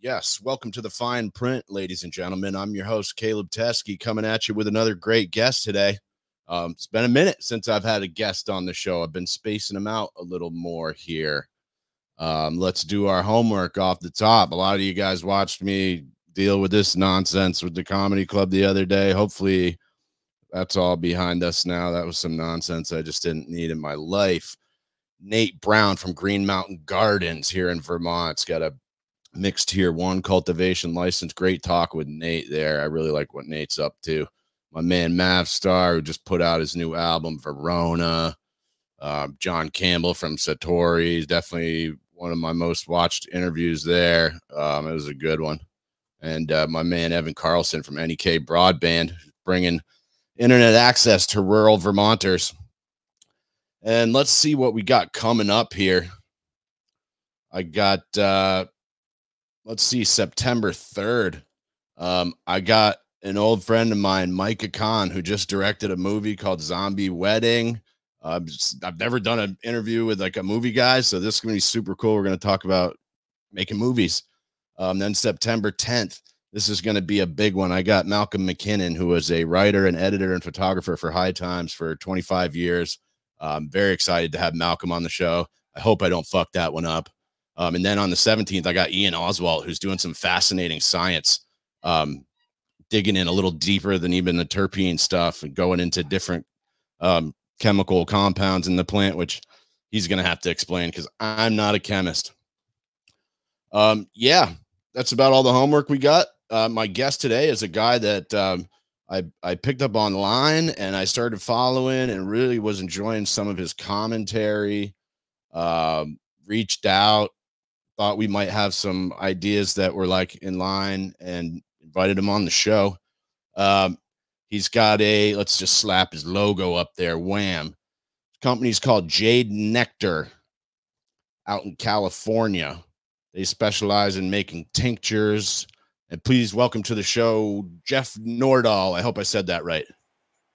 Yes, welcome to the fine print, ladies and gentlemen. I'm your host, Caleb Teskey, coming at you with another great guest today. It's been a minute since I've had a guest on the show. I've been spacing them out a little more here. Let's do our homework off the top. A lot of you guys watched me deal with this nonsense with the comedy club the other day. Hopefully that's all behind us now. That was some nonsense I just didn't need in my life. Nate Brown from Green Mountain Gardens here in Vermont's got a mixed tier 1 cultivation license. Great talk with Nate there. I really like what Nate's up to. My man Mav Star, who just put out his new album, Verona. John Campbell from Satori is definitely one of my most watched interviews there. It was a good one. And my man Evan Carlson from NEK Broadband, bringing internet access to rural Vermonters. And let's see what we got coming up here. I got let's see, September 3rd. I got an old friend of mine, Micah Khan, who just directed a movie called Zombie Wedding. I've never done an interview with like a movie guy, so this is going to be super cool. We're going to talk about making movies. Then September 10th, this is going to be a big one. I got Malcolm McKinnon, who was a writer and editor and photographer for High Times for 25 years. I'm very excited to have Malcolm on the show. I hope I don't fuck that one up. And then on the 17th, I got Ian Oswald, who's doing some fascinating science, digging in a little deeper than even the terpene stuff and going into different chemical compounds in the plant, which he's going to have to explain because I'm not a chemist. Yeah, that's about all the homework we got. My guest today is a guy that I picked up online and I started following and really was enjoying some of his commentary. Reached out, thought we might have some ideas that were like in line and invited him on the show. He's got let's just slap his logo up there. Wham. The company's called Jade Nectar out in California. They specialize in making tinctures. And please welcome to the show, Jeff Nordahl. I hope I said that right.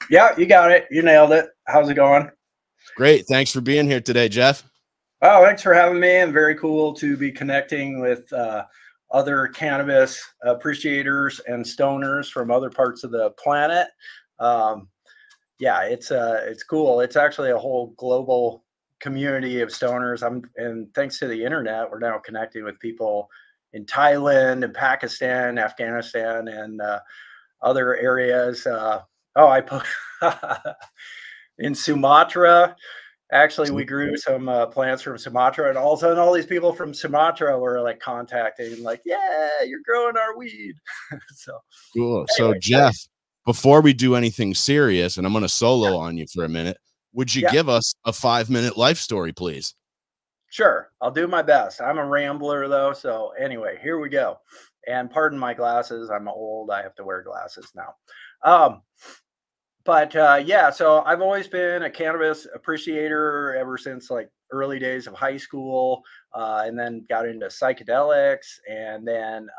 Yeah, you got it. You nailed it. How's it going? Great. Thanks for being here today, Jeff. Oh, thanks for having me. And very cool to be connecting with other cannabis appreciators and stoners from other parts of the planet. Yeah, it's cool. It's actually a whole global community of stoners. And thanks to the internet, we're now connecting with people in Thailand and Pakistan, Afghanistan, and other areas. I put in Sumatra. Actually, we grew some plants from Sumatra, and all of a sudden, all these people from Sumatra were like contacting, like, "Yeah, you're growing our weed." So cool. Anyway, so Jeff, before we do anything serious, and I'm going to solo on you for a minute, would you give us a 5-minute life story, please? Sure, I'll do my best. I'm a rambler, though. So anyway, here we go. And pardon my glasses. I'm old. I have to wear glasses now. But yeah, so I've always been a cannabis appreciator ever since like early days of high school, and then got into psychedelics. And then,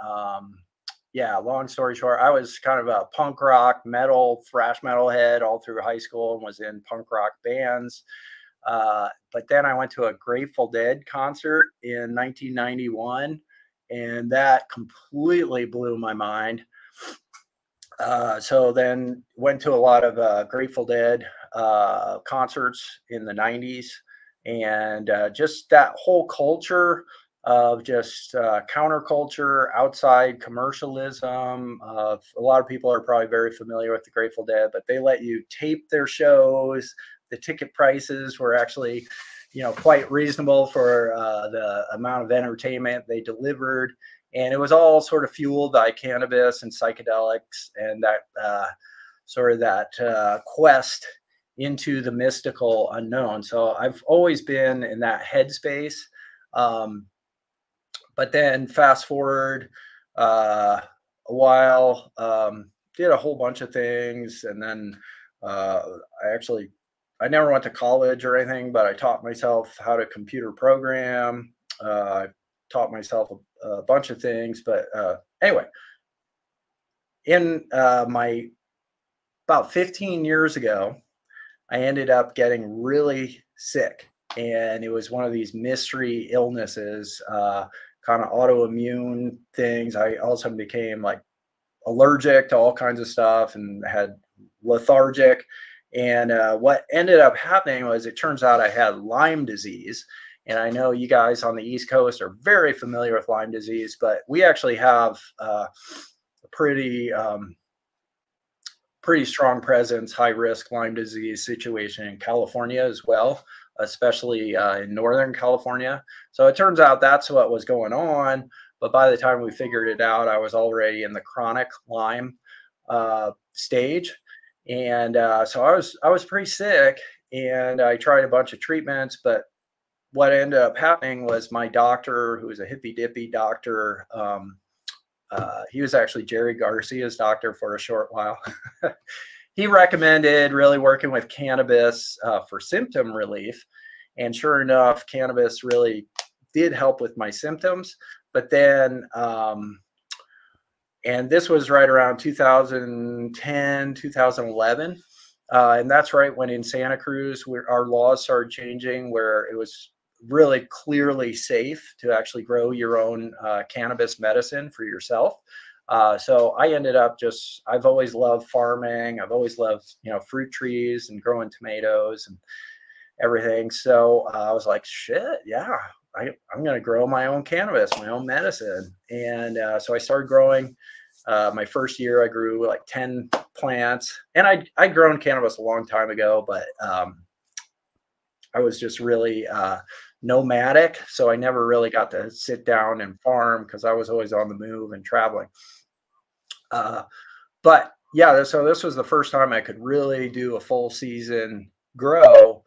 yeah, long story short, I was kind of a punk rock, metal, thrash metal head all through high school and was in punk rock bands. But then I went to a Grateful Dead concert in 1991, and that completely blew my mind. So then went to a lot of Grateful Dead concerts in the 90s, and just that whole culture of just counterculture, outside commercialism. A lot of people are probably very familiar with the Grateful Dead, but they let you tape their shows. The ticket prices were actually, quite reasonable for the amount of entertainment they delivered. And it was all sort of fueled by cannabis and psychedelics and that quest into the mystical unknown. So I've always been in that headspace. But then fast forward a while, did a whole bunch of things. And then I never went to college or anything, but I taught myself how to computer program. I taught myself a bunch of things, but anyway, in my about 15 years ago, I ended up getting really sick, and it was one of these mystery illnesses kind of autoimmune things. I also became like allergic to all kinds of stuff and had lethargic. And what ended up happening was, it turns out I had Lyme disease. And I know you guys on the East Coast are very familiar with Lyme disease, but we actually have a pretty strong presence, high risk Lyme disease situation in California as well, especially in Northern California. So it turns out that's what was going on. But by the time we figured it out, I was already in the chronic Lyme stage. And so I was pretty sick, and I tried a bunch of treatments. But what ended up happening was, my doctor, who was a hippy dippy doctor, he was actually Jerry Garcia's doctor for a short while. He recommended really working with cannabis for symptom relief. And sure enough, cannabis really did help with my symptoms. But then, and this was right around 2010, 2011. And that's right when in Santa Cruz, our laws started changing, where it was really clearly safe to actually grow your own cannabis medicine for yourself. So I ended up I've always loved farming. I've always loved, fruit trees and growing tomatoes and everything. So I was like, shit, yeah, I'm going to grow my own cannabis, my own medicine. And so I started growing. My first year, I grew like 10 plants, and I'd grown cannabis a long time ago, but I was just really nomadic. So I never really got to sit down and farm, because I was always on the move and traveling. But yeah, so this was the first time I could really do a full season grow.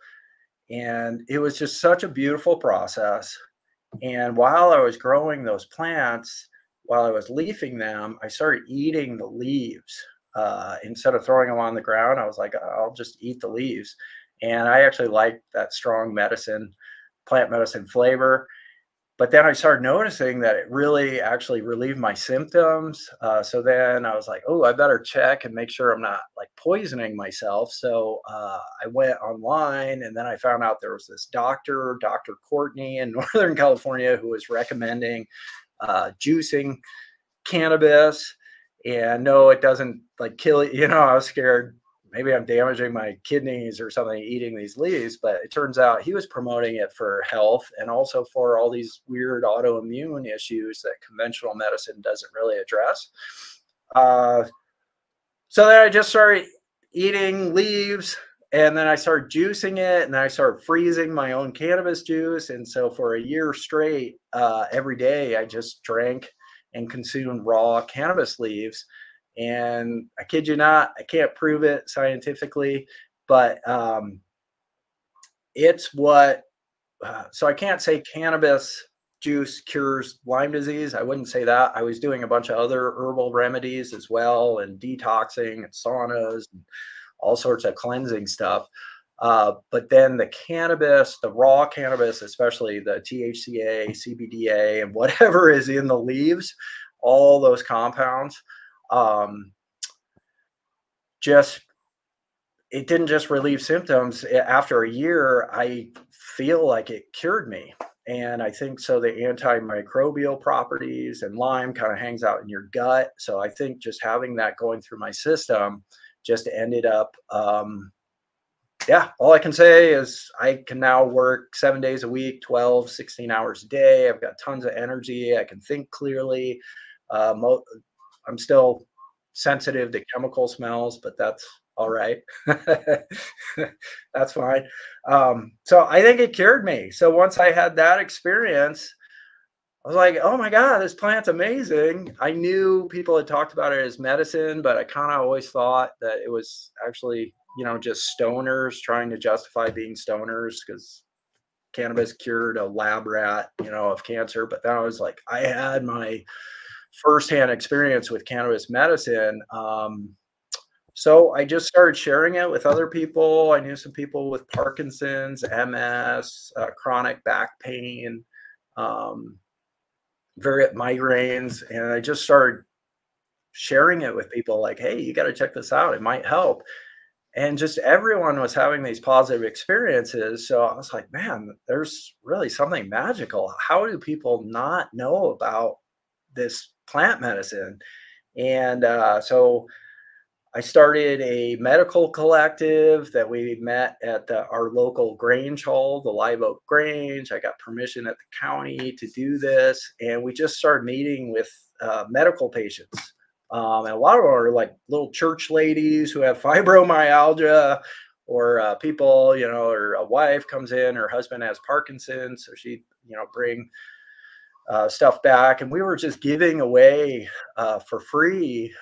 And it was just such a beautiful process. And while I was growing those plants, while I was leafing them, I started eating the leaves. Instead of throwing them on the ground, I was like, I'll just eat the leaves. And I actually liked that strong plant medicine flavor. But then I started noticing that it really actually relieved my symptoms. So then I was like, oh, I better check and make sure I'm not like poisoning myself. So I went online, and then I found out there was this Dr. Courtney in Northern California, who was recommending juicing cannabis. And no, it doesn't like kill you. I was scared maybe I'm damaging my kidneys or something eating these leaves, but it turns out he was promoting it for health and also for all these weird autoimmune issues that conventional medicine doesn't really address. So then I just started eating leaves, and then I started juicing it, and then I started freezing my own cannabis juice. And so for a year straight, every day I just drank and consumed raw cannabis leaves. And I kid you not, I can't prove it scientifically, but it's what, so I can't say cannabis juice cures Lyme disease. I wouldn't say that. I was doing a bunch of other herbal remedies as well, and detoxing and saunas and all sorts of cleansing stuff. But then the cannabis, the raw cannabis, especially the THCA, CBDA, and whatever is in the leaves, all those compounds, it didn't just relieve symptoms. After a year, I feel like it cured me. And I think so the antimicrobial properties, and Lyme kind of hangs out in your gut. So I think just having that going through my system just ended up, all I can say is I can now work 7 days a week, 12, 16 hours a day. I've got tons of energy. I can think clearly. I'm still sensitive to chemical smells, but that's all right. That's fine. So I think it cured me. So once I had that experience, I was like, oh my God, this plant's amazing. I knew people had talked about it as medicine, but I kind of always thought that it was actually, just stoners trying to justify being stoners, because cannabis cured a lab rat, of cancer. But then I was like, I had my firsthand experience with cannabis medicine. So I just started sharing it with other people. I knew some people with Parkinson's, MS, chronic back pain, migraines. And I just started sharing it with people like, hey, you got to check this out. It might help. and just everyone was having these positive experiences. So I was like, man, there's really something magical. How do people not know about this plant medicine? And so I started a medical collective that we met at our local Grange Hall, the Live Oak Grange. I got permission at the county to do this, and we just started meeting with medical patients. And a lot of them are like little church ladies who have fibromyalgia, or people, or a wife comes in, her husband has Parkinson's, so she, bring stuff back, and we were just giving away for free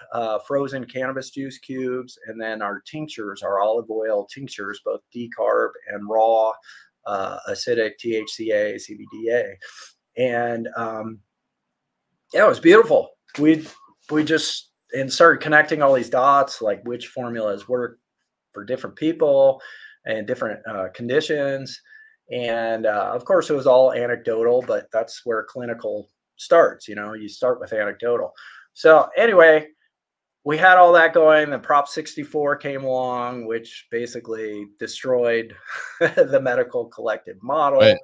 frozen cannabis juice cubes, and then our tinctures, our olive oil tinctures, both decarb and raw, acidic THCA, CBDA, and yeah, it was beautiful. We just and started connecting all these dots, like which formulas work for different people and different conditions. And of course, it was all anecdotal, but that's where clinical starts. You start with anecdotal. So anyway, we had all that going. The Prop 64 came along, which basically destroyed the medical collective model. Wait,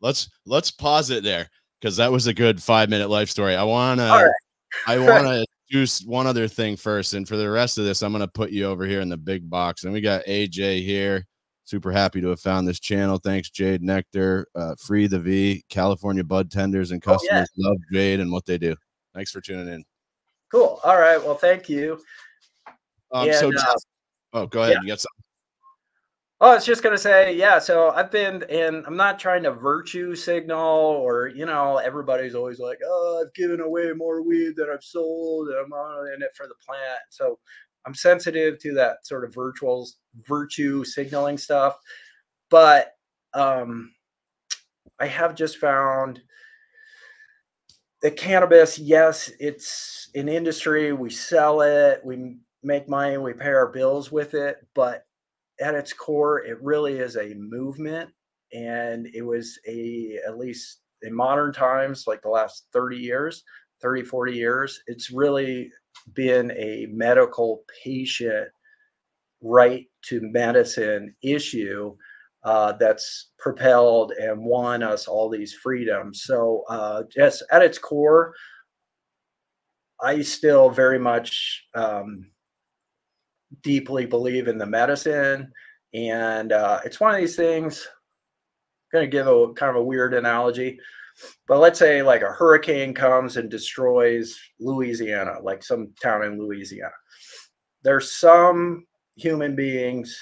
let's pause it there, because that was a good 5-minute life story. I want to do one other thing first, and for the rest of this, I'm going to put you over here in the big box. And we got AJ here. Super happy to have found this channel. Thanks, Jade Nectar, Free the V, California Bud Tenders and customers love Jade and what they do. Thanks for tuning in. Cool. All right. Well, thank you. Go ahead. Yeah. You got something? Oh, I was just going to say, yeah. So I've been I'm not trying to virtue signal, or, everybody's always like, oh, I've given away more weed than I've sold, and I'm in it for the plant. So I'm sensitive to that sort of virtue signaling stuff. But I have just found that cannabis, yes, it's an industry. We sell it, we make money, we pay our bills with it. But at its core, it really is a movement. And it was at least in modern times, like the last 30 years, 30, 40 years, it's really been a medical patient right to medicine issue that's propelled and won us all these freedoms. So just at its core, I still very much deeply believe in the medicine. And it's one of these things, I'm going to give a kind of a weird analogy, but let's say like a hurricane comes and destroys Louisiana, like some town in Louisiana. There's some human beings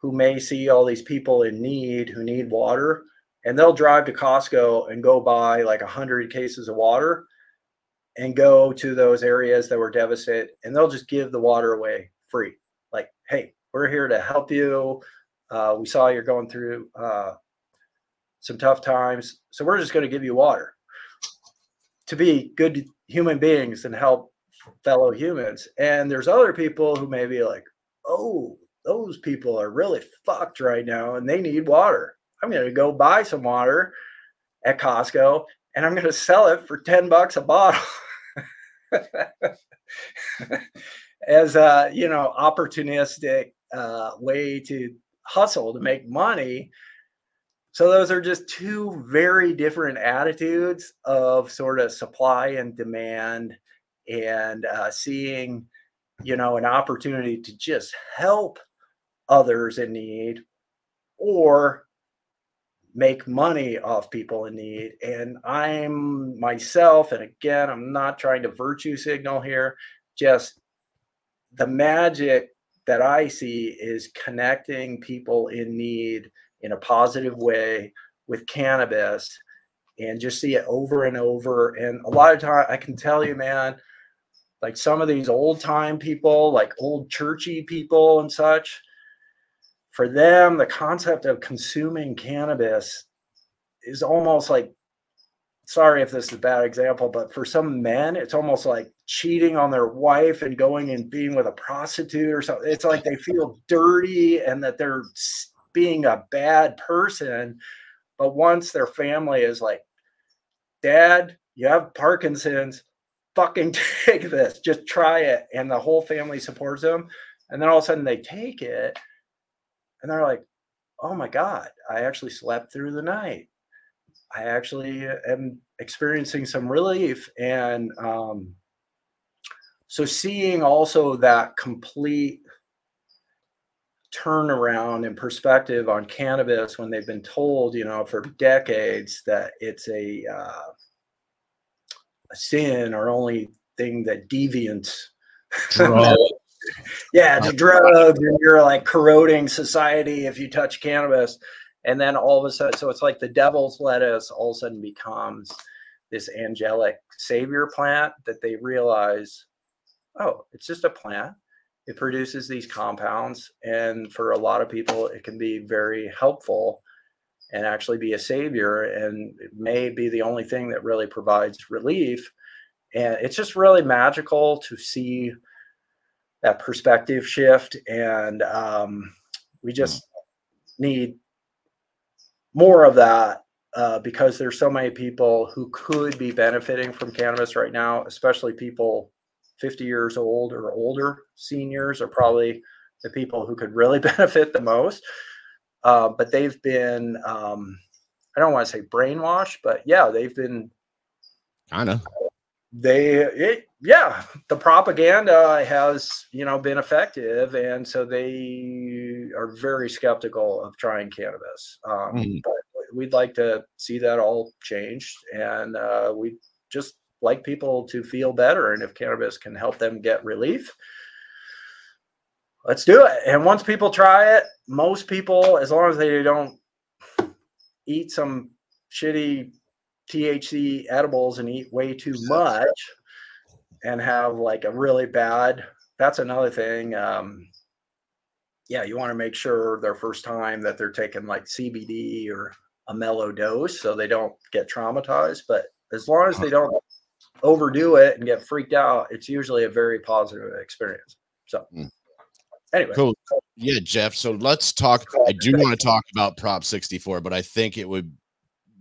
who may see all these people in need who need water, and they'll drive to Costco and go buy like 100 cases of water and go to those areas that were devastated, and they'll just give the water away free. Like, hey, we're here to help you. We saw you're going through some tough times, so we're just going to give you water. To be good human beings and help fellow humans. And there's other people who may be like, oh, those people are really fucked right now and they need water. I'm going to go buy some water at Costco and I'm going to sell it for $10 a bottle as a, opportunistic way to hustle to make money. So those are just two very different attitudes of sort of supply and demand, and seeing, an opportunity to just help others in need or make money off people in need. And I'm myself, and again, I'm not trying to virtue signal here, just the magic that I see is connecting people in need in a positive way with cannabis, and just see it over and over. And a lot of time I can tell you, man, like some of these old time people, like old churchy people and such, for them, the concept of consuming cannabis is almost like, sorry if this is a bad example, but for some men, it's almost like cheating on their wife and going and being with a prostitute or something. It's like they feel dirty and that they're being a bad person. But once their family is like, Dad, you have Parkinson's, fucking take this, just try it, and the whole family supports them, And then all of a sudden they take it and they're like, oh my God, I actually slept through the night. I actually am experiencing some relief. And so seeing also that complete turnaround and perspective on cannabis when they've been told, you know, for decades that it's a sin or only thing that deviants. Yeah, it's a drug, and you're like corroding society if you touch cannabis. And then all of a sudden, so it's like the devil's lettuce all of a sudden becomes this angelic savior plant that they realize, oh, it's just a plant. It produces these compounds. And for a lot of people, it can be very helpful and actually be a savior. And it may be the only thing that really provides relief. And it's just really magical to see that perspective shift. And we just need more of that because there's so many people who could be benefiting from cannabis right now, especially people 50 years old or older. Seniors are probably the people who could really benefit the most. But they've been, I don't want to say brainwashed, but yeah, they've been kind of. Yeah, the propaganda has, you know, been effective, and so they are very skeptical of trying cannabis. But we'd like to see that all changed, and we just like people to feel better. And if cannabis can help them get relief, let's do it. And once people try it, most people, as long as they don't eat some shitty THC edibles and eat way too much and have like a really bad, that's another thing. Yeah, you want to make sure their first time that they're taking like CBD or a mellow dose so they don't get traumatized. But as long as they don't overdo it and get freaked out, it's usually a very positive experience. So anyway. Cool. Yeah, Jeff. So let's talk. I do want to talk about Prop 64, but I think it would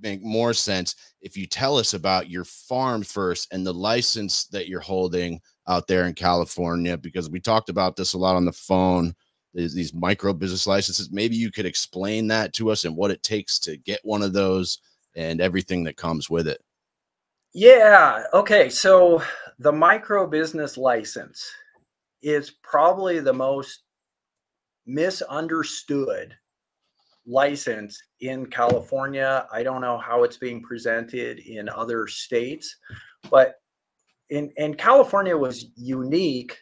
make more sense if you tell us about your farm first and the license that you're holding out there in California, because we talked about this a lot on the phone. There's these micro business licenses. Maybe you could explain that to us and what it takes to get one of those and everything that comes with it. Yeah. Okay. So the micro business license is probably the most misunderstood license in California. I don't know how it's being presented in other states, but in California was unique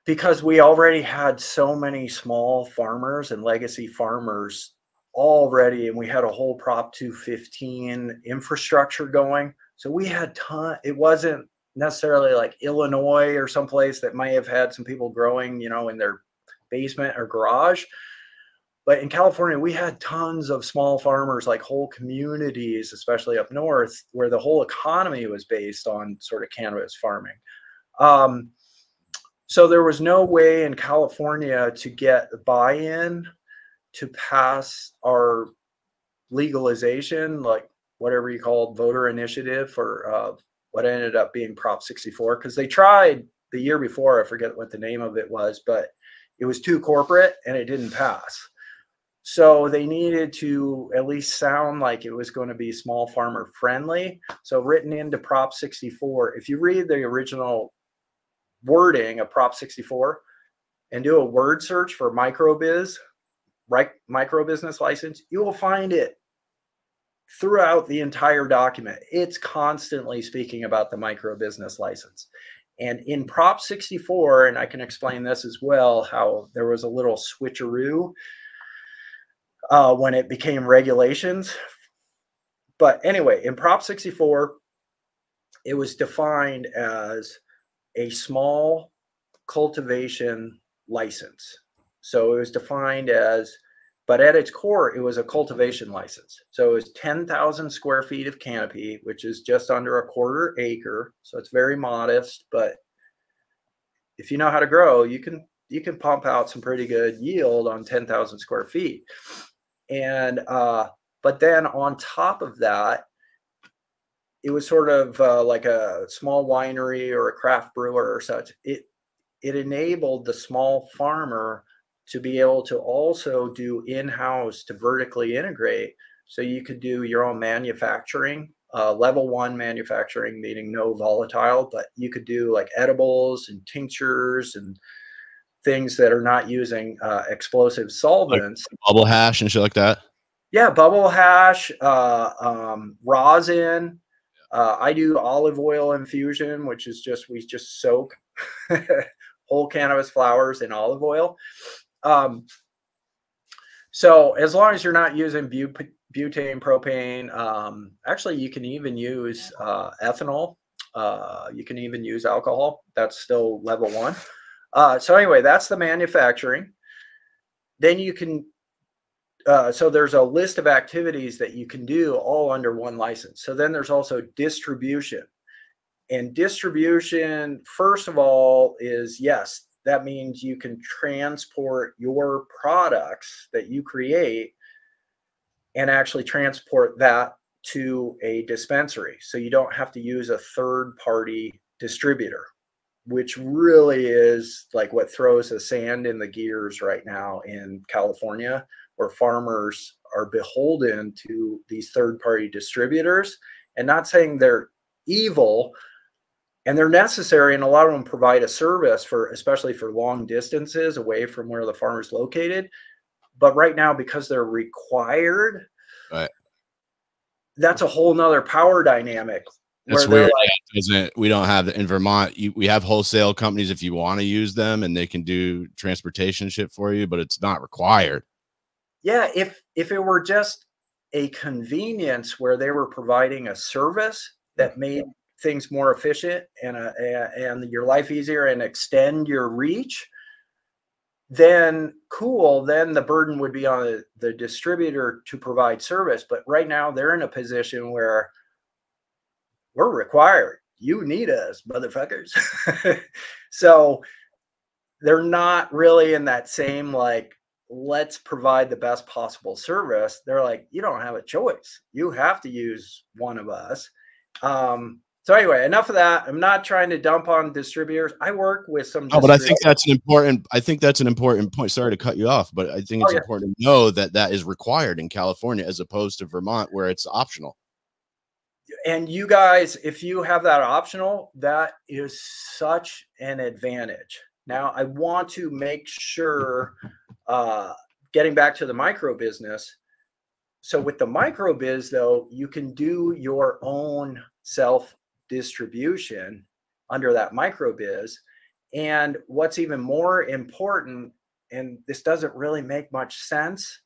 because we already had so many small farmers and legacy farmers already, and we had a whole Prop 215 infrastructure going. So we had it wasn't necessarily like Illinois or someplace that might have had some people growing, you know, in their basement or garage. But in California, we had tons of small farmers, like whole communities, especially up north, where the whole economy was based on sort of cannabis farming. So there was no way in California to get buy-in to pass our legalization, like whatever you called voter initiative, for what ended up being Prop 64, because they tried the year before. I forget what the name of it was, but it was too corporate and it didn't pass. So they needed to at least sound like it was going to be small farmer friendly. So written into Prop 64, if you read the original wording of Prop 64 and do a word search for micro business license, you will find it throughout the entire document. It's constantly speaking about the micro business license. And in Prop 64, and I can explain this as well, how there was a little switcheroo when it became regulations. But anyway, in Prop 64, it was defined as a small cultivation license. So it was defined as, but at its core, it was a cultivation license. So it was 10,000 square feet of canopy, which is just under a quarter acre. So it's very modest, but if you know how to grow, you can pump out some pretty good yield on 10,000 square feet. And but then on top of that, it was sort of like a small winery or a craft brewer or such. it enabled the small farmer to be able to also do in-house to vertically integrate. So you could do your own manufacturing, level 1 manufacturing, meaning no volatile, but you could do like edibles and tinctures and things that are not using explosive solvents. Like bubble hash and shit like that. Yeah, bubble hash, rosin. I do olive oil infusion, which is we just soak whole cannabis flowers in olive oil. So as long as you're not using butane, propane, actually you can even use ethanol. You can even use alcohol. That's still level 1. So anyway, that's the manufacturing. Then you can, so there's a list of activities that you can do all under one license. So then there's also distribution. And distribution, first of all, is yes, that means you can transport your products that you create and actually transport that to a dispensary. So you don't have to use a third-party distributor, which really is like what throws the sand in the gears right now in California, where farmers are beholden to these third-party distributors. And not saying they're evil, and they're necessary, and a lot of them provide a service for, especially for long distances away from where the farmer is located. But right now, because they're required, Right. That's a whole nother power dynamic. That's weird. Like, we don't have in Vermont. We have wholesale companies if you want to use them, and they can do transportation shit for you, but it's not required. Yeah, if it were just a convenience where they were providing a service that made things more efficient and your life easier and extend your reach, then cool, then the burden would be on the distributor to provide service. But right now they're in a position where we're required. You need us, motherfuckers. So they're not really in that same, like, let's provide the best possible service. They're like, you don't have a choice. You have to use one of us. So anyway, enough of that. I'm not trying to dump on distributors. I work with some. No, but I think that's an important. I think that's an important point. Sorry to cut you off, but I think it's important to know that that is required in California as opposed to Vermont, where it's optional. And you guys, if you have that optional, that is such an advantage. Now, I want to make sure, getting back to the micro business. So with the micro biz, though, you can do your own self distribution under that micro biz. And what's even more important, and this doesn't really make much sense,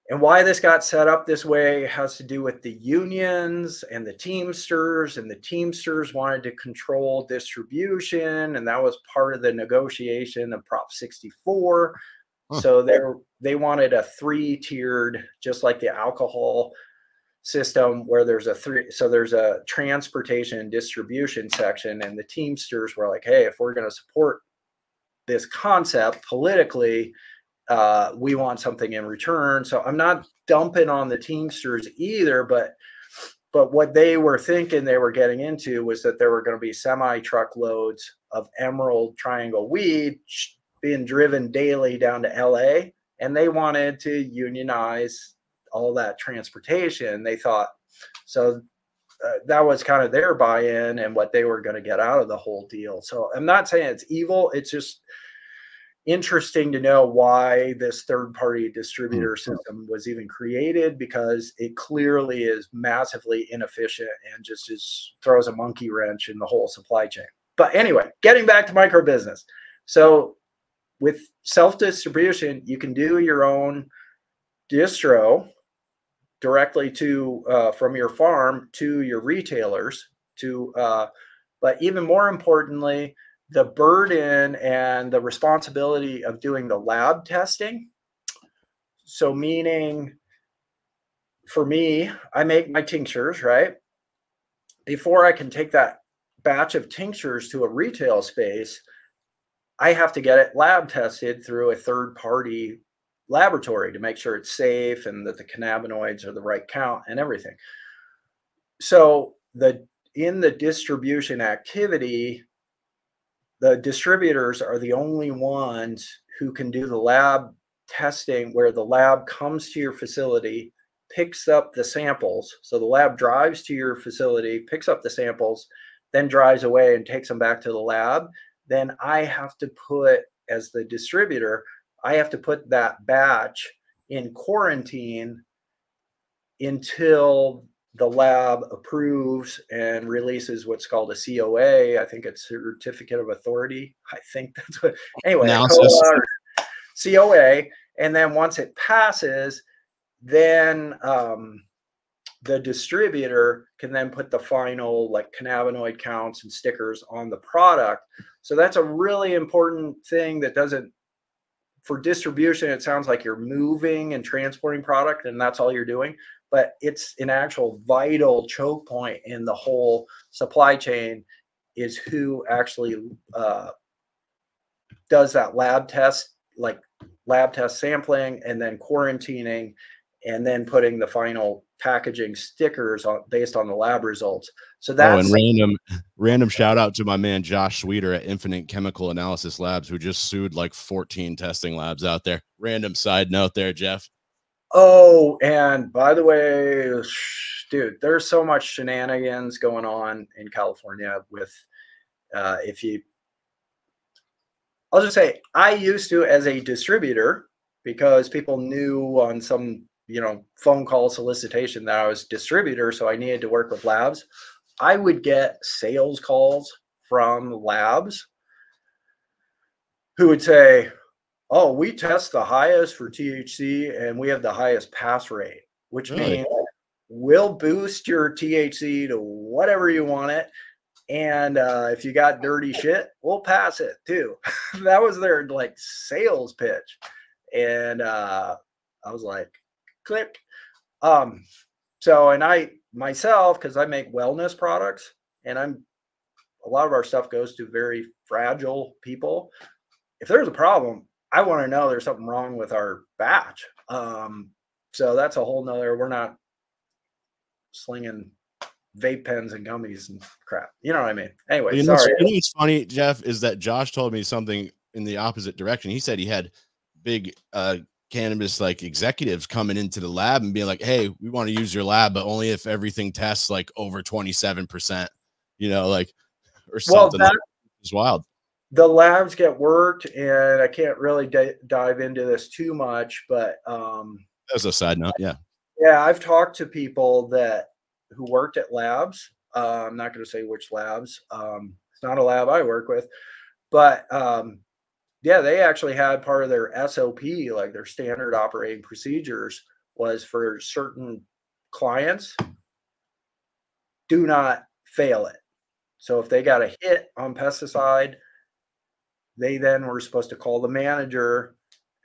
and why this got set up this way has to do with the unions and the Teamsters, and the Teamsters wanted to control distribution, and that was part of the negotiation of Prop 64. So they wanted a 3-tiered, just like the alcohol system, where there's there's a transportation and distribution section, and the Teamsters were like, hey, if we're going to support this concept politically, we want something in return. So I'm not dumping on the Teamsters either, but what they were thinking they were getting into was that there were going to be semi-truck loads of Emerald Triangle weed being driven daily down to LA, and they wanted to unionize all that transportation. They thought so. That was kind of their buy-in and what they were going to get out of the whole deal. So I'm not saying it's evil. It's just interesting to know why this third-party distributor system was even created, because it clearly is massively inefficient and just throws a monkey wrench in the whole supply chain. But anyway, getting back to micro business. So with self-distribution, you can do your own distro directly to from your farm to your retailers. But even more importantly, the burden and the responsibility of doing the lab testing. So meaning, for me, I make my tinctures, right? Before I can take that batch of tinctures to a retail space, I have to get it lab tested through a third-party laboratory to make sure it's safe and that the cannabinoids are the right count and everything. So in the distribution activity, the distributors are the only ones who can do the lab testing, where the lab comes to your facility, picks up the samples. So the lab drives to your facility, picks up the samples, then drives away and takes them back to the lab. Then I have to put, as the distributor, I have to put that batch in quarantine until the lab approves and releases what's called a COA. I think it's Certificate of Authority. I think that's what, anyway, COA. And then once it passes, then the distributor can then put the final like cannabinoid counts and stickers on the product. So that's a really important thing that doesn't, for distribution, it sounds like you're moving and transporting product and that's all you're doing, but it's an actual vital choke point in the whole supply chain, is who actually does that lab test, like lab test sampling, and then quarantining, and then putting the final packaging stickers on based on the lab results. So that's and random shout out to my man Josh Sweeter at Infinite Chemical Analysis Labs, who just sued like 14 testing labs out there. Random side note there, Jeff. Oh, and by the way, dude, there's so much shenanigans going on in California with I'll just say, I used to, as a distributor, because people knew on some, phone call solicitation that I was distributor, so I needed to work with labs. I would get sales calls from labs who would say, oh, we test the highest for THC and we have the highest pass rate, which means we'll boost your THC to whatever you want it. And if you got dirty shit, we'll pass it too. That was their like sales pitch. And I was like, click. So, and I myself, because I make wellness products, and a lot of our stuff goes to very fragile people. If there's a problem, I want to know there's something wrong with our batch. So that's a whole nother, we're not slinging vape pens and gummies and crap. You know what I mean? Anyway, sorry. What's funny, Jeff, is that Josh told me something in the opposite direction. He said he had big cannabis like executives coming into the lab and being like, hey, we want to use your lab, but only if everything tests like over 27%, like, or something. Well, it's wild. The labs get worked, and I can't really dive into this too much, but as a side note, yeah, I've talked to people who worked at labs. I'm not going to say which labs. It's not a lab I work with, but they actually had part of their SOP, like their standard operating procedures, was for certain clients, do not fail it. So if they got a hit on pesticide, they then were supposed to call the manager,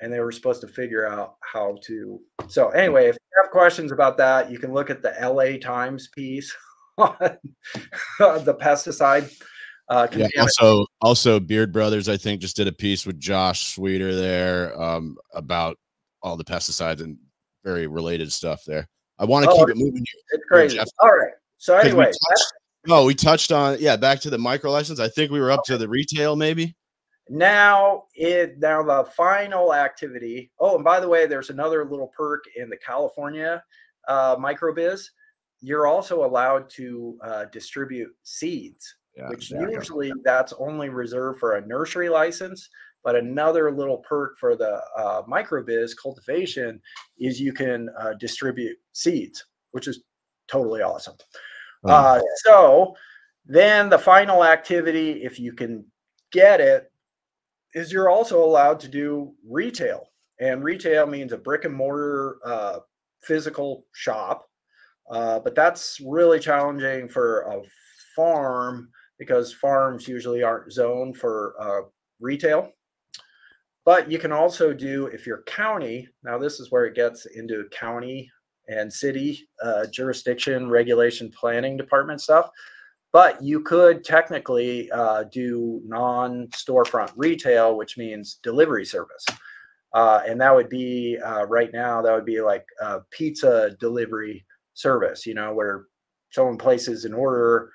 and they were supposed to figure out how to. So anyway, if you have questions about that, you can look at the LA Times piece on the pesticide. Also Beard Brothers, I think, just did a piece with Josh Sweeter there about all the pesticides and very related stuff there. I want to keep it moving here. It's crazy. All right. So anyway, we touched on, back to the micro license. I think we were up to the retail maybe. Now the final activity. Oh, and by the way, there's another little perk in the California microbiz. You're also allowed to distribute seeds, which usually that's only reserved for a nursery license. But another little perk for the microbiz cultivation is you can distribute seeds, which is totally awesome. So then the final activity, if you can get it, is you're also allowed to do retail. And retail means a brick and mortar physical shop. But that's really challenging for a farm, because farms usually aren't zoned for retail. But you can also do, if you're county, now this is where it gets into county and city jurisdiction, regulation, planning department stuff. But you could technically do non-storefront retail, which means delivery service. And that would be, right now, that would be like a pizza delivery service, where someone places an order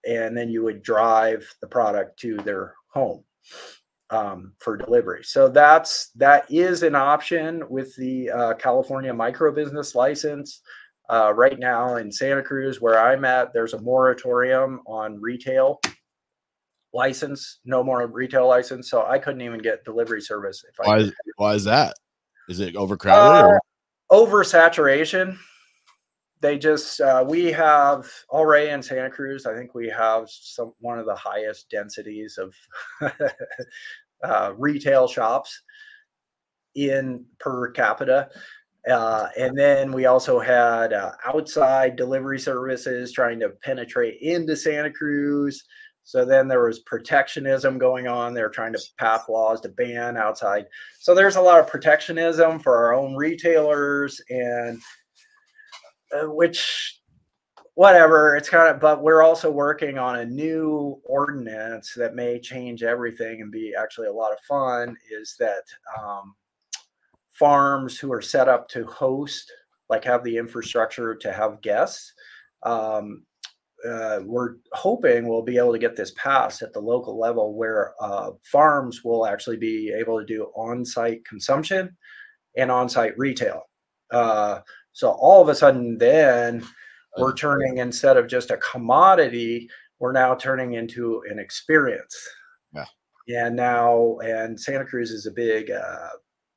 and then you would drive the product to their home for delivery. So that is an option with the California micro business license. Right now in Santa Cruz, where I'm at, there's a moratorium on retail license, no more retail license. So I couldn't even get delivery service if I could. Why is that? Is it overcrowded or oversaturation? They just we have already in Santa Cruz, I think we have one of the highest densities of retail shops in per capita. And then we also had outside delivery services trying to penetrate into Santa Cruz. So then there was protectionism going on. They're trying to pass laws to ban outside. So there's a lot of protectionism for our own retailers, and which, whatever, it's kind of, but we're also working on a new ordinance that may change everything and be actually a lot of fun, is that farms who are set up to host, like have the infrastructure to have guests, we're hoping we'll be able to get this passed at the local level, where farms will actually be able to do on-site consumption and on-site retail. So all of a sudden then we're turning, instead of just a commodity, we're now turning into an experience. Yeah. And Santa Cruz is a big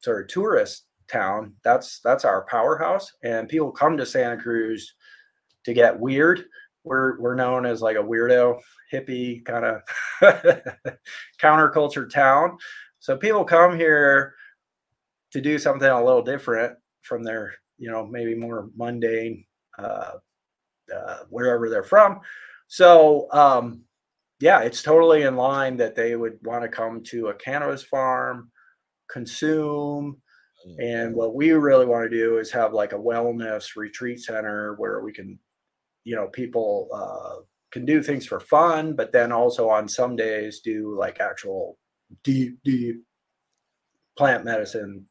sort of tourist town. That's our powerhouse, and people come to Santa Cruz to get weird. We're known as like a weirdo, hippie kind of counterculture town. So people come here to do something a little different from their, maybe more mundane, wherever they're from. So, yeah, it's totally in line that they would want to come to a cannabis farm, consume. And what we really want to do is have like a wellness retreat center where we can, people can do things for fun, but then also on some days do like actual deep plant medicine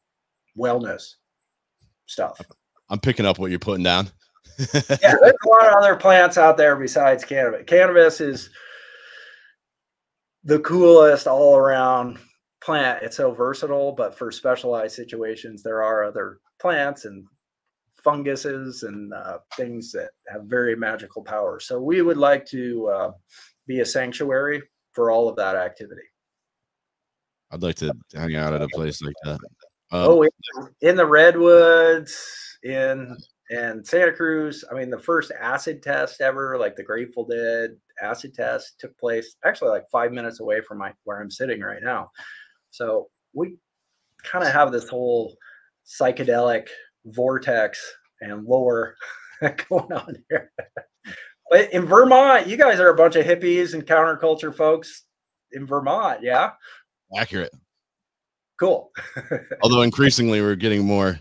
wellness stuff. I'm picking up what you're putting down. Yeah, there's a lot of other plants out there besides cannabis. Cannabis is the coolest all around plant. It's so versatile, but for specialized situations, there are other plants and funguses and things that have very magical powers. So we would like to be a sanctuary for all of that activity. I'd like to hang out at a place like that. In the Redwoods, in Santa Cruz. I mean, the first acid test ever, like the Grateful Dead acid test, took place actually like 5 minutes away from where I'm sitting right now. So we kind of have this whole psychedelic vortex and lore going on here. But in Vermont, you guys are a bunch of hippies and counterculture folks in Vermont, yeah? Accurate. Cool. Although increasingly we're getting more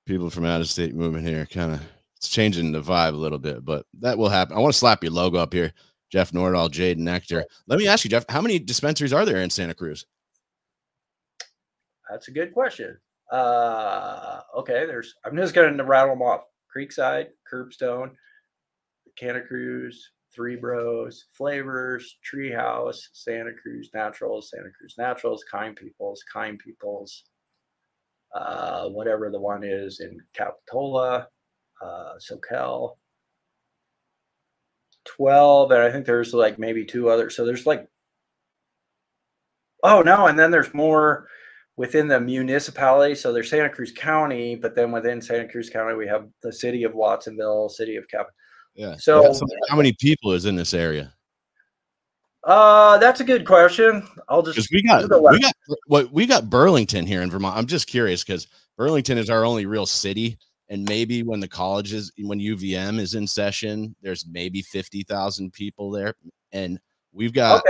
people from out of state moving here. It's changing the vibe a little bit, but that will happen. I want to slap your logo up here. Jeff Nordahl, Jade Nectar. Let me ask you, Jeff, how many dispensaries are there in Santa Cruz? That's a good question. Okay, I'm just going to rattle them off. Creekside, Curbstone, Santa Cruz, Three Bros, Flavors, Treehouse, Santa Cruz Naturals, Kind Peoples, whatever the one is in Capitola, Soquel, 12, and I think there's like maybe 2 others. So there's like, oh no, and then there's more within the municipality. So there's Santa Cruz County, but then within Santa Cruz County, we have the city of Watsonville, city of Cap. Yeah. So how many people is in this area? That's a good question. We got Burlington here in Vermont. I'm just curious because Burlington is our only real city, and maybe when the colleges, when UVM is in session, there's maybe 50,000 people there, and we've got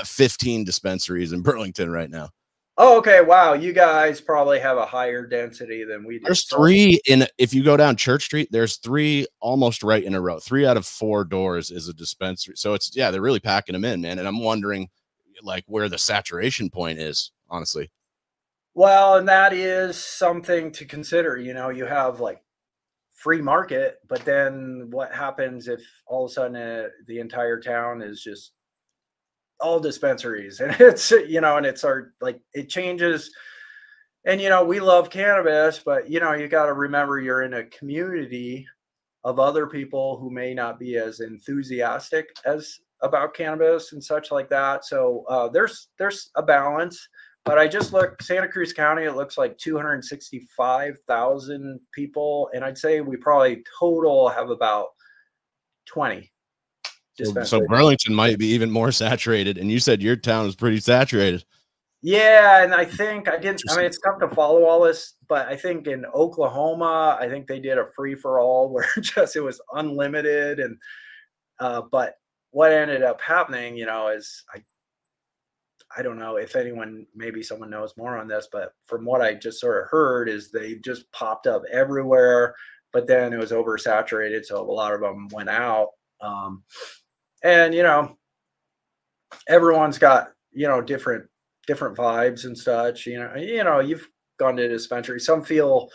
15 dispensaries in Burlington right now. Oh, okay. Wow. You guys probably have a higher density than we do. There's 3 if you go down Church Street, there's 3 almost right in a row. 3 out of 4 doors is a dispensary. So they're really packing them in, man. And I'm wondering like where the saturation point is, honestly. Well, and that is something to consider. You have like free market, but then what happens if all of a sudden the entire town is just all dispensaries, and it's, you know, and it's our, like, it changes. And, you know, we love cannabis, but, you know, you got to remember you're in a community of other people who may not be as enthusiastic as about cannabis and such like that. So there's a balance. But I just looked, Santa Cruz County, it looks like 265,000 people. And I'd say we probably total have about 20 dispensaries. So Burlington might be even more saturated. And you said your town is pretty saturated. Yeah, and I think I mean, it's tough to follow all this, but I think in Oklahoma, I think they did a free for all where just it was unlimited. And but what ended up happening, you know, is I don't know if anyone, maybe someone knows more on this, but from what I just sort of heard is they just popped up everywhere, but then it was oversaturated, so a lot of them went out. And you know, everyone's got, you know, different vibes and such. You know, you've gone to dispensary. Some feel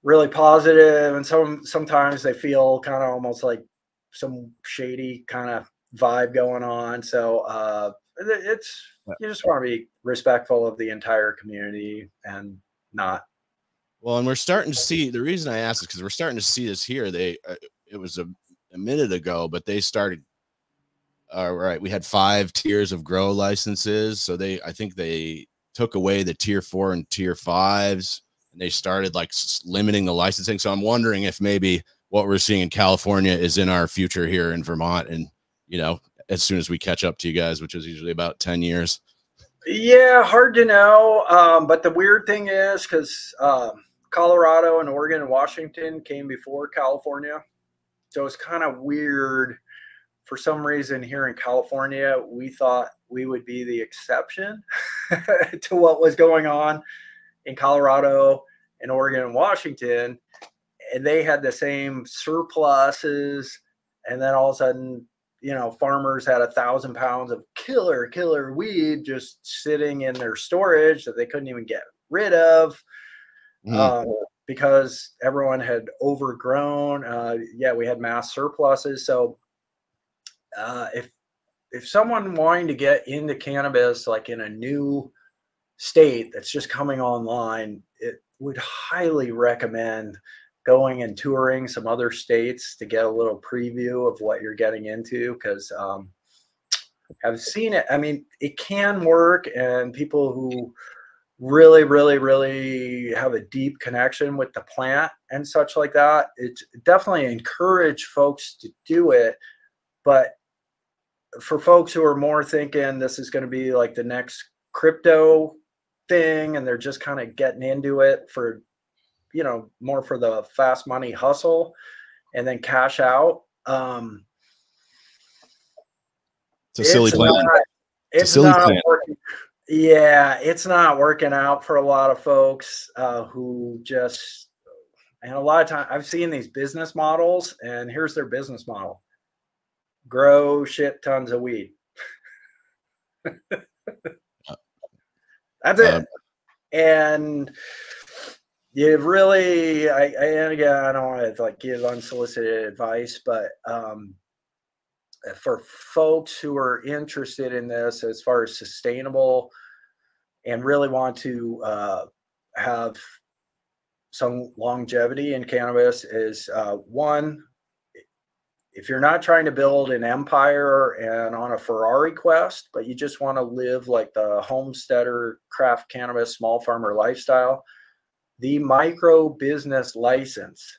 really positive, and sometimes they feel kind of almost like some shady kind of vibe going on. So it's, you just want to be respectful of the entire community and not. Well, and we're starting to see, the reason I asked is because we're starting to see this here. It was a minute ago, but they started. All right, we had 5 tiers of grow licenses. So I think they took away the tier 4 and tier 5s, and they started like limiting the licensing. So I'm wondering if maybe what we're seeing in California is in our future here in Vermont. And, you know, as soon as we catch up to you guys, which is usually about 10 years. Yeah, hard to know. But the weird thing is, because Colorado and Oregon and Washington came before California. So it's kind of weird. For some reason here in California, we thought we would be the exception to what was going on in Colorado and Oregon and Washington. And they had the same surpluses. And then all of a sudden, you know, farmers had 1,000 pounds of killer weed just sitting in their storage that they couldn't even get rid of. Because everyone had overgrown. Yeah, we had mass surpluses. So if someone wanting to get into cannabis, like in a new state that's just coming online, it would highly recommend going and touring some other states to get a little preview of what you're getting into. Because I've seen it. I mean, it can work, and people who really have a deep connection with the plant and such like that, it's definitely encourage folks to do it. But for folks who are more thinking this is going to be like the next crypto thing, and they're just kind of getting into it for, you know, more for the fast money hustle and then cash out. It's a silly plan. It's not working. Yeah, it's not working out for a lot of folks who just, and a lot of time I've seen these business models, and here's their business model: grow shit tons of weed. That's it. And you really, and again, I don't want to like give unsolicited advice, but for folks who are interested in this as far as sustainable and really want to have some longevity in cannabis, is one, if you're not trying to build an empire and on a Ferrari quest, but you just want to live like the homesteader, craft cannabis, small farmer lifestyle, the micro business license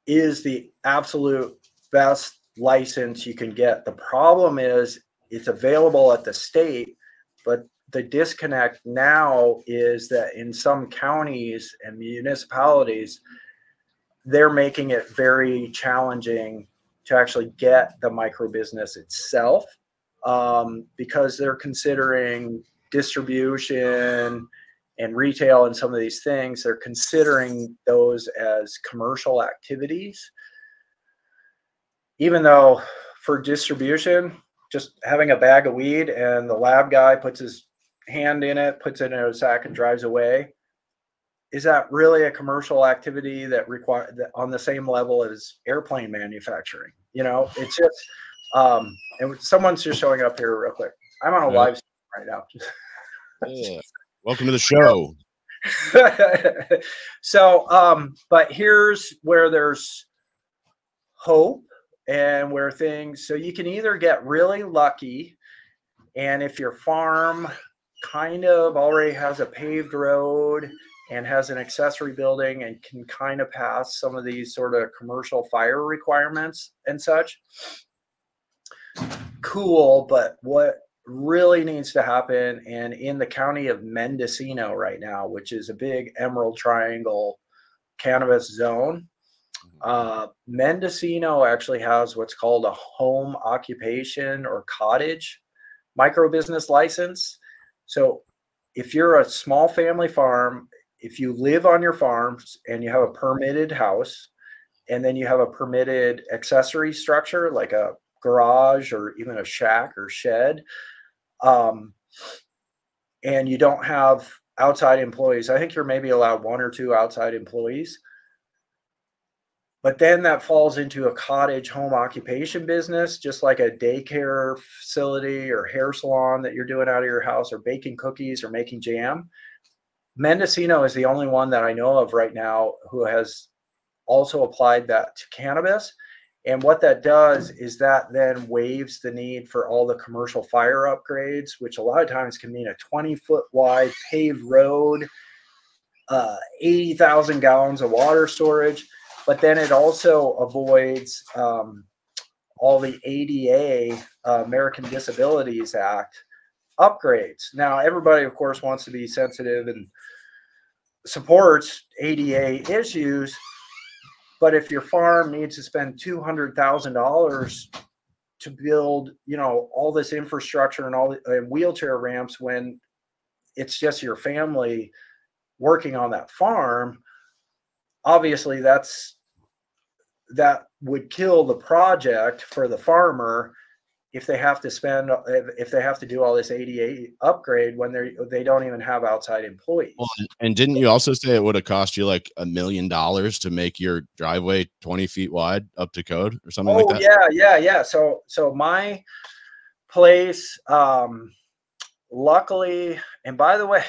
is the absolute best license you can get. The problem is it's available at the state, but the disconnect now is that in some counties and municipalities, they're making it very challenging to actually get the micro business itself, because they're considering distribution and retail and some of these things. They're considering those as commercial activities, even though for distribution, just having a bag of weed and the lab guy puts his hand in it, puts it in a sack and drives away, is that really a commercial activity that require that on the same level as airplane manufacturing? You know, it's just, And someone's just showing up here real quick. I'm on a live stream right now. Yeah. Welcome to the show. So, but here's where there's hope and where things, so you can either get really lucky, and if your farm kind of already has a paved road and has an accessory building and can kind of pass some of these sort of commercial fire requirements and such, cool. But what really needs to happen, and in the county of Mendocino right now, which is a big Emerald Triangle cannabis zone, Mendocino actually has what's called a home occupation or cottage micro business license. So if you're a small family farm, if you live on your farms and you have a permitted house, and then you have a permitted accessory structure like a garage or even a shack or shed, and you don't have outside employees, I think you're maybe allowed 1 or 2 outside employees. But then that falls into a cottage home occupation business, just like a daycare facility or hair salon that you're doing out of your house, or baking cookies or making jam. Mendocino is the only one that I know of right now who has also applied that to cannabis. And what that does is that then waives the need for all the commercial fire upgrades, which a lot of times can mean a 20-foot wide paved road, 80,000 gallons of water storage. But then it also avoids all the ADA, American Disabilities Act upgrades. Now, everybody, of course, wants to be sensitive and supports ADA issues. But if your farm needs to spend $200,000 to build, all this infrastructure and all the wheelchair ramps when it's just your family working on that farm, obviously that would kill the project for the farmer if they have to do all this ADA upgrade when they don't even have outside employees. Well, and didn't you also say it would have cost you like $1 million to make your driveway 20 feet wide up to code or something like that? Yeah. So my place, luckily, and by the way,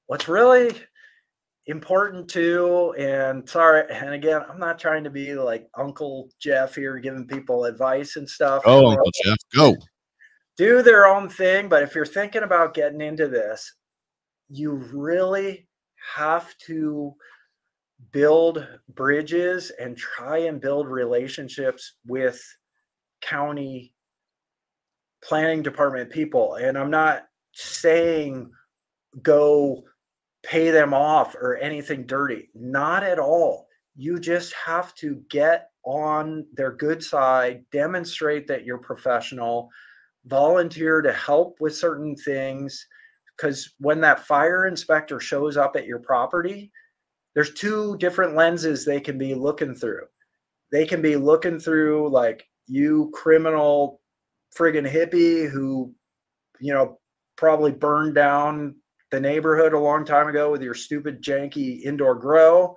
what's really important too, and sorry, and again, I'm not trying to be like Uncle Jeff here giving people advice and stuff. Oh, Uncle Jeff, go do their own thing. But if you're thinking about getting into this, you really have to build bridges and try and build relationships with county planning department people. And I'm not saying go pay them off or anything dirty. Not at all. You just have to get on their good side, demonstrate that you're professional, volunteer to help with certain things. Because when that fire inspector shows up at your property, there's 2 different lenses they can be looking through. They can be looking through like, you criminal friggin' hippie who, probably burned down the neighborhood a long time ago with your stupid janky indoor grow.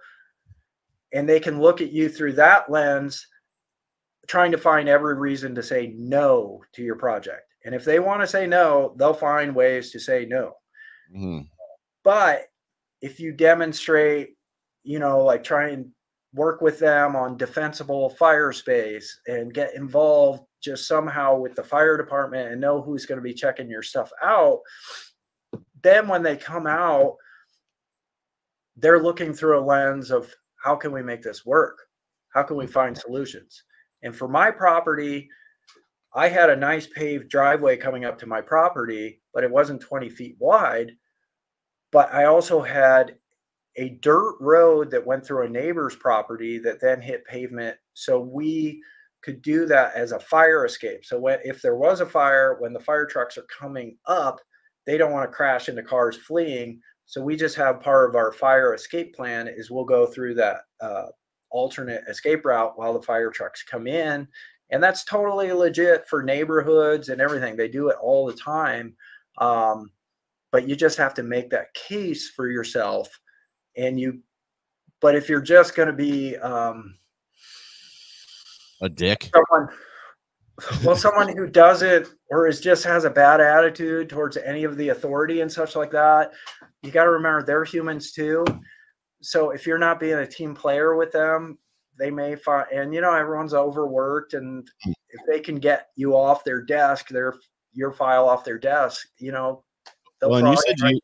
And they can look at you through that lens, trying to find every reason to say no to your project. And if they want to say no, they'll find ways to say no. Mm-hmm. But if you demonstrate, like try and work with them on defensible fire space and get involved just somehow with the fire department and know who's going to be checking your stuff out, then when they come out, they're looking through a lens of how can we make this work? How can we find solutions? And for my property, I had a nice paved driveway coming up to my property, but it wasn't 20 feet wide. But I also had a dirt road that went through a neighbor's property that then hit pavement. So we could do that as a fire escape. So if there was a fire, when the fire trucks are coming up, they don't want to crash into cars fleeing. So we just have part of our fire escape plan is we'll go through that alternate escape route while the fire trucks come in. And that's totally legit for neighborhoods and everything. They do it all the time. But you just have to make that case for yourself. But if you're just going to be A dick? Someone who doesn't or just has a bad attitude towards any of the authority and such like that. You got to remember they're humans too. So if you're not being a team player with them, they may find, and everyone's overworked, and if they can get you off their desk, your file off their desk, well, and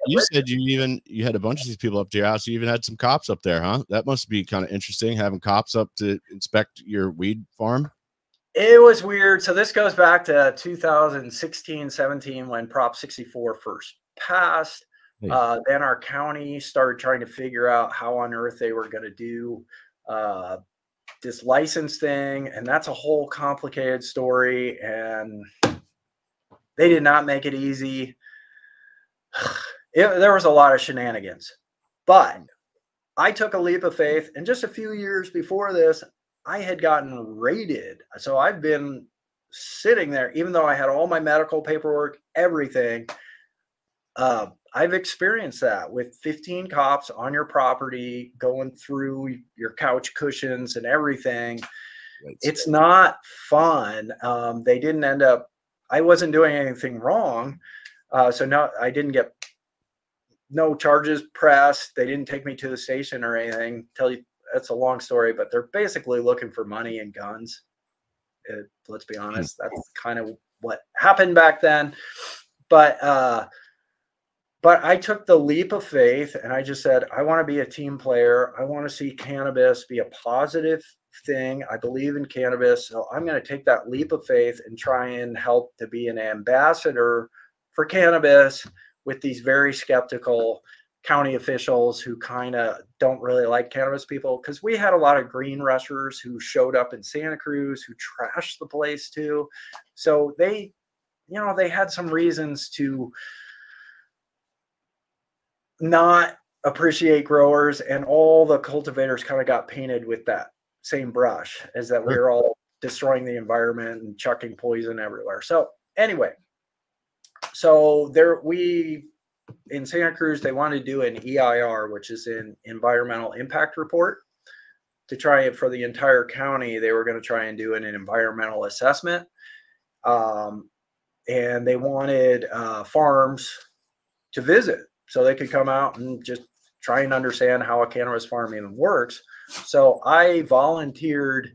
you said you had a bunch of these people up to your house. You even had some cops up there, huh? That must be kind of interesting, having cops up to inspect your weed farm. It was weird. So this goes back to 2016, 17, when Prop 64 first passed. Then our county started trying to figure out how on earth they were going to do this license thing. And that's a whole complicated story. And they did not make it easy. There was a lot of shenanigans. But I took a leap of faith. And just a few years before this, I had gotten raided. So I've been sitting there, even though I had all my medical paperwork, everything. I've experienced that with 15 cops on your property, going through your couch cushions and everything. It's not fun. They didn't end up, I wasn't doing anything wrong. So no, I didn't get no charges pressed. They didn't take me to the station or anything. That's a long story, but they're basically looking for money and guns. Let's be honest. That's kind of what happened back then. But I took the leap of faith and I just said, I want to be a team player. I want to see cannabis be a positive thing. I believe in cannabis. So I'm going to take that leap of faith and try and help to be an ambassador for cannabis with these very skeptical county officials who kind of don't really like cannabis people, because we had a lot of green rushers who showed up in Santa Cruz who trashed the place too. So they had some reasons to not appreciate growers, and all the cultivators kind of got painted with that same brush, as that we were all destroying the environment and chucking poison everywhere. So anyway, in Santa Cruz, they wanted to do an EIR, which is an environmental impact report, to try it for the entire county. They were going to try and do an environmental assessment. And they wanted farms to visit so they could come out and just try and understand how a cannabis farm even works. So I volunteered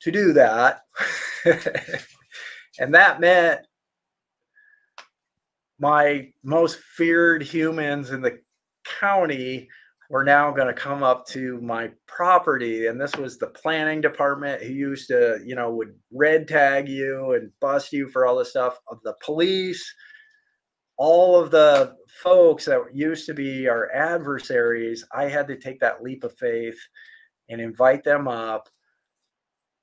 to do that. And that meant my most feared humans in the county were now going to come up to my property. And this was the planning department, who used to, would red tag you and bust you for all this stuff, of the police, all of the folks that used to be our adversaries. I had to take that leap of faith and invite them up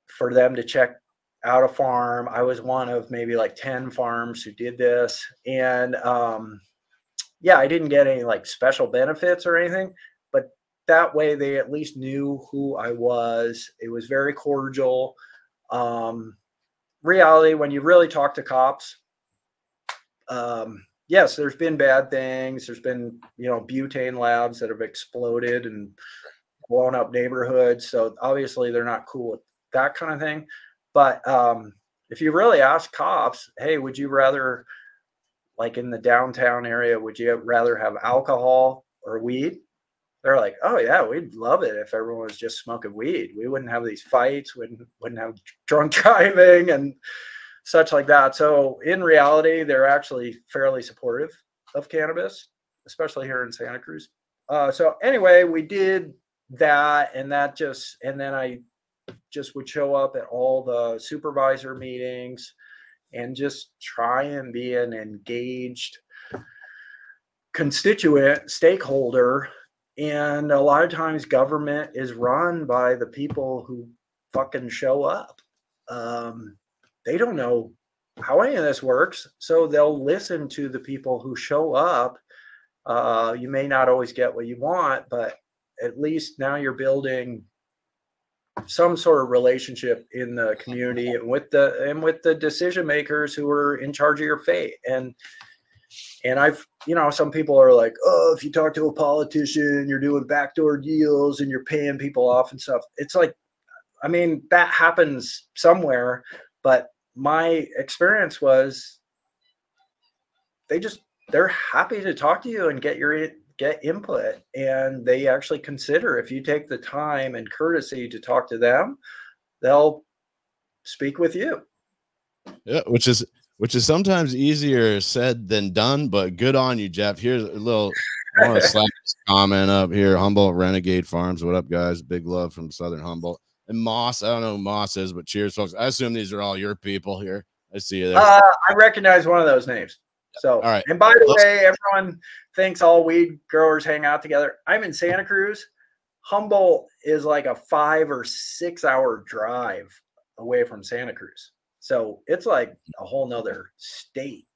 for them to check out a farm. I was one of maybe like 10 farms who did this. And I didn't get any like special benefits or anything, but that way they at least knew who I was. It was very cordial. Reality, when you really talk to cops, yes, there's been bad things. There's been, butane labs that have exploded and blown up neighborhoods. So obviously they're not cool with that kind of thing. But if you really ask cops, hey, would you rather, like in the downtown area, would you rather have alcohol or weed? They're like, oh yeah, we'd love it if everyone was just smoking weed. We wouldn't have these fights, wouldn't have drunk driving and such like that. So in reality, they're actually fairly supportive of cannabis, especially here in Santa Cruz. So anyway, we did that, and then I just would show up at all the supervisor meetings and just try and be an engaged constituent stakeholder. And a lot of times government is run by the people who fucking show up. They don't know how any of this works, so they'll listen to the people who show up. You may not always get what you want, but at least now you're building some sort of relationship in the community and with the decision makers who are in charge of your fate. And I've, some people are like, oh, if you talk to a politician, you're doing backdoor deals and you're paying people off and stuff. It's like, I mean, that happens somewhere, but my experience was they're happy to talk to you and get input, and they actually consider, if you take the time and courtesy to talk to them, they'll speak with you. Yeah, which is sometimes easier said than done, but good on you, Jeff. Here's a little, I want to slap this comment up here. Humboldt Renegade Farms. What up, guys? Big love from Southern Humboldt. And Moss, I don't know who Moss is, but cheers, folks. I assume these are all your people here. I see you there. I recognize one of those names. So, all right. And by the way, everyone thinks all weed growers hang out together. I'm in Santa Cruz. Humboldt is like a 5 or 6 hour drive away from Santa Cruz. So it's like a whole nother state.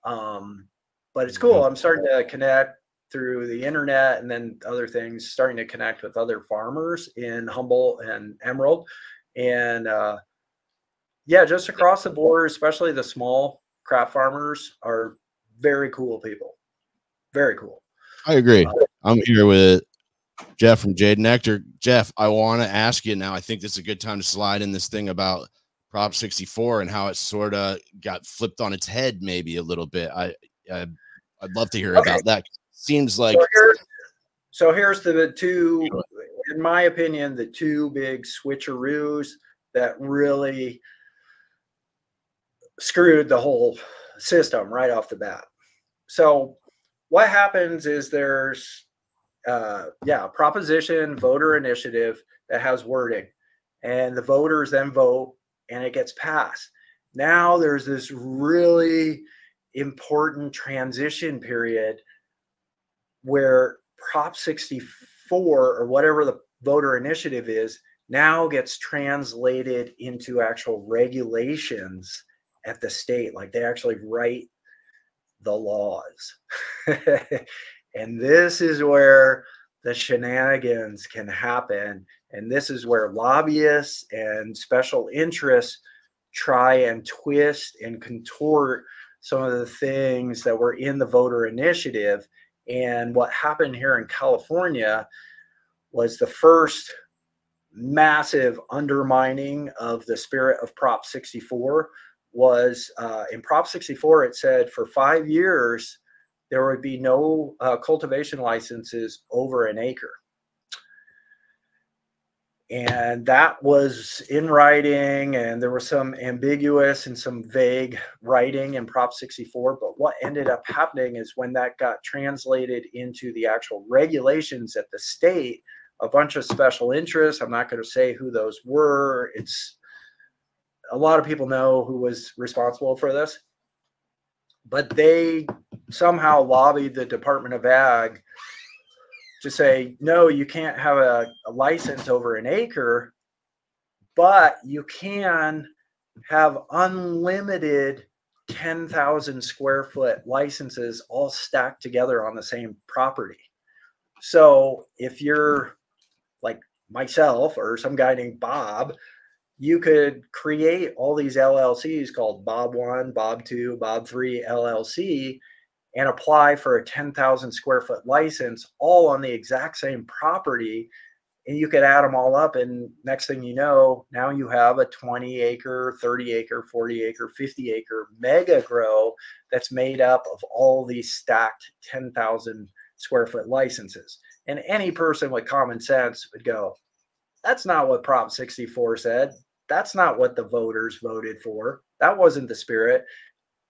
But it's cool. I'm starting to connect through the internet and then other things, starting to connect with other farmers in Humboldt and Emerald. And yeah, just across the board, especially the small craft farmers are very cool people. Very cool. I agree. I'm here with Jeff from Jade Nectar. Jeff, I want to ask you now, I think this is a good time to slide in this thing about Prop 64 and how it sort of got flipped on its head maybe a little bit. I'd love to hear about that. Seems like so here's the two, in my opinion, the two big switcheroos that really screwed the whole system right off the bat. So what happens is there's proposition voter initiative that has wording, and the voters then vote and it gets passed. Now there's this really important transition period where Prop 64 or whatever the voter initiative is now gets translated into actual regulations at the state. Like they actually write the laws. And this is where the shenanigans can happen. And this is where lobbyists and special interests try and twist and contort some of the things that were in the voter initiative. And what happened here in California was the first massive undermining of the spirit of Prop 64 was in Prop 64, it said for 5 years, there would be no cultivation licenses over an acre. And that was in writing, and there was some ambiguous and some vague writing in Prop 64. But what ended up happening is when that got translated into the actual regulations at the state, a bunch of special interests, I'm not going to say who those were. It's a lot of people know who was responsible for this, but they somehow lobbied the Department of Ag to say, no, you can't have a license over an acre, but you can have unlimited 10,000 square foot licenses all stacked together on the same property. So if you're like myself or some guy named Bob, you could create all these LLCs called Bob 1, Bob 2, Bob 3 LLC and apply for a 10,000 square foot license all on the exact same property. And you could add them all up. And next thing you know, now you have a 20 acre, 30 acre, 40 acre, 50 acre mega grow that's made up of all these stacked 10,000 square foot licenses. And any person with common sense would go, that's not what Prop 64 said. That's not what the voters voted for. That wasn't the spirit.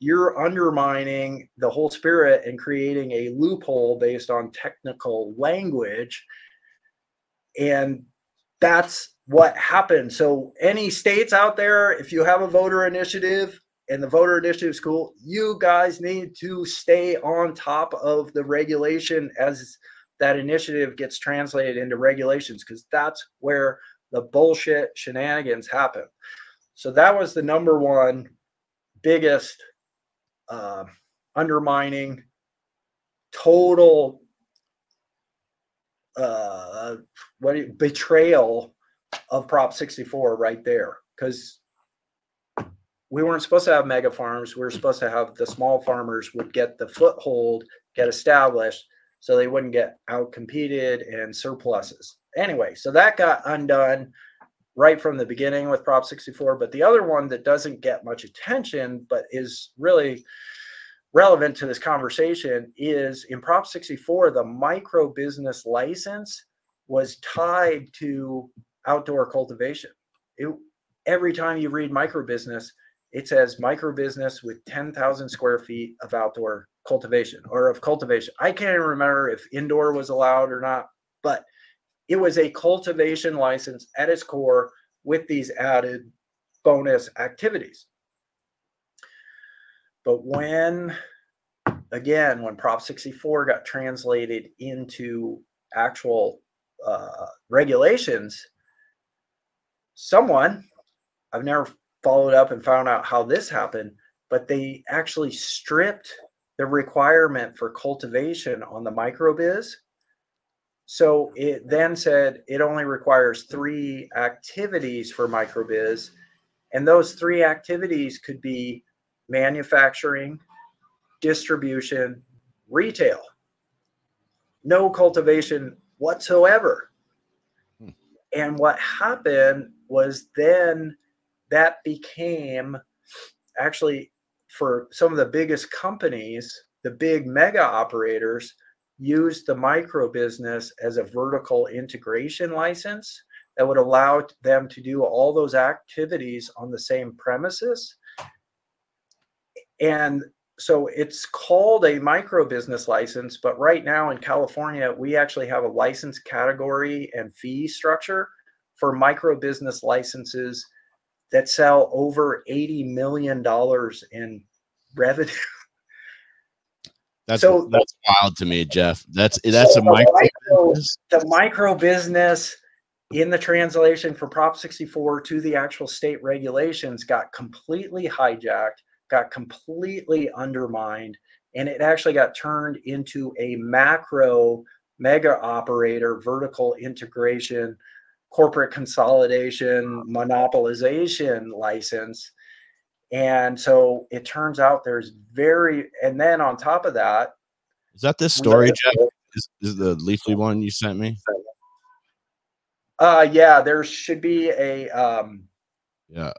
You're undermining the whole spirit and creating a loophole based on technical language. And that's what happened. So any states out there, if you have a voter initiative and the voter initiative is cool, you guys need to stay on top of the regulation as that initiative gets translated into regulations, because that's where the bullshit shenanigans happen. So that was the number one biggest undermining, total betrayal of Prop 64 right there. Because we weren't supposed to have mega farms. We were supposed to have the small farmers would get the foothold, get established, so they wouldn't get out competed and surpluses. Anyway, so that got undone. right from the beginning with Prop 64. But the other one that doesn't get much attention, but is really relevant to this conversation, is in Prop 64, the micro business license was tied to outdoor cultivation. Every time you read micro business, it says micro business with 10,000 square feet of outdoor cultivation or of cultivation. I can't even remember if indoor was allowed or not, but it was a cultivation license at its core with these added bonus activities. But when Prop 64 got translated into actual regulations, someone, I've never followed up and found out how this happened, but they actually stripped the requirement for cultivation on the microbiz. So it then said it only requires 3 activities for microbiz, and those 3 activities could be manufacturing, distribution, retail. No cultivation whatsoever. And what happened was then that became, actually, for some of the biggest companies, the big mega operators used the micro business as a vertical integration license that would allow them to do all those activities on the same premises. And so it's called a micro business license, but right now in California, we actually have a license category and fee structure for micro business licenses that sell over $80 million in revenue. That's wild to me, Jeff. That's a micro. The micro business in the translation for Prop 64 to the actual state regulations got completely hijacked, got completely undermined, and it actually got turned into a macro mega operator, vertical integration, corporate consolidation, monopolization license. And so it turns out and then on top of that. Is that this story, Jeff? Is the Leafly one you sent me? Yeah, there should be a, yeah,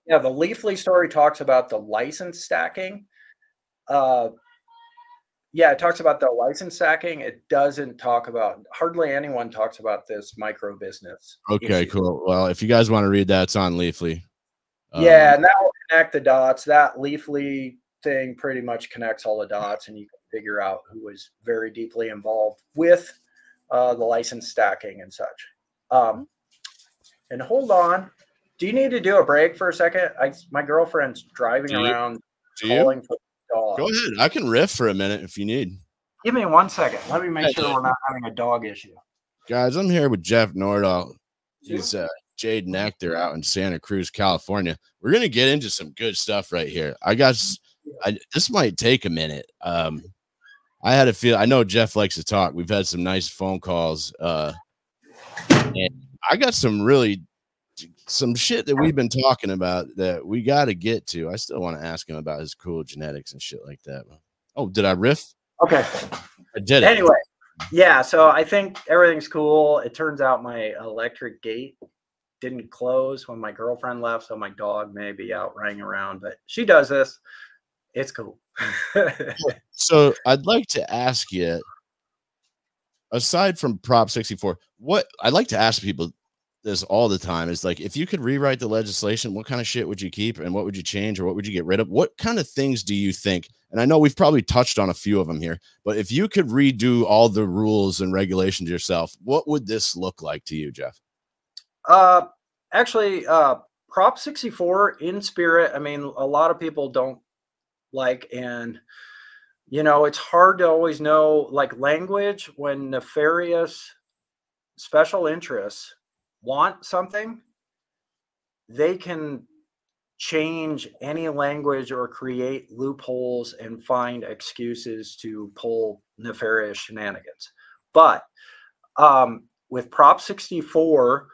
the Leafly story talks about the license stacking. Yeah, it talks about the license stacking. It doesn't talk about, hardly anyone talks about this micro business. Okay, cool. Well, if you guys want to read that, it's on Leafly. Yeah, and that will connect the dots. That Leafly thing pretty much connects all the dots, and you can figure out who was very deeply involved with the license stacking and such. And hold on. Do you need to do a break for a second? My girlfriend's driving around calling for the dog. Go ahead. I can riff for a minute if you need. Give me 1 second. Let me make sure we're not having a dog issue. Guys, I'm here with Jeff Nordahl. He's Jade Nectar out in Santa Cruz, California. We're going to get into some good stuff right here. This might take a minute. I had a feel. I know Jeff likes to talk. We've had some nice phone calls. And I got some shit that we've been talking about that we got to get to. I still want to ask him about his cool genetics and shit like that. Oh, did I riff? Okay. I did it. Anyway, yeah, so I think everything's cool. It turns out my electric gate didn't close when my girlfriend left, so my dog may be out running around, but she does this. It's cool. So I'd like to ask you, aside from Prop 64, what I'd like to ask people this all the time is, like, if you could rewrite the legislation, what kind of shit would you keep and what would you change or what would you get rid of? What kind of things do you think? And I know we've probably touched on a few of them here, but if you could redo all the rules and regulations yourself, what would this look like to you, Jeff? Actually, Prop 64 in spirit, I mean, a lot of people don't like, and it's hard to always know, like, language when nefarious special interests want something, they can change any language or create loopholes and find excuses to pull nefarious shenanigans. But with Prop 64,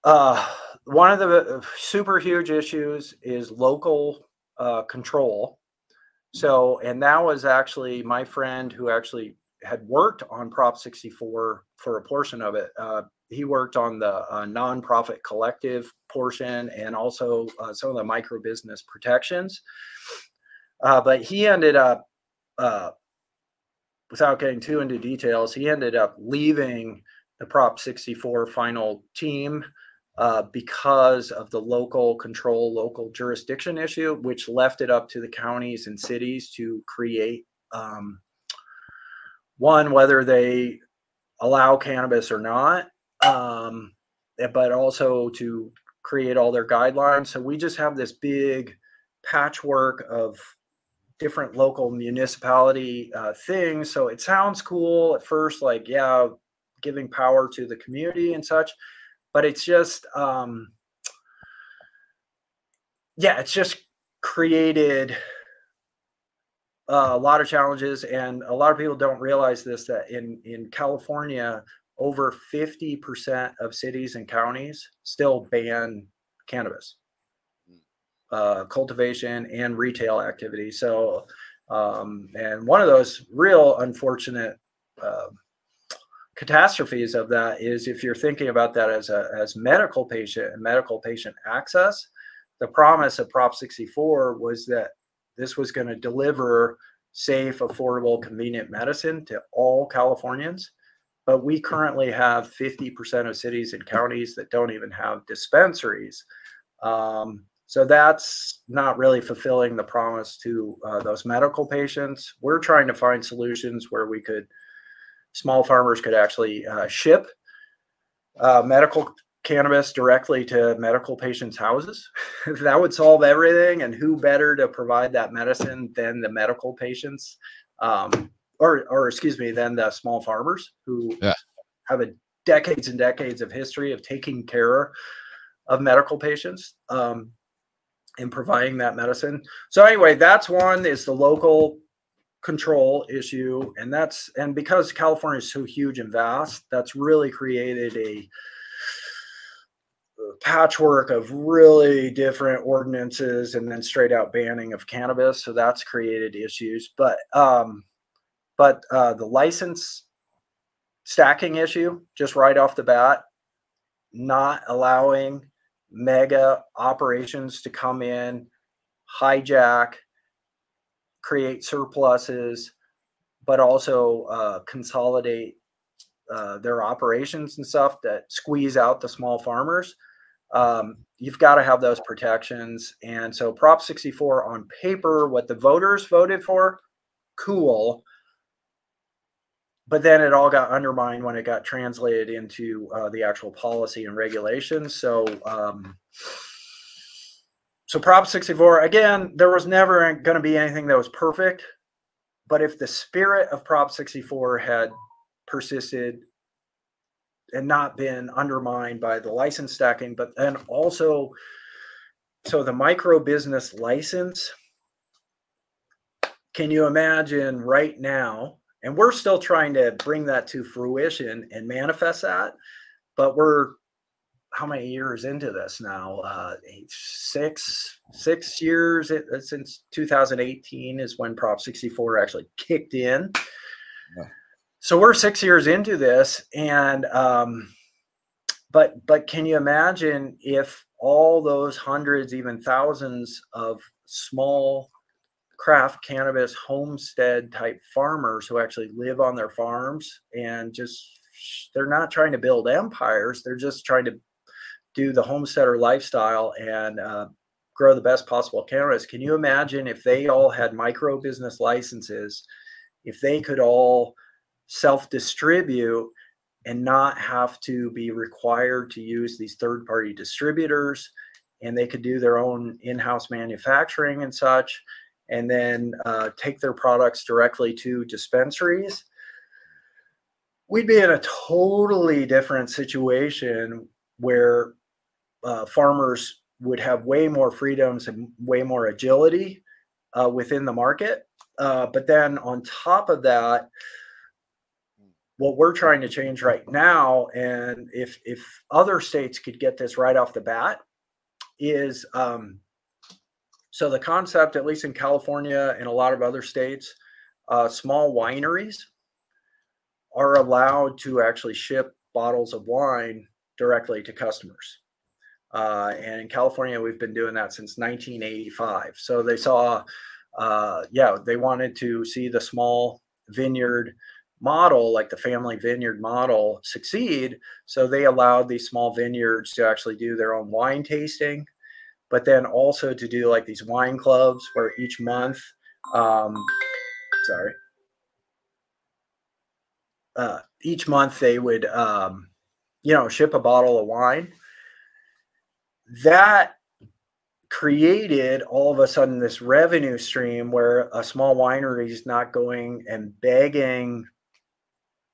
one of the super huge issues is local control. So, and that was actually my friend who actually had worked on Prop 64 for a portion of it. he worked on the nonprofit collective portion and also some of the micro business protections. But he ended up, without getting too into details, he ended up leaving the Prop 64 final team because of the local control, local jurisdiction issue, which left it up to the counties and cities to create one, whether they allow cannabis or not, but also to create all their guidelines. So we just have this big patchwork of different local municipality things. So it sounds cool at first, like, yeah, giving power to the community and such, but it's just, it's just created a lot of challenges. And a lot of people don't realize this, that in California, over 50% of cities and counties still ban cannabis cultivation and retail activity. So, and one of those real unfortunate catastrophes of that is, if you're thinking about that as medical patient and medical patient access, the promise of Prop 64 was that this was going to deliver safe, affordable, convenient medicine to all Californians. But we currently have 50% of cities and counties that don't even have dispensaries. So that's not really fulfilling the promise to those medical patients. We're trying to find solutions where small farmers could actually ship medical cannabis directly to medical patients' houses. That would solve everything. And who better to provide that medicine than the medical patients, or excuse me, than the small farmers who have decades and decades of history of taking care of medical patients and providing that medicine. So anyway, that's one, is the local control issue. And because California is so huge and vast, that's really created a patchwork of really different ordinances and then straight out banning of cannabis. So that's created issues. But the license stacking issue, just right off the bat, not allowing mega operations to come in, hijack, create surpluses, but also consolidate their operations and stuff that squeeze out the small farmers. You've got to have those protections. And so Prop 64 on paper, what the voters voted for, cool. But then it all got undermined when it got translated into the actual policy and regulations. So Prop 64, again, there was never going to be anything that was perfect. But if the spirit of Prop 64 had persisted and not been undermined by the license stacking, but then also, so the micro business license, can you imagine right now, and we're still trying to bring that to fruition and manifest that, but we're how many years into this now? 6 years since 2018 is when Prop 64 actually kicked in. Yeah. So we're 6 years into this, and but can you imagine if all those hundreds, even thousands of small craft cannabis homestead type farmers who actually live on their farms and they're not trying to build empires, they're just trying to do the homesteader lifestyle and grow the best possible cannabis. Can you imagine if they all had micro business licenses, if they could all self-distribute and not have to be required to use these third-party distributors, and they could do their own in-house manufacturing and such, and then take their products directly to dispensaries? We'd be in a totally different situation where farmers would have way more freedoms and way more agility within the market. But then on top of that, what we're trying to change right now, and if other states could get this right off the bat, is so the concept, at least in California and a lot of other states, small wineries are allowed to actually ship bottles of wine directly to customers. And in California, we've been doing that since 1985. So they saw, they wanted to see the small vineyard model, like the family vineyard model, succeed. So they allowed these small vineyards to actually do their own wine tasting, but then also to do like these wine clubs where each month, each month they would, ship a bottle of wine. That created all of a sudden this revenue stream where a small winery is not going and begging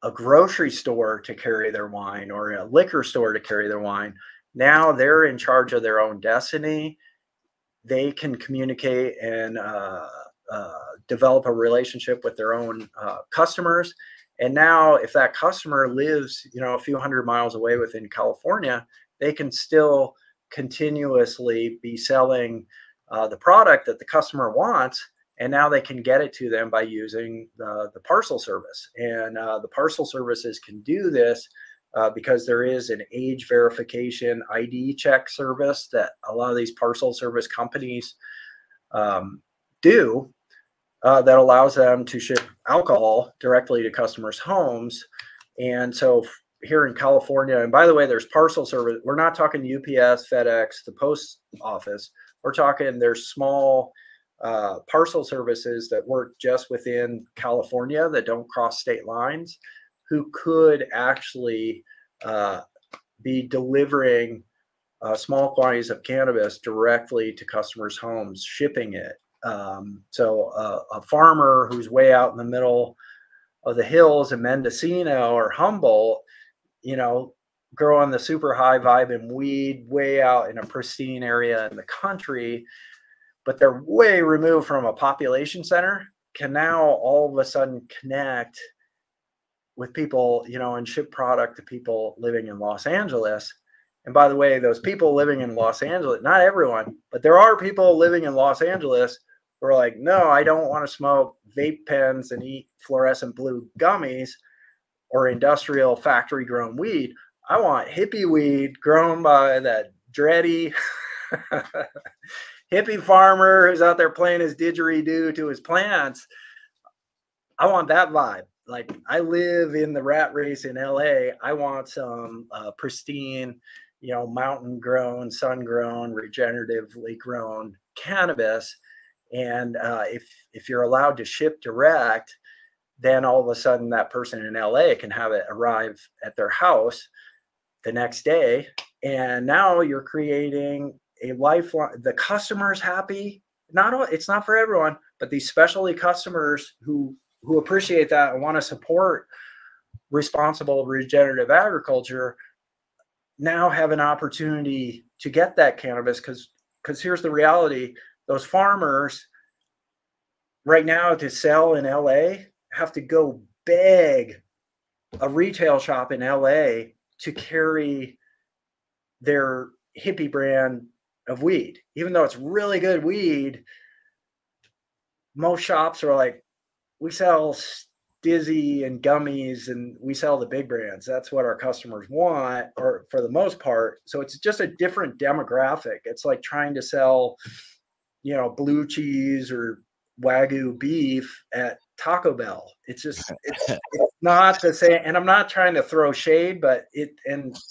a grocery store to carry their wine or a liquor store to carry their wine. Now they're in charge of their own destiny. They can communicate and develop a relationship with their own customers. And now if that customer lives, a few hundred miles away within California, they can still continuously be selling the product that the customer wants, and now they can get it to them by using the parcel service. And the parcel services can do this because there is an age verification ID check service that a lot of these parcel service companies do that allows them to ship alcohol directly to customers' homes. And so here in California, and by the way, there's parcel service. We're not talking UPS, FedEx, the post office. We're talking there's small parcel services that work just within California that don't cross state lines, who could actually be delivering small quantities of cannabis directly to customers' homes, shipping it. So a farmer who's way out in the middle of the hills in Mendocino or Humboldt, growing the super high vibing weed way out in a pristine area in the country, but they're way removed from a population center, can now all of a sudden connect with people, and ship product to people living in Los Angeles. And by the way, those people living in Los Angeles, not everyone, but there are people living in Los Angeles who are like, no, I don't want to smoke vape pens and eat fluorescent blue gummies or industrial factory grown weed. I want hippie weed grown by that dready hippie farmer who's out there playing his didgeridoo to his plants. I want that vibe. Like, I live in the rat race in LA. I want some pristine, mountain grown, sun grown, regeneratively grown cannabis. And if you're allowed to ship direct, then all of a sudden that person in LA can have it arrive at their house the next day. And now you're creating a lifeline. The customer's happy. It's not for everyone, but these specialty customers who appreciate that and want to support responsible regenerative agriculture now have an opportunity to get that cannabis, because here's the reality. Those farmers right now to sell in LA have to go beg a retail shop in LA to carry their hippie brand of weed. Even though it's really good weed, most shops are like, we sell Dizzy and gummies and we sell the big brands. That's what our customers want, or for the most part. So it's just a different demographic. It's like trying to sell, blue cheese or Wagyu beef at Taco Bell. It's just, it's not the same. And I'm not trying to throw shade, but it's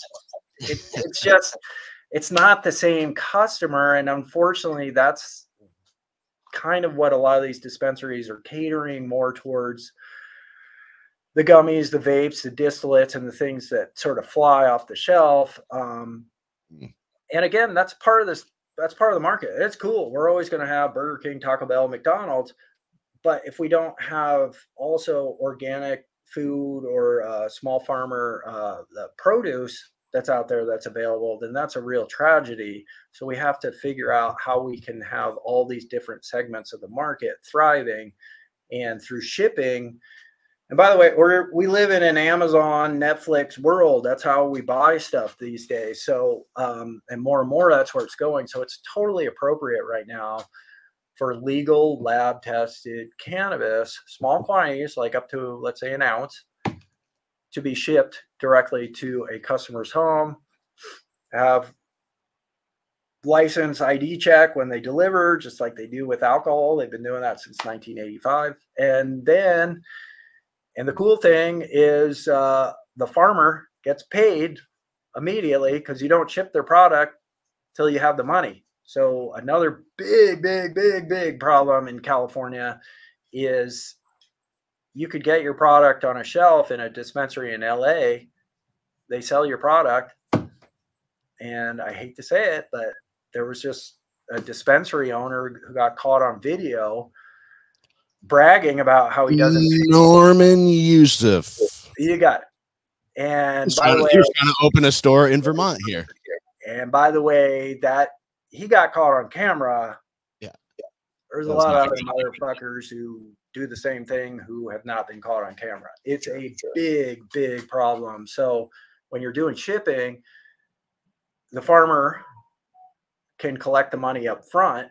just, it's not the same customer. And unfortunately, that's kind of what a lot of these dispensaries are catering more towards: the gummies, the vapes, the distillates, and the things that sort of fly off the shelf. And again, that's part of this. That's part of the market. It's cool. We're always going to have Burger King, Taco Bell, McDonald's. But if we don't have also organic food or small farmer produce that's out there that's available, then that's a real tragedy. So we have to figure out how we can have all these different segments of the market thriving, and through shipping. And by the way, we live in an Amazon, Netflix world. That's how we buy stuff these days. So, and more, that's where it's going. So it's totally appropriate right now for legal lab tested cannabis, small quantities, like up to, let's say, an ounce, to be shipped directly to a customer's home, have license ID check when they deliver, just like they do with alcohol. They've been doing that since 1985. And the cool thing is the farmer gets paid immediately because you don't ship their product till you have the money. So another big problem in California is you could get your product on a shelf in a dispensary in LA. They sell your product, and I hate to say it, but there was just a dispensary owner who got caught on video bragging about how he doesn't. Norman Yusuf. You got it. And He was trying to open a store in Vermont here. And by the way, that he got caught on camera. Yeah. There's a lot of other motherfuckers who do the same thing who have not been caught on camera. It's a big problem. So when you're doing shipping, the farmer can collect the money up front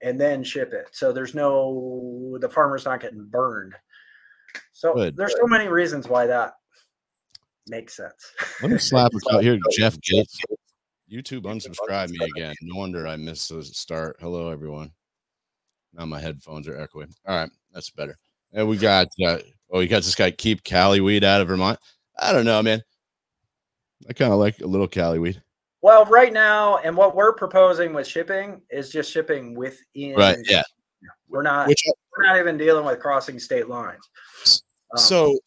and then ship it. So the farmer's not getting burned. So there's so many reasons why that makes sense. Let me slap a cut here. Jeff Gates. YouTube unsubscribed me again. No wonder I missed the start. Hello, everyone. Now my headphones are echoing. All right, that's better. And we got we got this guy, keep Cali weed out of Vermont. I don't know, man. I kind of like a little Cali weed. Well, right now, and what we're proposing with shipping is just shipping within. Right. Yeah. We're not even dealing with crossing state lines. So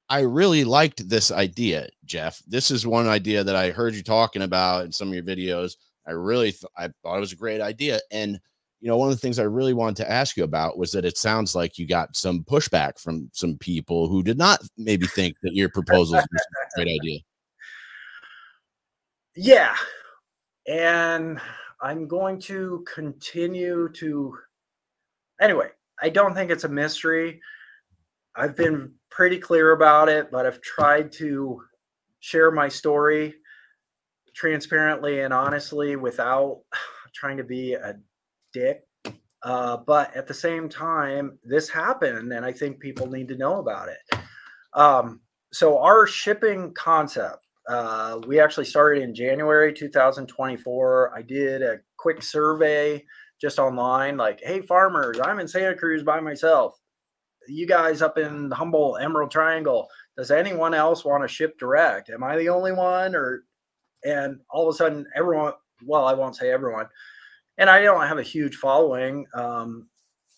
I really liked this idea, Jeff. This is one idea that I heard you talking about in some of your videos. I thought it was a great idea. And, you know, one of the things I really wanted to ask you about was that it sounds like you got some pushback from some people who did not maybe think that your proposal was a great idea. Yeah. And I'm going to continue to, anyway, I don't think it's a mystery. I've been pretty clear about it, but I've tried to share my story transparently and honestly without trying to be a dick. But at the same time, this happened, and I think people need to know about it. So our shipping concept, we actually started in January 2024. I did a quick survey just online, like, hey, farmers, I'm in Santa Cruz by myself. You guys up in Humboldt, Emerald Triangle, does anyone else want to ship direct? Am I the only one? And all of a sudden, everyone, well, I won't say everyone, and I don't have a huge following on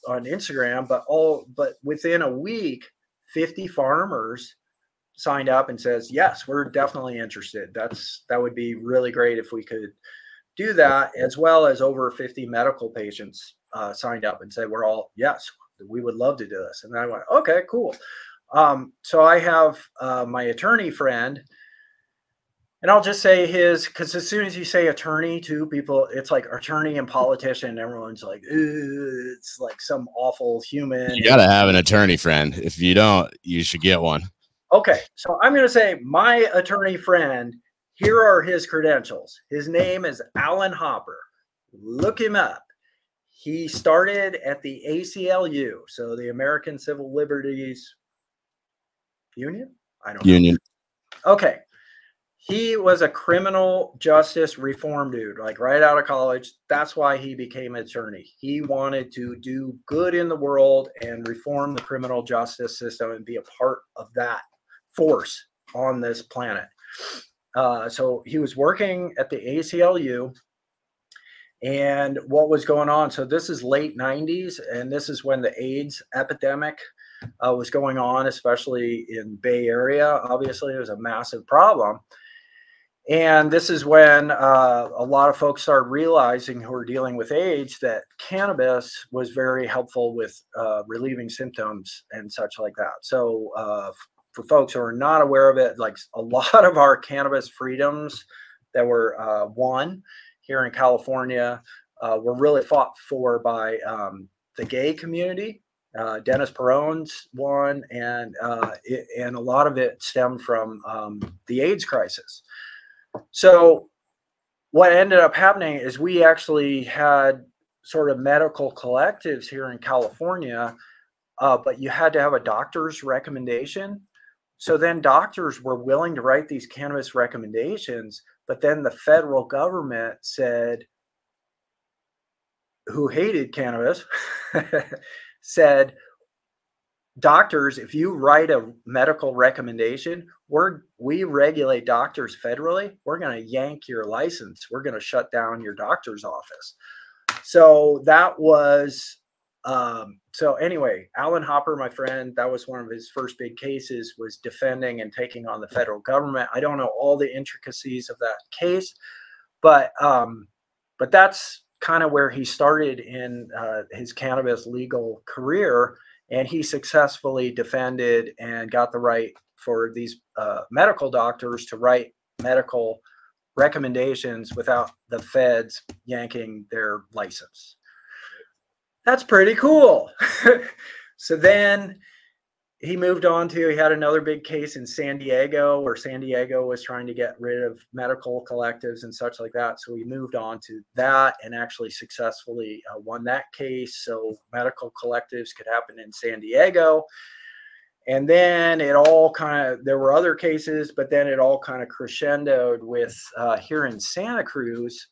Instagram, but within a week, 50 farmers signed up and says, yes, we're definitely interested. That would be really great if we could do that, as well as over 50 medical patients signed up and said, we're all, yes, we would love to do this. And I went, okay, cool. So I have my attorney friend, and I'll just say his, because as soon as you say attorney to people, it's like attorney and politician. Everyone's like, it's like some awful human. You got to have an attorney friend. If you don't, you should get one. Okay. So I'm going to say my attorney friend, here are his credentials. His name is Alan Hopper. Look him up. He started at the ACLU, so the American Civil Liberties Union? I don't know. Union. Okay. He was a criminal justice reform dude, like right out of college. That's why he became an attorney. He wanted to do good in the world and reform the criminal justice system and be a part of that force on this planet. So he was working at the ACLU. And what was going on? So this is late 90s, and this is when the AIDS epidemic was going on, especially in Bay Area. Obviously, it was a massive problem. And this is when a lot of folks started realizing who were dealing with AIDS that cannabis was very helpful with relieving symptoms and such like that. So for folks who are not aware of it, like a lot of our cannabis freedoms that were won here in California were really fought for by the gay community. Dennis Peron's one, and a lot of it stemmed from the AIDS crisis. So what ended up happening is we actually had sort of medical collectives here in California, but you had to have a doctor's recommendation. so then doctors were willing to write these cannabis recommendations, but then the federal government said, who hated cannabis, said, doctors, if you write a medical recommendation, we regulate doctors federally. We're going to yank your license. We're going to shut down your doctor's office. So that was, so anyway, Alan Hopper, my friend, that was one of his first big cases, was defending and taking on the federal government. I don't know all the intricacies of that case, but that's kind of where he started in his cannabis legal career. And he successfully defended and got the right for these medical doctors to write medical recommendations without the feds yanking their license. That's pretty cool. So then he moved on to, he had another big case in San Diego, where San Diego was trying to get rid of medical collectives and such like that. So he moved on to that and actually successfully won that case. So medical collectives could happen in San Diego. And then it all kind of, there were other cases, but then it all kind of crescendoed with here in Santa Cruz.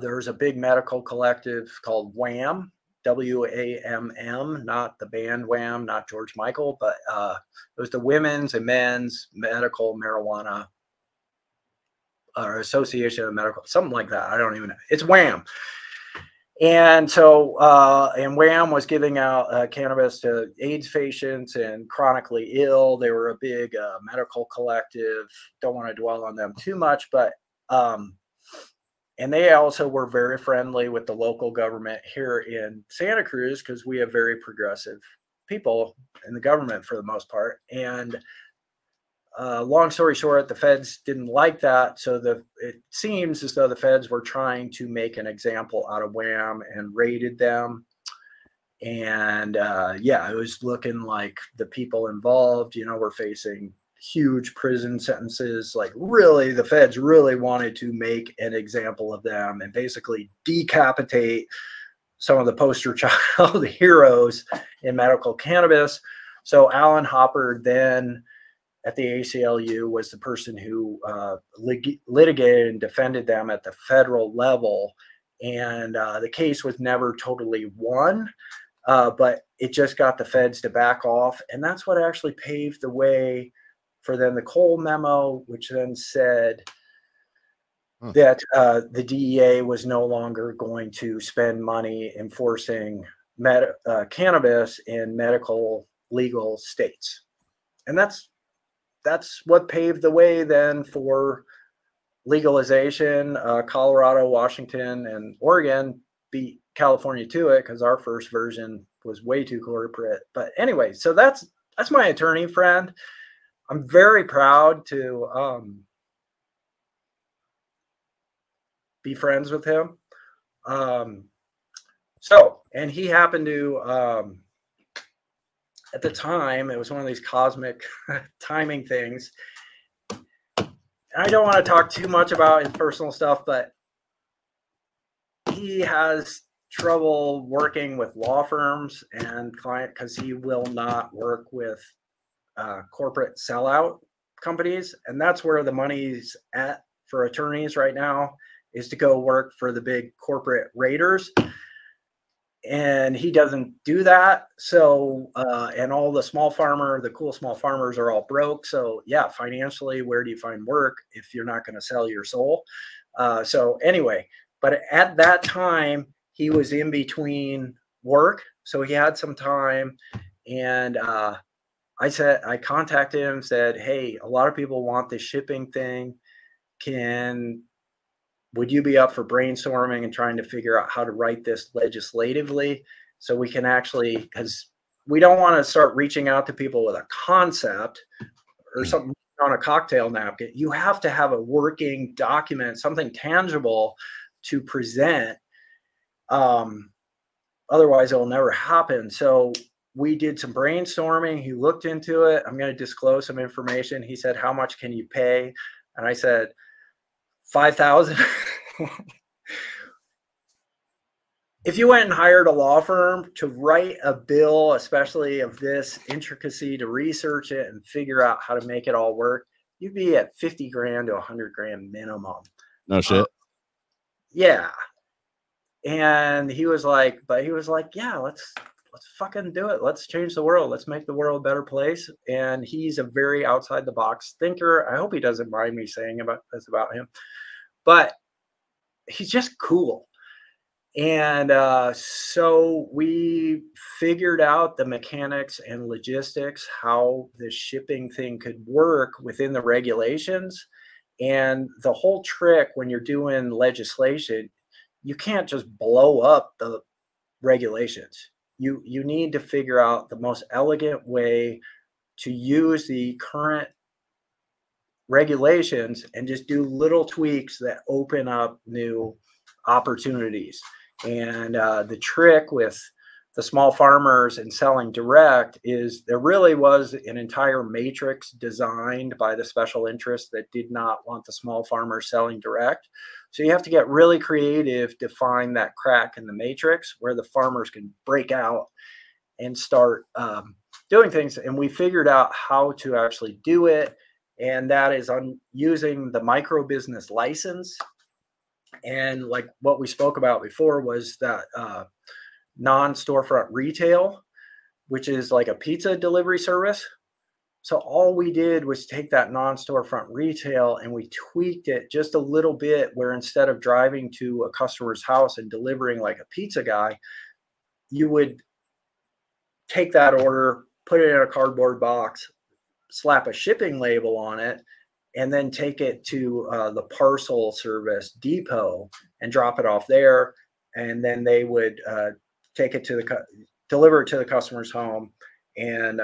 There's a big medical collective called WAM, WAMM, not the band Wham, not George Michael, but it was the Women's and Men's Medical Marijuana or Association of Medical, something like that. I don't even know. It's WAM. And so, and WAM was giving out cannabis to AIDS patients and chronically ill. They were a big medical collective. Don't want to dwell on them too much, but and they also were very friendly with the local government here in Santa Cruz, because we have very progressive people in the government for the most part. And long story short, the feds didn't like that. So it seems as though the feds were trying to make an example out of WAM and raided them. And yeah, it was looking like the people involved, were facing huge prison sentences. Like, really, the feds really wanted to make an example of them and basically decapitate some of the poster child heroes in medical cannabis. So Alan Hopper then at the ACLU was the person who litigated and defended them at the federal level. And the case was never totally won, but it just got the feds to back off. And that's what actually paved the way for then the Cole memo, which then said that the DEA was no longer going to spend money enforcing cannabis in medical legal states. And that's what paved the way then for legalization. Colorado, Washington, and Oregon beat California to it because our first version was way too corporate. But anyway, so that's my attorney friend. I'm very proud to be friends with him. And he happened to, at the time, it was one of these cosmic timing things. I don't want to talk too much about his personal stuff, but he has trouble working with law firms and client because he will not work with corporate sellout companies. And that's where the money's at for attorneys right now, is to go work for the big corporate raiders. And he doesn't do that. So, and all the cool small farmers are all broke. So yeah, financially, where do you find work if you're not going to sell your soul? So anyway, but at that time, he was in between work. So he had some time, and I contacted him, said, hey, a lot of people want this shipping thing. Would you be up for brainstorming and trying to figure out how to write this legislatively so we can actually, because we don't want to start reaching out to people with a concept or something on a cocktail napkin. You have to have a working document, something tangible to present. Otherwise it will never happen. So we did some brainstorming. He looked into it. I'm going to disclose some information. He said, how much can you pay? And I said, 5,000. if you went and hired a law firm to write a bill, especially of this intricacy, to research it and figure out how to make it all work, you'd be at 50 grand to 100 grand minimum. No shit. Yeah. And he was like, yeah, let's fucking do it. Let's change the world. Let's make the world a better place. And he's a very outside the box thinker. I hope he doesn't mind me saying about this about him, but he's just cool. And so we figured out the mechanics and logistics, how the shipping thing could work within the regulations. And the whole trick when you're doing legislation, you can't just blow up the regulations. You need to figure out the most elegant way to use the current regulations and just do little tweaks that open up new opportunities. And the trick with the small farmers and selling direct is there really was an entire matrix designed by the special interests that did not want the small farmers selling direct. So you have to get really creative to find that crack in the matrix where the farmers can break out and start doing things. And we figured out how to actually do it. And that is on using the micro business license. And like what we spoke about before was that non-storefront retail, which is like a pizza delivery service. So all we did was take that non-storefront retail and we tweaked it just a little bit, where instead of driving to a customer's house and delivering like a pizza guy, you would take that order, put it in a cardboard box, slap a shipping label on it, and then take it to the parcel service depot and drop it off there. And then they would take it to deliver it to the customer's home and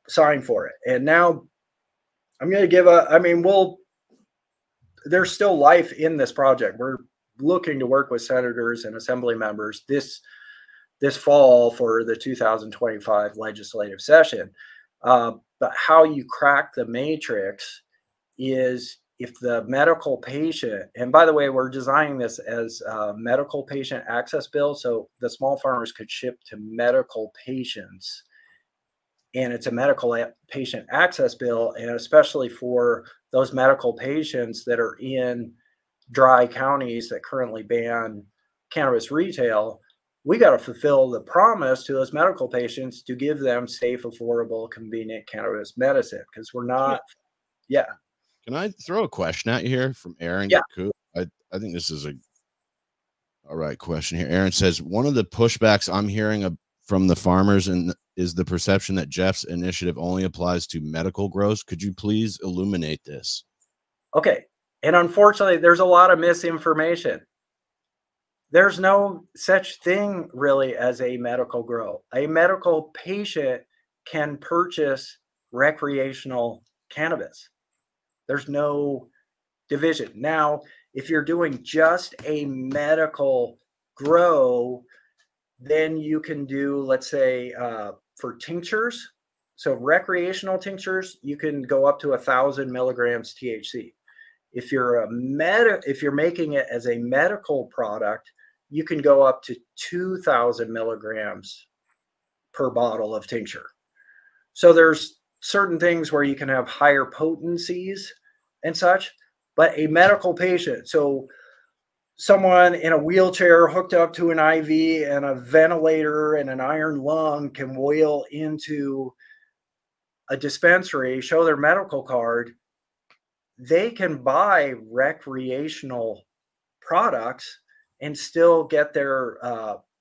sign for it. And now I'm going to give there's still life in this project. We're looking to work with senators and assembly members this fall for the 2025 legislative session. But how you crack the matrix is if the medical patient, and by the way, we're designing this as a medical patient access bill, so the small farmers could ship to medical patients, and it's a medical patient access bill, and especially for those medical patients that are in dry counties that currently ban cannabis retail, we got to fulfill the promise to those medical patients to give them safe, affordable, convenient cannabis medicine, because we're not, yeah. Can I throw a question at you here from Aaron? Yeah. I think this is all right question here. Aaron says, one of the pushbacks I'm hearing from the farmers is the perception that Jeff's initiative only applies to medical grows. Could you please illuminate this? Okay. And unfortunately, there's a lot of misinformation. There's no such thing really as a medical grow. A medical patient can purchase recreational cannabis. There's no division. Now, if you're doing just a medical grow, then you can do, let's say, for tinctures. So recreational tinctures, you can go up to 1,000 milligrams THC. If you're if you're making it as a medical product, you can go up to 2,000 milligrams per bottle of tincture. So there's certain things where you can have higher potencies and such, but a medical patient, so someone in a wheelchair hooked up to an IV and a ventilator and an iron lung can wheel into a dispensary, show their medical card, they can buy recreational products and still get their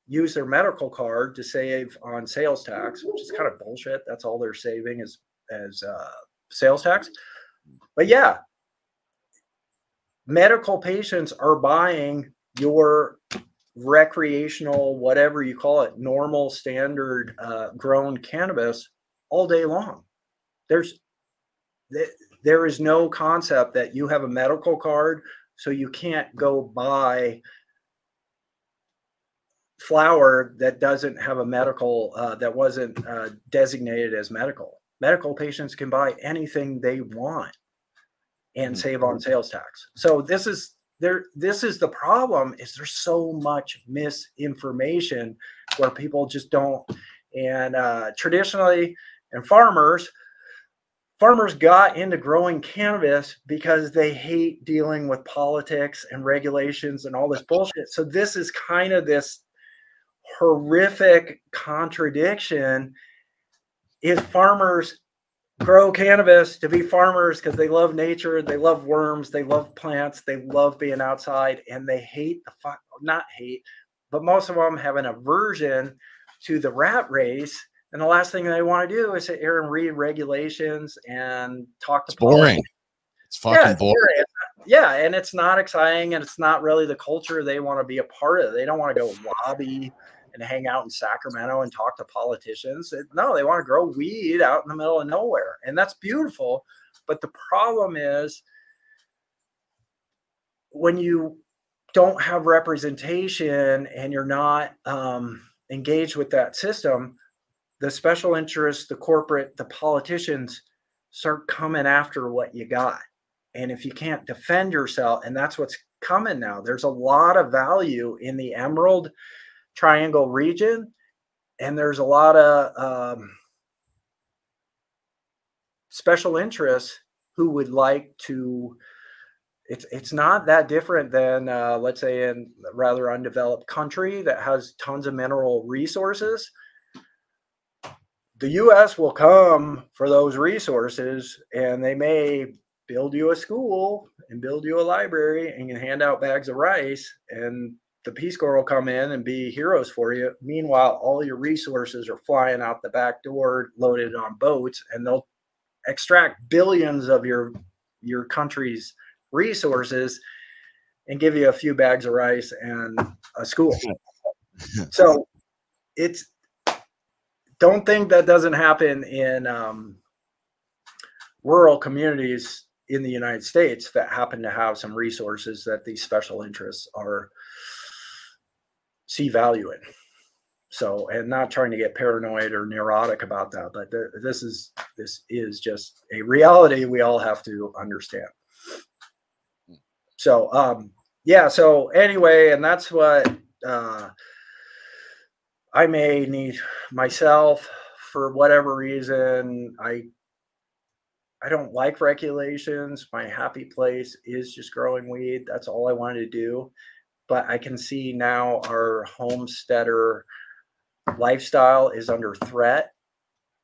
use their medical card to save on sales tax, which is kind of bullshit. That's all they're saving as sales tax. But yeah, medical patients are buying your recreational, whatever you call it, normal standard grown cannabis all day long. There is no concept that you have a medical card, so you can't go buy flower that doesn't have a medical, that wasn't designated as medical. Medical patients can buy anything they want and save on sales tax. So this is this is the problem, is there's so much misinformation where people just don't. And traditionally, and farmers got into growing cannabis because they hate dealing with politics and regulations and all this bullshit. So this is kind of this horrific contradiction. Is farmers grow cannabis to be farmers because they love nature, they love worms, they love plants, they love being outside, and they hate not hate, but most of them have an aversion to the rat race. And the last thing they want to do is sit here and read regulations and talk to It's boring. politics. It's fucking boring. Yeah, and it's not exciting, and it's not really the culture they want to be a part of. They don't want to go lobby and hang out in Sacramento and talk to politicians. No, they want to grow weed out in the middle of nowhere. And that's beautiful. But the problem is when you don't have representation and you're not engaged with that system, the special interests, the corporate, the politicians start coming after what you got. And if you can't defend yourself, and that's what's coming now, there's a lot of value in the Emerald Triangle region, and there's a lot of special interests who would like to. It's not that different than let's say in a rather undeveloped country that has tons of mineral resources. The U.S. will come for those resources, and they may build you a school and build you a library and can hand out bags of rice, and the Peace Corps will come in and be heroes for you. Meanwhile, all your resources are flying out the back door, loaded on boats, and they'll extract billions of your country's resources and give you a few bags of rice and a school. So don't think that doesn't happen in rural communities in the United States that happen to have some resources that these special interests see value in. So, and not trying to get paranoid or neurotic about that, but this is just a reality we all have to understand. So, yeah. So anyway, and that's what I may need myself for whatever reason. I don't like regulations. My happy place is just growing weed. That's all I wanted to do. But I can see now our homesteader lifestyle is under threat.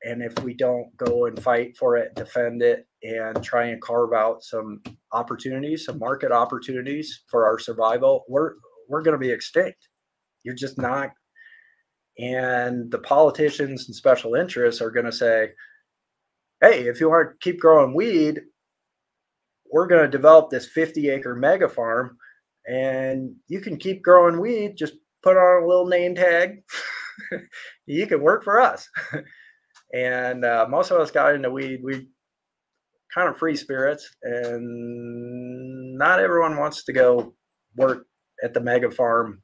And if we don't go and fight for it, defend it, and try and carve out some opportunities, some market opportunities for our survival, we're going to be extinct. You're just not. And the politicians and special interests are going to say, hey, if you want to keep growing weed, we're going to develop this 50-acre mega farm, and you can keep growing weed. Just put on a little name tag. You can work for us. And most of us got into weed. We kind of free spirits, and not everyone wants to go work at the mega farm,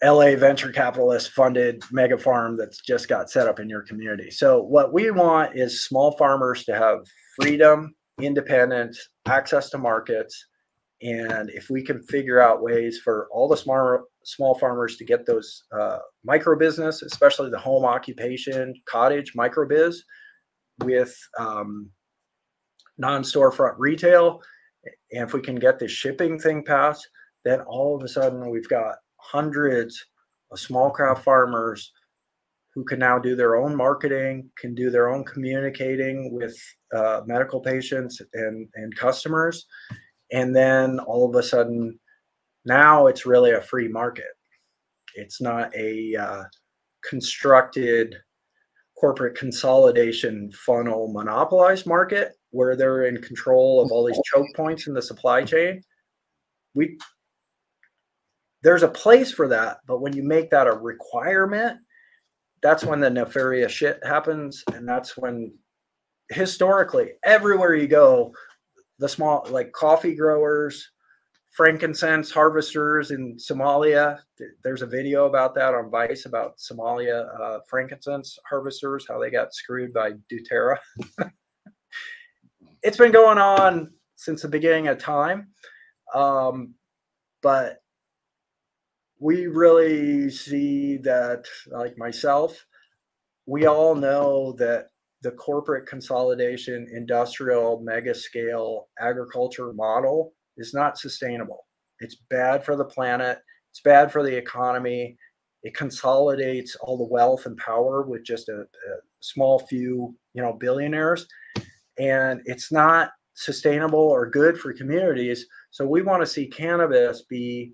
LA venture capitalist funded mega farm that's just got set up in your community. So what we want is small farmers to have freedom, independence, access to markets. And if we can figure out ways for all the small farmers to get those micro business, especially the home occupation, cottage micro biz with non-storefront retail, and if we can get this shipping thing passed, then all of a sudden we've got hundreds of small craft farmers who can now do their own marketing, can do their own communicating with medical patients and customers. And then all of a sudden, now it's really a free market. It's not a constructed corporate consolidation funnel monopolized market where they're in control of all these choke points in the supply chain. There's a place for that, but when you make that a requirement, that's when the nefarious shit happens. And that's when historically, everywhere you go, the small, like coffee growers, frankincense harvesters in Somalia. There's a video about that on Vice about Somalia frankincense harvesters, how they got screwed by doTERRA. It's been going on since the beginning of time. But we really see that, like myself, we all know that the corporate consolidation, industrial, mega scale agriculture model is not sustainable. It's bad for the planet. It's bad for the economy. It consolidates all the wealth and power with just a small few, billionaires. And it's not sustainable or good for communities. So we want to see cannabis be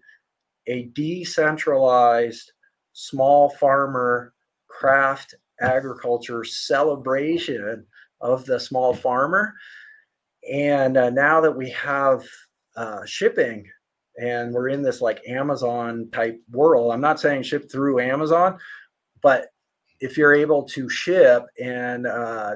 a decentralized, small farmer, craft agriculture celebration of the small farmer. And now that we have shipping and we're in this like Amazon type world, I'm not saying ship through Amazon, but if you're able to ship, and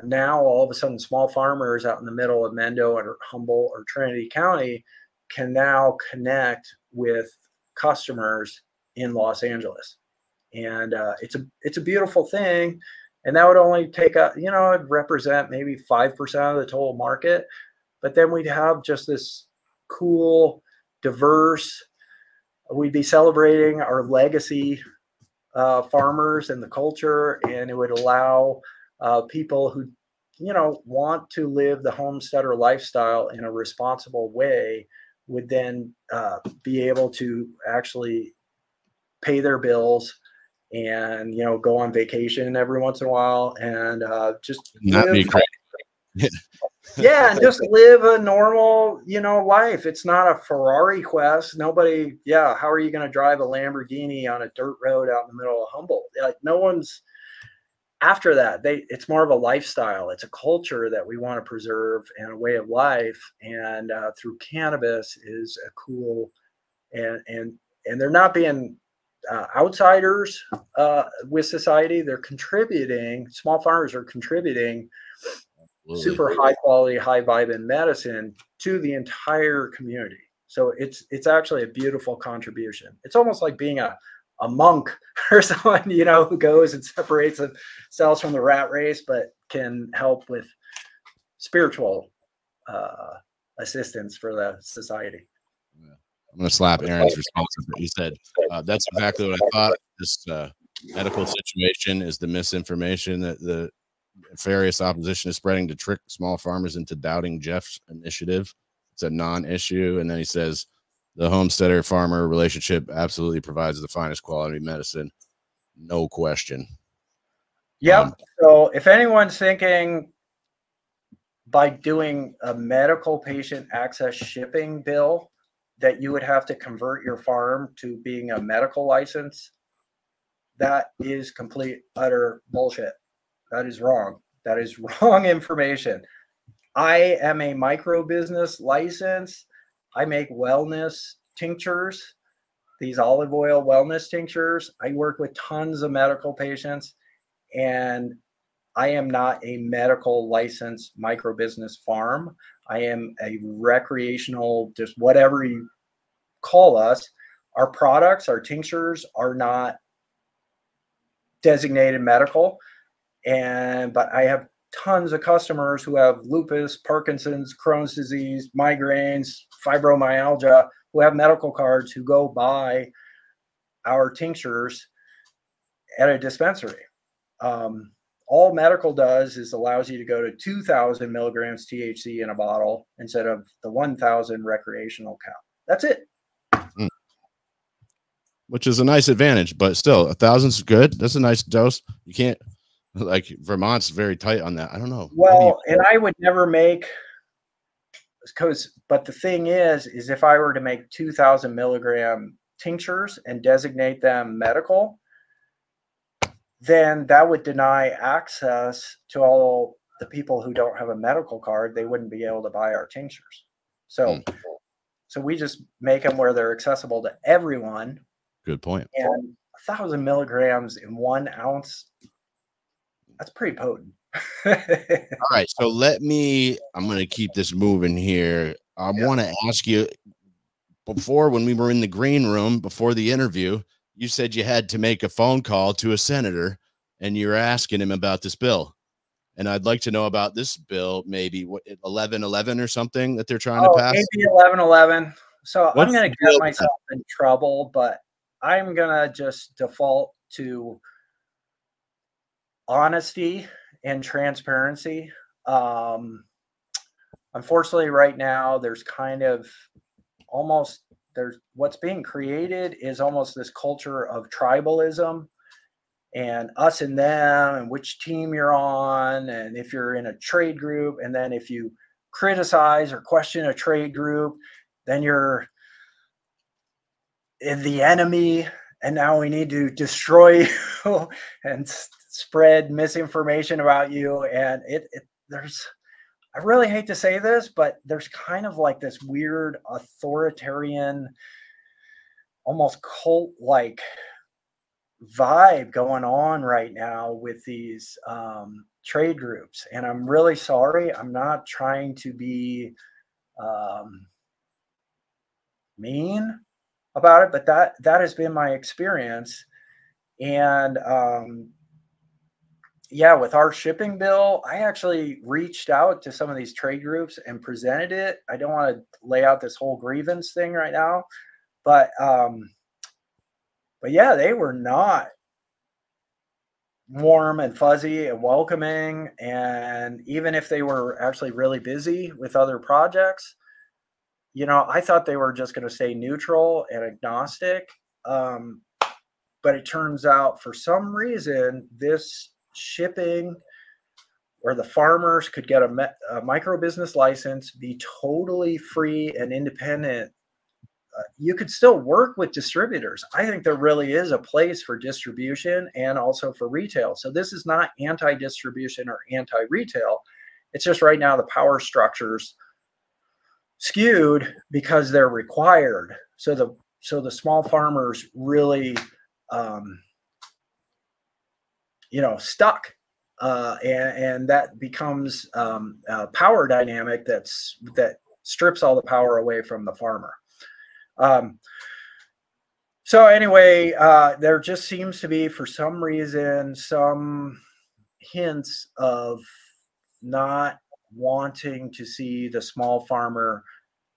now all of a sudden small farmers out in the middle of Mendo or Humboldt or Trinity County can now connect with customers in Los Angeles. And it's a beautiful thing. And that would only take it'd represent maybe 5% of the total market. But then we'd have just this cool, diverse, we'd be celebrating our legacy farmers and the culture, and it would allow people who want to live the homesteader lifestyle in a responsible way would then be able to actually pay their bills and go on vacation every once in a while and just live. Yeah, and just live a normal, life. It's not a Ferrari quest. Nobody, how are you going to drive a Lamborghini on a dirt road out in the middle of Humboldt? Like, no one's after that. It's more of a lifestyle. It's a culture that we want to preserve and a way of life. And through cannabis is a cool, and they're not being outsiders with society. They're contributing. Small farmers are contributing super high quality, high vibing medicine to the entire community. So it's actually a beautiful contribution. It's almost like being a monk or someone, who goes and separates themselves from the rat race, but can help with spiritual assistance for the society. I'm going to slap Aaron's response. He said, that's exactly what I thought. This medical situation is the misinformation that the nefarious opposition is spreading to trick small farmers into doubting Jeff's initiative. It's a non-issue. And then he says the homesteader farmer relationship absolutely provides the finest quality medicine. No question. Yep. So if anyone's thinking by doing a medical patient access shipping bill that you would have to convert your farm to being a medical license, that is complete, utter bullshit. That is wrong. That is wrong information. I am a micro business license. I make wellness tinctures, these olive oil wellness tinctures. I work with tons of medical patients, and I am not a medical licensed micro business farm. I am a recreational, just whatever you call us. Our products, our tinctures are not designated medical. But I have tons of customers who have lupus, Parkinson's, Crohn's disease, migraines, fibromyalgia, who have medical cards who go buy our tinctures at a dispensary. All medical does is allows you to go to 2,000 milligrams THC in a bottle instead of the 1,000 recreational count. That's it. Which is a nice advantage, but still 1,000's good. That's a nice dose. You can't, like, Vermont's very tight on that. I don't know. Well, and I would never make, but the thing is if I were to make 2,000 milligram tinctures and designate them medical, then that would deny access to all the people who don't have a medical card. They wouldn't be able to buy our tinctures. So we just make them where they're accessible to everyone. Good point. And 1,000 milligrams in 1 ounce, that's pretty potent. All right. So I'm going to keep this moving here. I want to ask you, before, when we were in the green room, before the interview, you said you had to make a phone call to a senator and you're asking him about this bill. And I'd like to know about this bill, maybe 1111 or something that they're trying to pass. Maybe 1111. So I'm What's going the to get deal? myself in trouble, but I'm going to just default to honesty and transparency. Um, Unfortunately, right now, there's kind of almost there's what's being created is almost this culture of tribalism and us and them and which team you're on. And if you're in a trade group, and then if you criticize or question a trade group, then you're the enemy. And now we need to destroy you and spread misinformation about you. And there's, I really hate to say this, but there's kind of like this weird authoritarian, almost cult like vibe going on right now with these trade groups. And I'm really sorry. I'm not trying to be um, mean about it, but that has been my experience. And yeah, with our shipping bill, I actually reached out to some of these trade groups and presented it. I don't want to lay out this whole grievance thing right now, but yeah, they were not warm and fuzzy and welcoming. And even if they were actually really busy with other projects, I thought they were just going to stay neutral and agnostic. But it turns out for some reason, this shipping where the farmers could get a micro business license, be totally free and independent. You could still work with distributors. I think there really is a place for distribution and also for retail. So this is not anti-distribution or anti-retail. It's just right now the power structures skewed because they're required. So the small farmers really, stuck. And that becomes a power dynamic that strips all the power away from the farmer. So anyway, there just seems to be, for some reason, some hints of not wanting to see the small farmer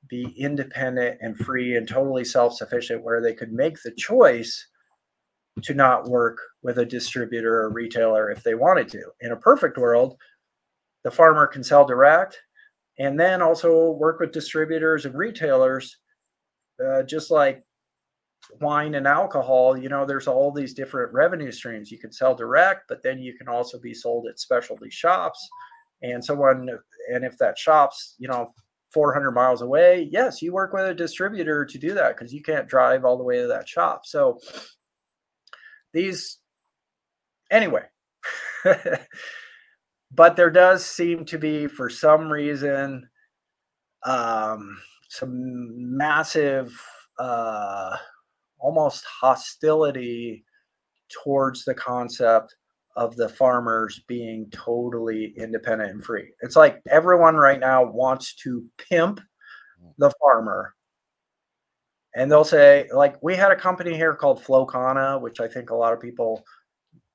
be independent and free and totally self-sufficient, where they could make the choice to not work with a distributor or retailer if they wanted to. In a perfect world, the farmer can sell direct and then also work with distributors and retailers, just like wine and alcohol. There's all these different revenue streams. You can sell direct, but then you can also be sold at specialty shops. And if that shop's 400 miles away, yes, you work with a distributor to do that because you can't drive all the way to that shop. So anyway, but there does seem to be, for some reason, some massive almost hostility towards the concept of the farmers being totally independent and free. It's like everyone right now wants to pimp the farmer. And they'll say, like, we had a company here called Flocana, which I think a lot of people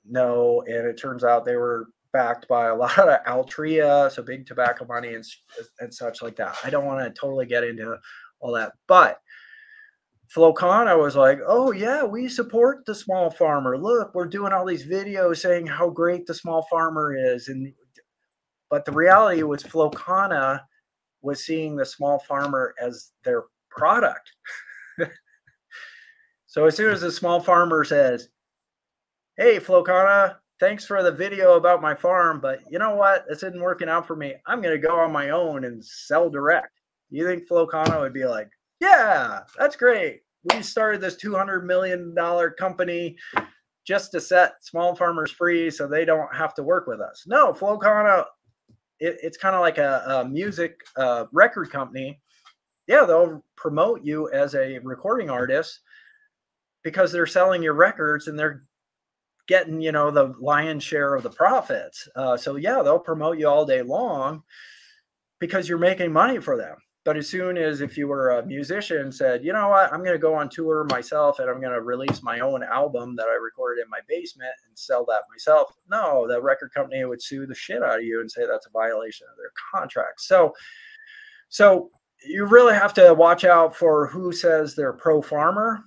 know. And it turns out they were backed by a lot of Altria, so big tobacco money and such like that. I don't want to totally get into all that. But Flocana was like, oh, yeah, we support the small farmer. Look, we're doing all these videos saying how great the small farmer is. But the reality was Flocana was seeing the small farmer as their product. So as soon as the small farmer says, hey, Flocana, thanks for the video about my farm, but you know what? This isn't working out for me. I'm going to go on my own and sell direct. You think Flocana would be like, yeah, that's great. We started this $200 million company just to set small farmers free so they don't have to work with us. No, Flocana, it's kind of like a music record company. Yeah, they'll promote you as a recording artist because they're selling your records and they're getting, the lion's share of the profits. So yeah, they'll promote you all day long because you're making money for them. But as soon as, if you were a musician, said, you know what, I'm going to go on tour myself and I'm going to release my own album that I recorded in my basement and sell that myself. No, the record company would sue the shit out of you and say that's a violation of their contract. So you really have to watch out for who says they're pro-farmer.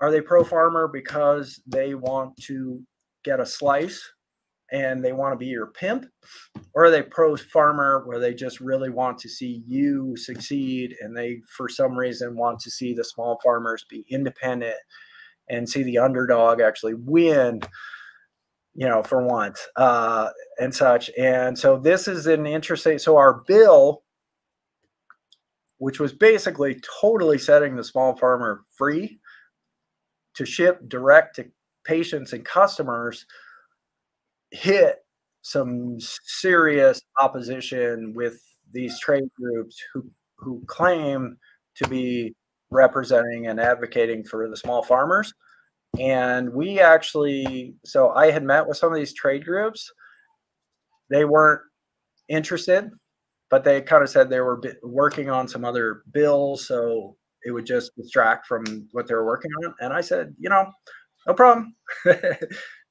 Are they pro-farmer because they want to get a slice and they want to be your pimp? Or are they pro-farmer where they just really want to see you succeed and they, for some reason, want to see the small farmers be independent and see the underdog actually win, for once, and such. And so this is an interesting, so our bill, which was basically totally setting the small farmer free to ship direct to patients and customers, hit some serious opposition with these trade groups who claim to be representing and advocating for the small farmers. And we actually, so I had met with some of these trade groups. They weren't interested, but they kind of said they were working on some other bills, so it would just distract from what they were working on. And I said, no problem.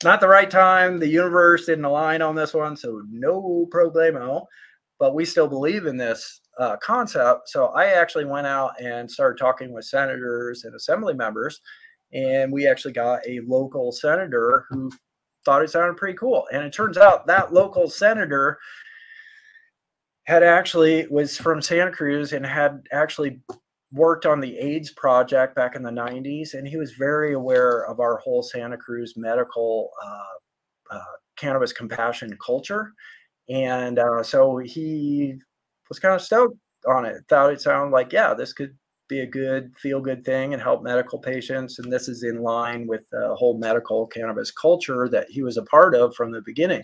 Not the right time. The universe didn't align on this one, so no problemo. But we still believe in this concept. So I actually went out and started talking with senators and assembly members, and we actually got a local senator who thought it sounded pretty cool. And it turns out that local senator was from Santa Cruz and had actually worked on the AIDS project back in the 90s. And he was very aware of our whole Santa Cruz medical cannabis compassion culture. And so he was kind of stoked on it, thought it sounded like, yeah, this could be a good feel-good thing and help medical patients. And this is in line with the whole medical cannabis culture that he was a part of from the beginning.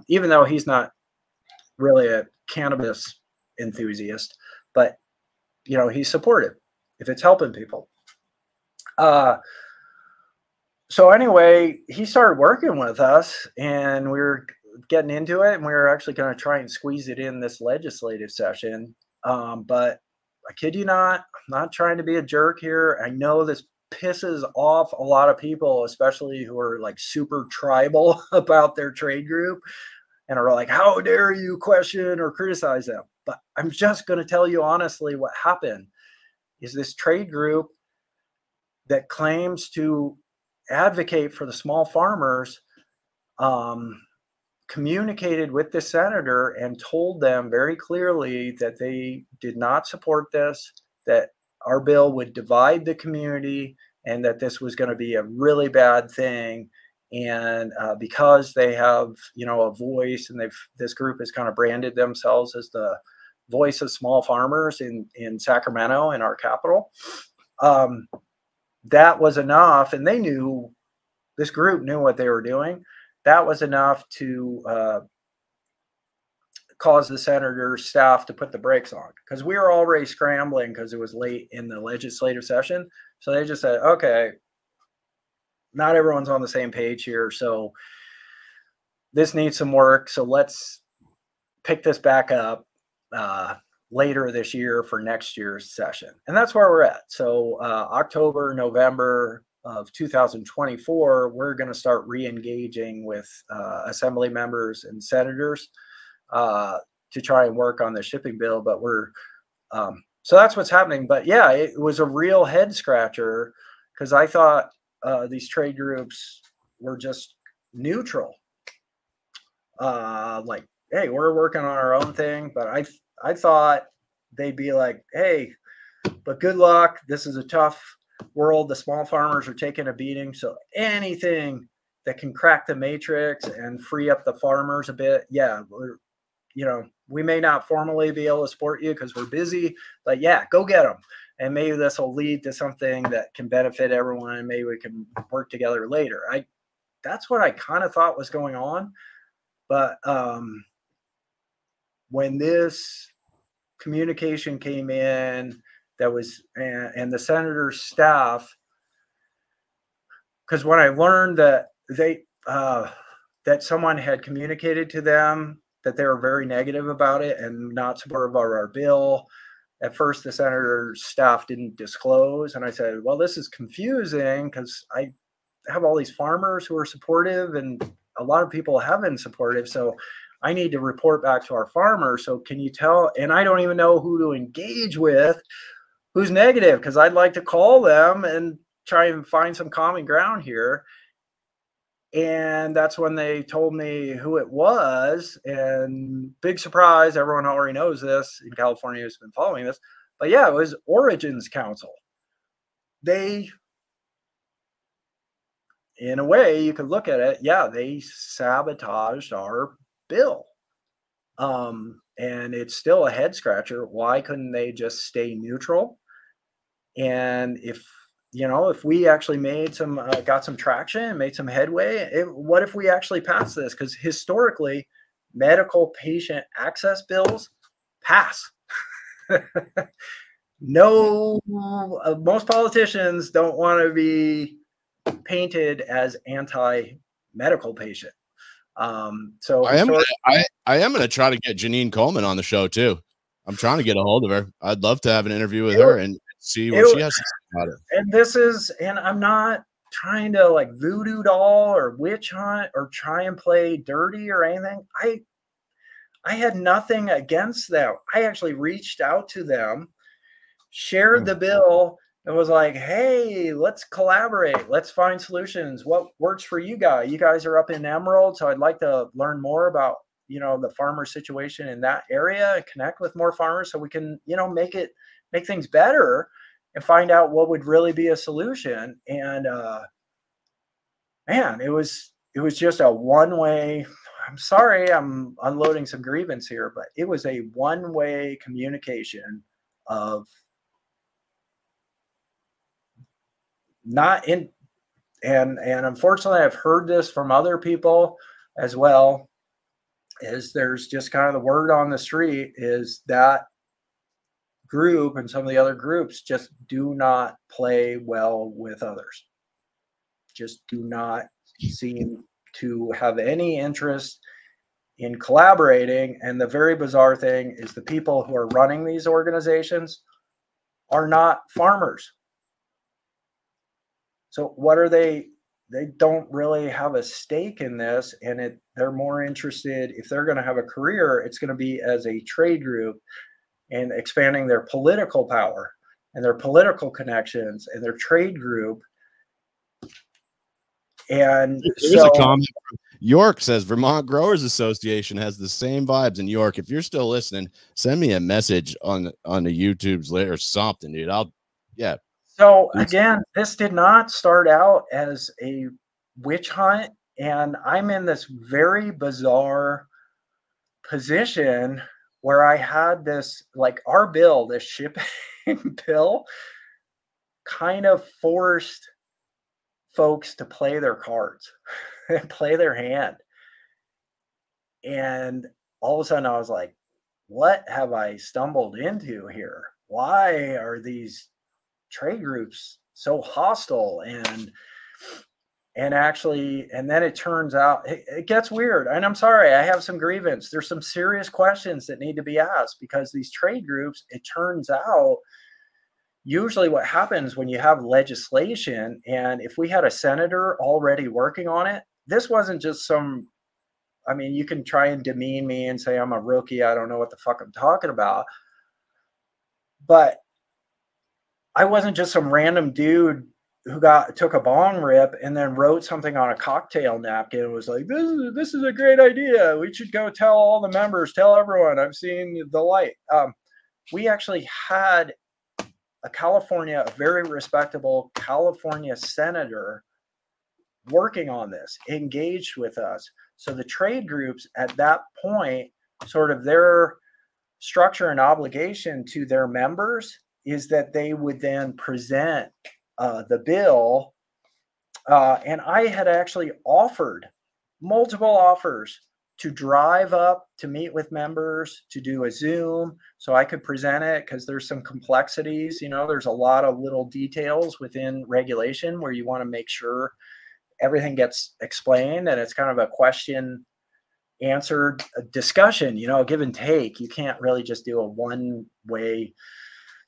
Even though he's not really a cannabis enthusiast, but he's supportive if it's helping people. So anyway, he started working with us and we were getting into it, and we were actually going to try and squeeze it in this legislative session. But I kid you not, I'm not trying to be a jerk here. I know this pisses off a lot of people, especially who are like super tribal about their trade group and are like, how dare you question or criticize them? But I'm just going to tell you honestly what happened is this trade group that claims to advocate for the small farmers communicated with the senator and told them very clearly that they did not support this, that our bill would divide the community, and that this was going to be a really bad thing. And because they have, a voice, and this group has kind of branded themselves as the voice of small farmers in Sacramento, in our capital, that was enough. And this group knew what they were doing. That was enough to cause the senator's staff to put the brakes on, because we were already scrambling because it was late in the legislative session. So they just said, okay, not everyone's on the same page here, so this needs some work. So let's pick this back up later this year for next year's session. And that's where we're at. So October, November of 2024, we're going to start re-engaging with assembly members and senators to try and work on the shipping bill. But so that's what's happening. But yeah, it was a real head scratcher, because I thought these trade groups were just neutral. Like, hey, we're working on our own thing. But I thought they'd be like, hey, but good luck. This is a tough world. The small farmers are taking a beating. So anything that can crack the matrix and free up the farmers a bit, yeah, we may not formally be able to support you because we're busy, but yeah, go get them. And maybe this will lead to something that can benefit everyone, and maybe we can work together later. That's what I kind of thought was going on. But when this communication came in, that was, and the senator's staff, because when I learned that that someone had communicated to them that they were very negative about it and not supportive of our bill, at first the senator's staff didn't disclose. And I said, well, this is confusing because I have all these farmers who are supportive and a lot of people have been supportive. So I need to report back to our farmer. So can you tell? And I don't even know who to engage with, who's negative, because I'd like to call them and try and find some common ground here. And that's when they told me who it was. And big surprise, everyone already knows this in California who's been following this. But yeah, it was Origins Council. They, in a way, you could look at it, yeah, they sabotaged our bill. And it's still a head scratcher. Why couldn't they just stay neutral? And if we actually made some, got some traction, made some headway, what if we actually passed this? Because historically, medical patient access bills pass. No, most politicians don't want to be painted as anti-medical patient. So I am going to try to get Janine Coleman on the show too. I'm trying to get a hold of her. I'd love to have an interview with her and see what she has to say about it. And I'm not trying to like voodoo doll or witch hunt or try and play dirty or anything. I had nothing against them. I actually reached out to them, shared the bill, and was like, hey, let's collaborate. Let's find solutions. What works for you guys? You guys are up in Emerald, so I'd like to learn more about, the farmer situation in that area and connect with more farmers so we can, make things better and find out what would really be a solution. And man, it was just a one-way. I'm sorry, I'm unloading some grievance here, but it was a one-way communication of not in, and unfortunately I've heard this from other people as well, is there's just kind of the word on the street is that group and some of the other groups just do not play well with others, just do not seem to have any interest in collaborating. And the very bizarre thing is the people who are running these organizations are not farmers. So what are they? They don't really have a stake in this, and they're more interested, if they're going to have a career, it's going to be as a trade group and expanding their political power and their political connections and their trade group. And there's a comment from York says Vermont Growers Association has the same vibes in York. If you're still listening, send me a message on the YouTube's later or something, dude. So again, this did not start out as a witch hunt, and I'm in this very bizarre position where I had this, like, our bill, this shipping bill, kind of forced folks to play their cards and play their hand. And all of a sudden I was like, what have I stumbled into here? Why are these trade groups so hostile? And then it turns out it gets weird. And I'm sorry, I have some grievance. There's some serious questions that need to be asked, because these trade groups, it turns out, usually what happens when you have legislation, and if we had a senator already working on it, this wasn't just you can try and demean me and say I'm a rookie, I don't know what the fuck I'm talking about. But I wasn't just some random dude who took a bong rip and then wrote something on a cocktail napkin and was like, this is a great idea. We should go tell all the members, tell everyone I've seen the light. We actually had a very respectable California senator working on this, engaged with us. So the trade groups at that point, sort of their structure and obligation to their members is that they would then present the bill. And I had actually offered multiple offers to drive up to meet with members, to do a Zoom so I could present it, because there's some complexities. There's a lot of little details within regulation where you want to make sure everything gets explained, and it's kind of a question answer discussion, give and take. You can't really just do a one way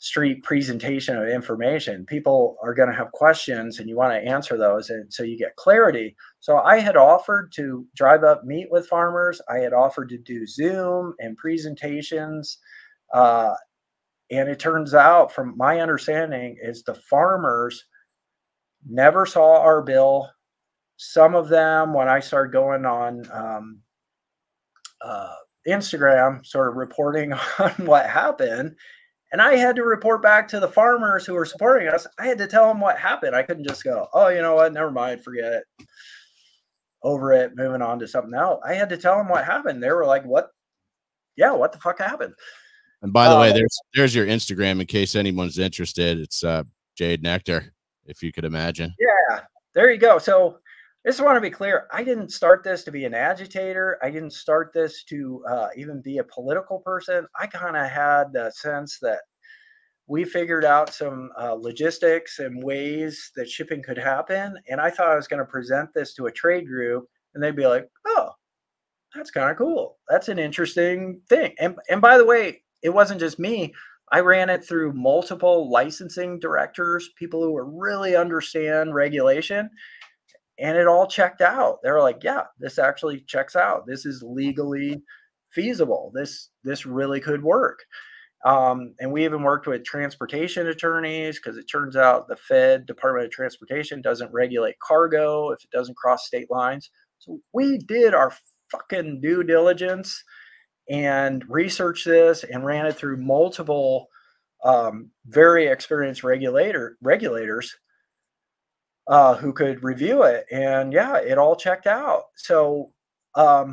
street presentation of information. People are going to have questions and you want to answer those. And so you get clarity. So I had offered to drive up, meet with farmers. I had offered to do Zoom and presentations. And it turns out, from my understanding, is the farmers never saw our bill. Some of them, when I started going on Instagram, sort of reporting on what happened, and I had to report back to the farmers who were supporting us. I had to tell them what happened. I couldn't just go, oh, you know what? Never mind. Forget it. Over it. Moving on to something else. I had to tell them what happened. They were like, what? Yeah, what the fuck happened? And by the way, there's your Instagram in case anyone's interested. It's Jade Nectar, if you could imagine. Yeah, there you go. So I just want to be clear. I didn't start this to be an agitator. I didn't start this to even be a political person. I kind of had the sense that we figured out some logistics and ways that shipping could happen. And I thought I was going to present this to a trade group and they'd be like, oh, that's kind of cool. That's an interesting thing. And by the way, it wasn't just me. I ran it through multiple licensing directors, people who really understand regulation, and it all checked out. They were like, yeah, this actually checks out. This is legally feasible. This really could work. And we even worked with transportation attorneys because it turns out the Fed Department of Transportation doesn't regulate cargo if it doesn't cross state lines. So we did our fucking due diligence and researched this and ran it through multiple very experienced regulators who could review it. And yeah, it all checked out. So I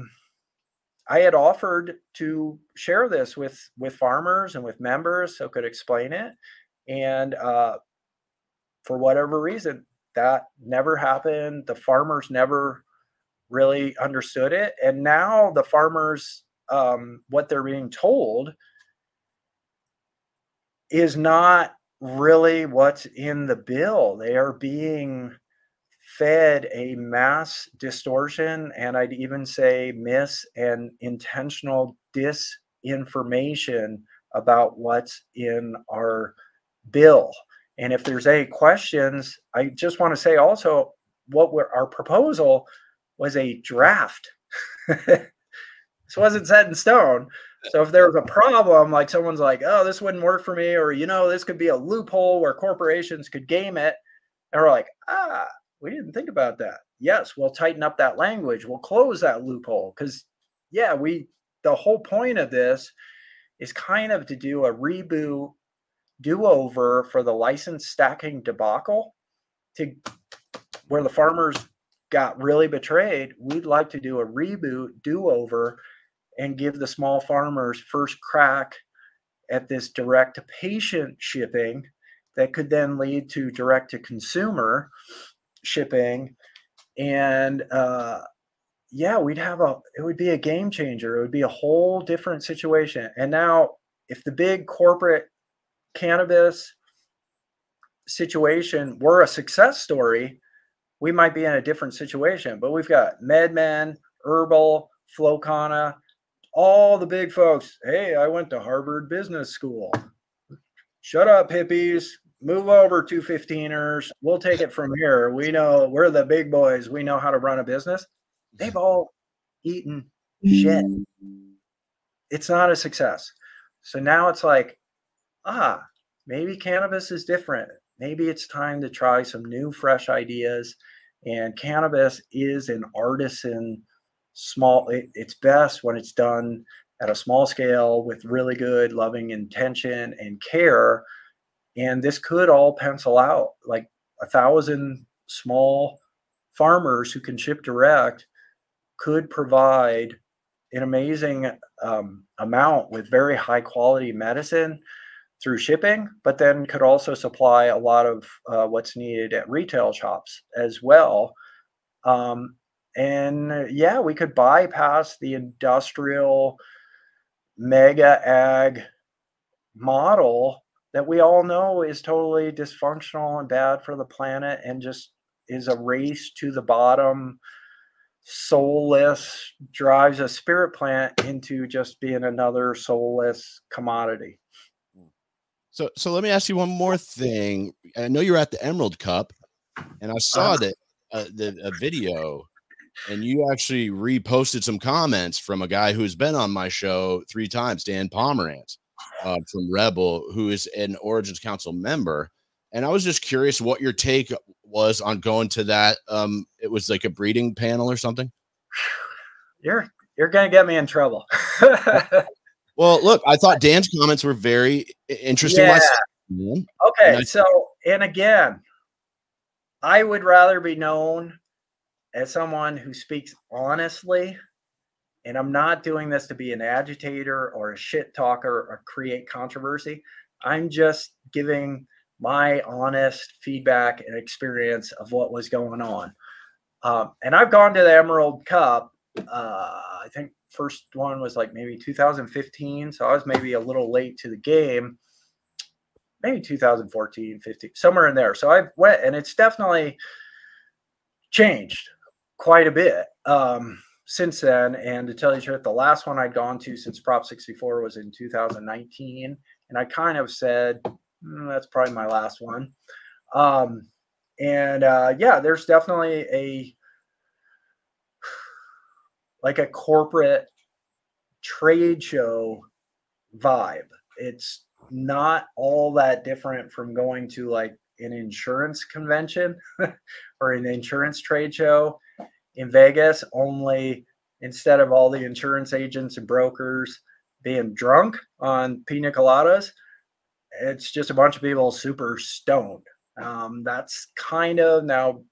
had offered to share this with farmers and with members so could explain it. And for whatever reason, that never happened. The farmers never really understood it. And now the farmers, what they're being told is not really what's in the bill. They are being fed a mass distortion, and I'd even say and intentional disinformation about what's in our bill. And if there's any questions, I just want to say also our proposal was a draft. This wasn't set in stone. So if there's a problem, like someone's like, oh, this wouldn't work for me, or, this could be a loophole where corporations could game it. And we're like, we didn't think about that. Yes, we'll tighten up that language. We'll close that loophole. Because, the whole point of this is kind of to do a reboot, do-over for the license stacking debacle, to where the farmers got really betrayed. We'd like to do a reboot, do-over, and give the small farmers first crack at this direct-to-patient shipping that could then lead to direct-to-consumer shipping. And it would be a game changer. It would be a whole different situation. And now, if the big corporate cannabis situation were a success story, we might be in a different situation. But we've got MedMen, Herbal, Flowcana, all the big folks. Hey, I went to Harvard Business School. Shut up, hippies. Move over, 215ers. We'll take it from here. We know we're the big boys. We know how to run a business. They've all eaten shit. It's not a success. So now it's like, maybe cannabis is different. Maybe it's time to try some new, fresh ideas. And cannabis is an artisan it's best when it's done at a small scale with really good, loving intention and care. And this could all pencil out. Like 1,000 small farmers who can ship direct could provide an amazing amount with very high quality medicine through shipping, but then could also supply a lot of what's needed at retail shops as well. We could bypass the industrial mega ag model that we all know is totally dysfunctional and bad for the planet and just is a race to the bottom, soulless, drives a spirit plant into just being another soulless commodity. So let me ask you one more thing. I know you're at the Emerald Cup, and I saw that a video, and you actually reposted some comments from a guy who's been on my show 3 times, Dan Pomerantz, from Rebel, who is an Origins Council member. And I was just curious what your take was on going to that. It was like a breeding panel or something. You're gonna get me in trouble. Well, look, I thought Dan's comments were very interesting. Yeah. Myself, okay, and again, I would rather be known as someone who speaks honestly, and I'm not doing this to be an agitator or a shit talker or create controversy. I'm just giving my honest feedback and experience of what was going on. And I've gone to the Emerald Cup. I think first one was like maybe 2015. So I was maybe a little late to the game, maybe 2014, 15, somewhere in there. So I went, and it's definitely changed quite a bit since then. And to tell you the truth, the last one I'd gone to since Prop 64 was in 2019. And I kind of said, that's probably my last one. Yeah, there's definitely a corporate trade show vibe. It's not all that different from going to like an insurance convention or an insurance trade show in Vegas, only instead of all the insurance agents and brokers being drunk on pina coladas, it's just a bunch of people super stoned. That's kind of, now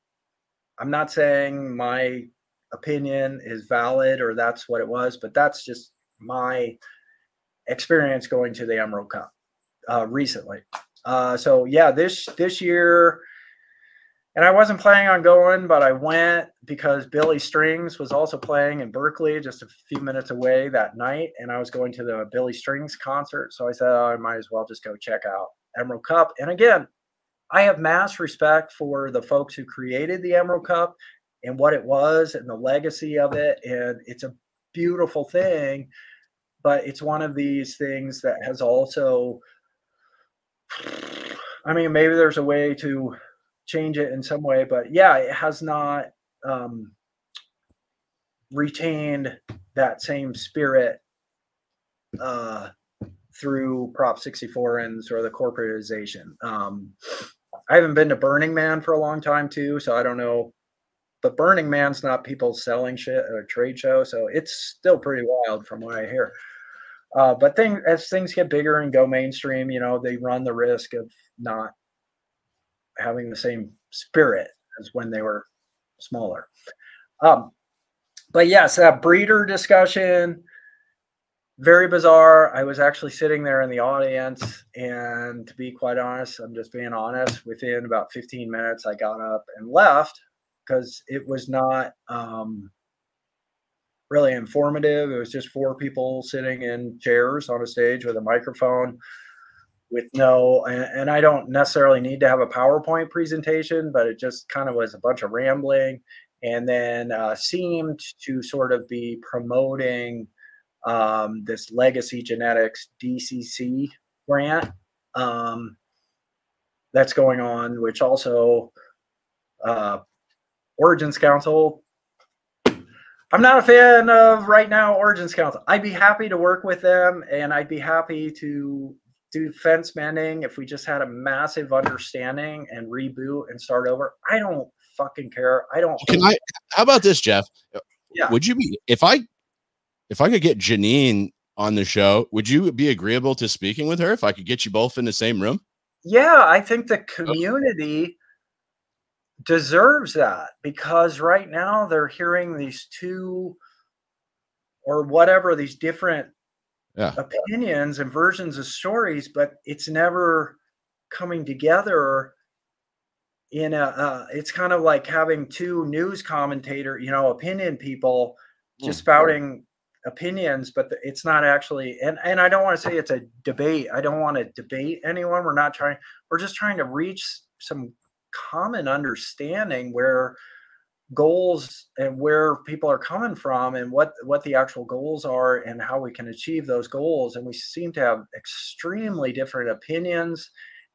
I'm not saying my opinion is valid or that's what it was, but that's just my experience going to the Emerald Cup recently. So yeah, this year, and I wasn't planning on going, but I went because Billy Strings was also playing in Berkeley, just a few minutes away that night, and I was going to the Billy Strings concert. So I said, I might as well just go check out Emerald Cup. And again, I have mass respect for the folks who created the Emerald Cup and what it was and the legacy of it. And it's a beautiful thing, but it's one of these things that has also, I mean, maybe there's a way to change it in some way, but yeah, it has not retained that same spirit through Prop 64 and sort of the corporatization. I haven't been to Burning Man for a long time too, so I don't know. But Burning Man's not people selling shit at a trade show, so it's still pretty wild from what I hear. But as things get bigger and go mainstream, you know, they run the risk of not having the same spirit as when they were smaller. But yes, that breeder discussion, very bizarre. I was actually sitting there in the audience, and to be quite honest, I'm just being honest, within about 15 minutes, I got up and left because it was not really informative. It was just 4 people sitting in chairs on a stage with a microphone with and I don't necessarily need to have a PowerPoint presentation, but it just kind of was a bunch of rambling, and then seemed to sort of be promoting this Legacy Genetics DCC grant that's going on, which also Origins Council. I'm not a fan of right now Origins Council. I'd be happy to work with them, and I'd be happy to do fence mending if we just had a massive understanding and reboot and start over. I don't fucking care. How about this, Jeff? Yeah. Would you be, if I could get Janine on the show, would you be agreeable to speaking with her if I could get you both in the same room? Yeah, I think the community deserves that, because right now they're hearing these two or whatever, these different opinions and versions of stories, but it's never coming together in it's kind of like having 2 news commentator, opinion people just spouting opinions, but it's not actually, and I don't want to say it's a debate. I don't want to debate anyone. We're just trying to reach some common understanding where goals and where people are coming from and what the actual goals are and how we can achieve those goals. And we seem to have extremely different opinions.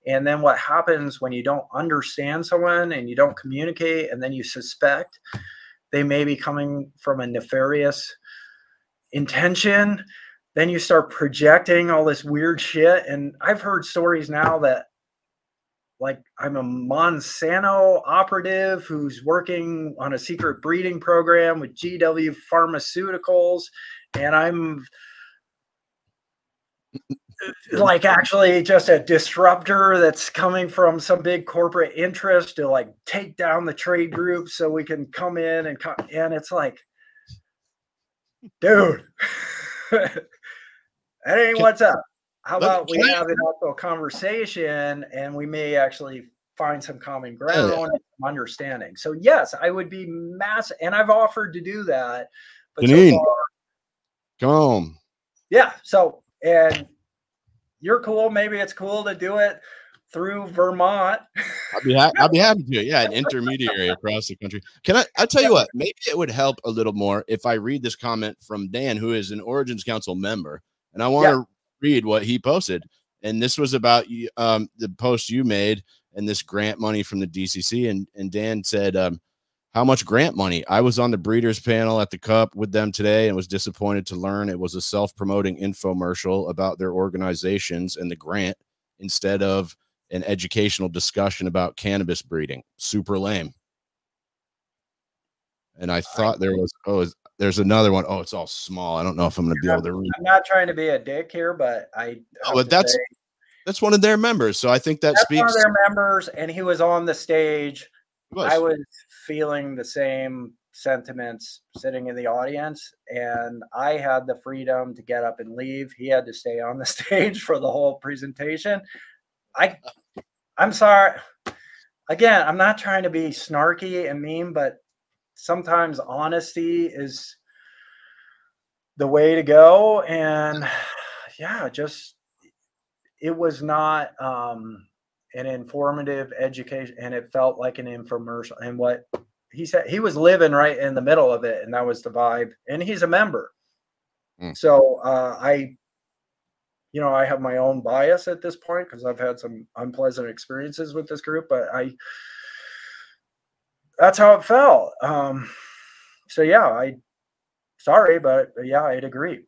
And then what happens when you don't understand someone and you don't communicate, and then you suspect they may be coming from a nefarious intention, then you start projecting all this weird shit. And I've heard stories now that, like, I'm a Monsanto operative who's working on a secret breeding program with GW Pharmaceuticals, and I'm like actually just a disruptor that's coming from some big corporate interest to like take down the trade group so we can come in and it's like, dude, that ain't what's up. How about we have an actual conversation and we may actually find some common ground and some understanding. So yes, I would be massive, and I've offered to do that. But Janine, so far, come on. Yeah. So, and you're cool. Maybe it's cool to do it through Vermont. I'll be happy to. Yeah, an intermediary across the country. I tell you what, maybe it would help a little more if I read this comment from Dan, who is an Origins Council member, and I want to read what he posted. And this was about the post you made and this grant money from the DCC. And Dan said, how much grant money? I was on the breeders panel at the Cup with them today and was disappointed to learn it was a self-promoting infomercial about their organizations and the grant instead of an educational discussion about cannabis breeding. Super lame. And I thought there was, there's another one. Oh, it's all small. I don't know if I'm going to be able to read. I'm not trying to be a dick here, but that's one of their members. So I think that's one of their members, and he was on the stage. I was feeling the same sentiments sitting in the audience, and I had the freedom to get up and leave. He had to stay on the stage for the whole presentation. I'm sorry. Again, I'm not trying to be snarky and mean, but sometimes honesty is the way to go. And yeah, it was not an informative education, and it felt like an infomercial. And what he said, he was living right in the middle of it, and that was the vibe. And he's a member. So I have my own bias at this point because I've had some unpleasant experiences with this group, but that's how it felt. So yeah, sorry, but yeah, I'd agree.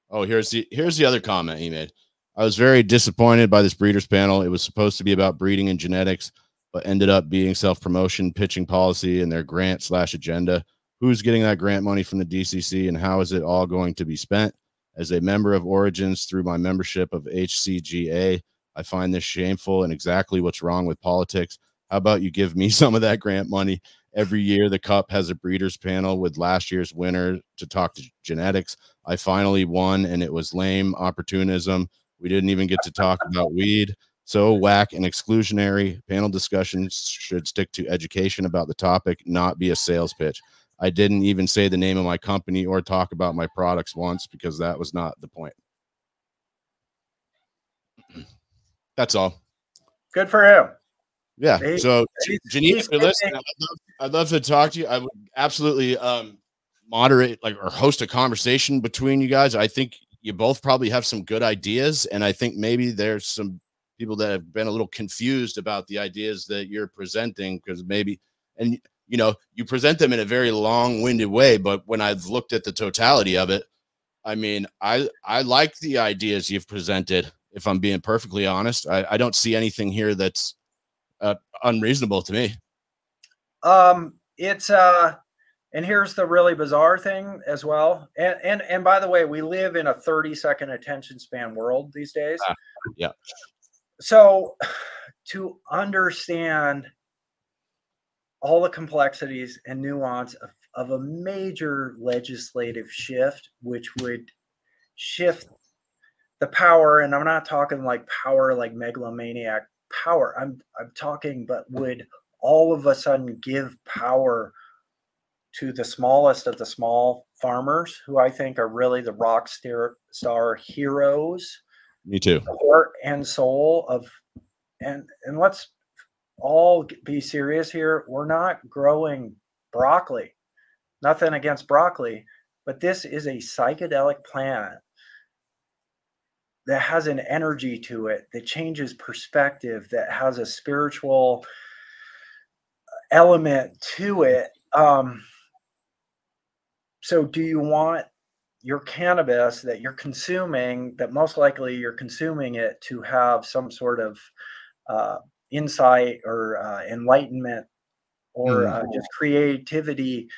Oh, here's the other comment he made. I was very disappointed by this breeders panel. It was supposed to be about breeding and genetics, but ended up being self-promotion, pitching policy, and their grant/agenda. Who's getting that grant money from the DCC, and how is it all going to be spent? As a member of Origins through my membership of HCGA, I find this shameful and exactly what's wrong with politics. How about you give me some of that grant money? Every year, the Cup has a breeders panel with last year's winner to talk to genetics. I finally won, and it was lame opportunism. We didn't even get to talk about weed. So whack and exclusionary. Panel discussions should stick to education about the topic, not be a sales pitch. I didn't even say the name of my company or talk about my products once because that was not the point. That's all. Good for him. Yeah. So, Janine, if you're listening, I'd love to talk to you. I would absolutely moderate or host a conversation between you guys. I think you both probably have some good ideas, and I think maybe there's some people that have been a little confused about the ideas that you're presenting because you present them in a very long-winded way, but when I've looked at the totality of it, I mean, I like the ideas you've presented. If I'm being perfectly honest, I don't see anything here that's unreasonable to me. It's and here's the really bizarre thing as well. And by the way, we live in a 30-second attention span world these days. Yeah. So to understand all the complexities and nuance of a major legislative shift, which would shift the power, and I'm not talking like power like megalomaniac power. I'm talking, but would all of a sudden give power to the smallest of the small farmers, who I think are really the rock star heroes. Me too. The heart and soul of, and let's all be serious here. We're not growing broccoli. Nothing against broccoli, but this is a psychedelic plant that has an energy to it that changes perspective, that has a spiritual element to it. So do you want your cannabis that you're consuming, that most likely you're consuming it to have some sort of insight or enlightenment or just creativity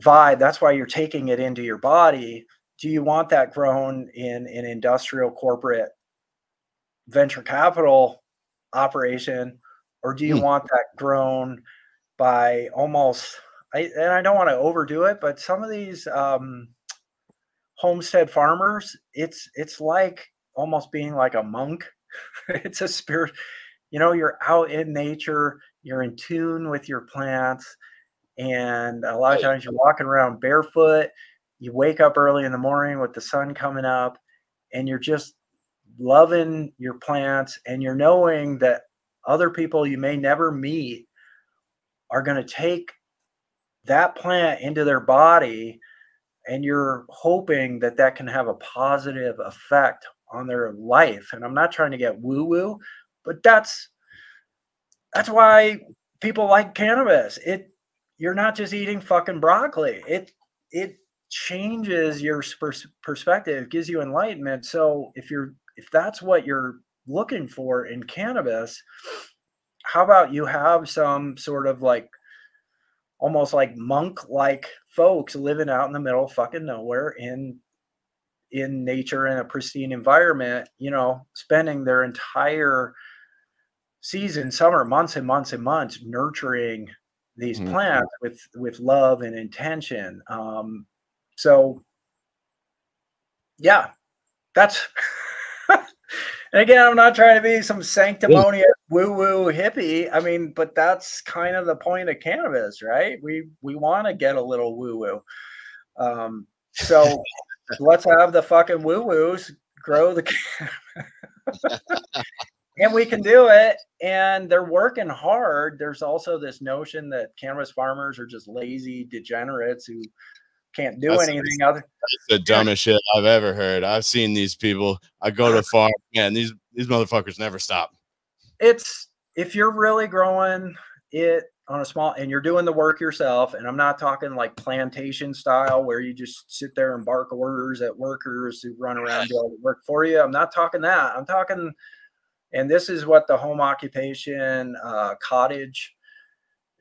vibe? That's why you're taking it into your body. Do you want that grown in an industrial corporate venture capital operation, or do you want that grown by almost, and I don't want to overdo it, but some of these homestead farmers, it's like almost being like a monk. It's a spirit, you're out in nature, you're in tune with your plants, and a lot of times you're walking around barefoot. You wake up early in the morning with the sun coming up, and you're just loving your plants, and you're knowing that other people you may never meet are going to take that plant into their body, and you're hoping that that can have a positive effect on their life. And I'm not trying to get woo woo, but that's why people like cannabis. You're not just eating fucking broccoli. It changes your perspective, gives you enlightenment. So if that's what you're looking for in cannabis, how about you have some sort of like almost like monk-like folks living out in the middle of fucking nowhere in nature in a pristine environment, spending their entire season, summer, months and months and months, nurturing these plants with love and intention. So yeah, that's and again, I'm not trying to be some sanctimonious woo-woo hippie. I mean, but that's kind of the point of cannabis, right? We want to get a little woo-woo. So let's have the fucking woo-woos grow the and we can do it. And they're working hard. There's also this notion that cannabis farmers are just lazy degenerates who can't do anything other. That's the dumbest shit I've ever heard. I've seen these people. I go to farm, man. These motherfuckers never stop. It's if you're really growing it on a small, and you're doing the work yourself, and I'm not talking like plantation style where you just sit there and bark orders at workers who run around doing the work for you. I'm not talking that. I'm talking, and this is what the home occupation cottage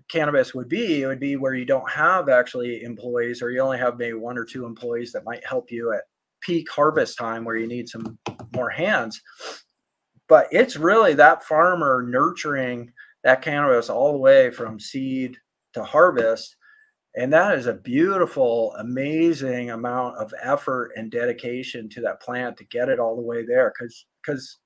cannabis would be. It would be where you don't have actually employees, or you only have maybe 1 or 2 employees that might help you at peak harvest time where you need some more hands. But it's really that farmer nurturing that cannabis all the way from seed to harvest. And that is a beautiful, amazing amount of effort and dedication to that plant to get it all the way there. Because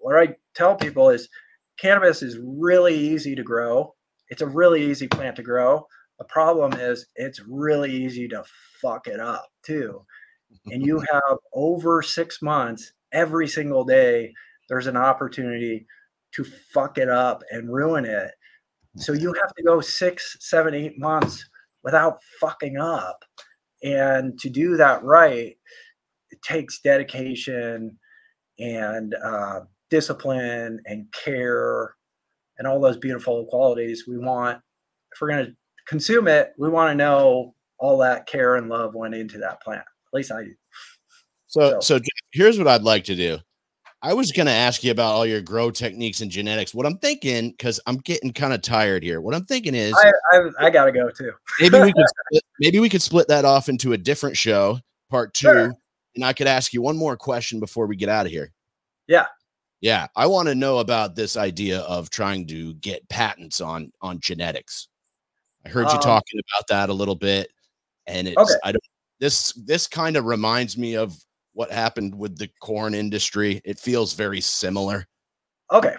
what I tell people is cannabis is really easy to grow. It's a really easy plant to grow. The problem is it's really easy to fuck it up too. And you have over 6 months, every single day, there's an opportunity to fuck it up and ruin it. So you have to go 6, 7, 8 months without fucking up. And to do that right, it takes dedication and discipline and care and all those beautiful qualities we want. If we're going to consume it, we want to know all that care and love went into that plant. At least I do. So here's what I'd like to do. I was going to ask you about all your grow techniques and genetics. What I'm thinking, because I'm getting kind of tired here. What I'm thinking is I got to go too. maybe we could split that off into a different show, part 2. Sure. And I could ask you one more question before we get out of here. Yeah. Yeah. I want to know about this idea of trying to get patents on genetics. I heard you talking about that a little bit. And it's, this kind of reminds me of what happened with the corn industry. It feels very similar. Okay.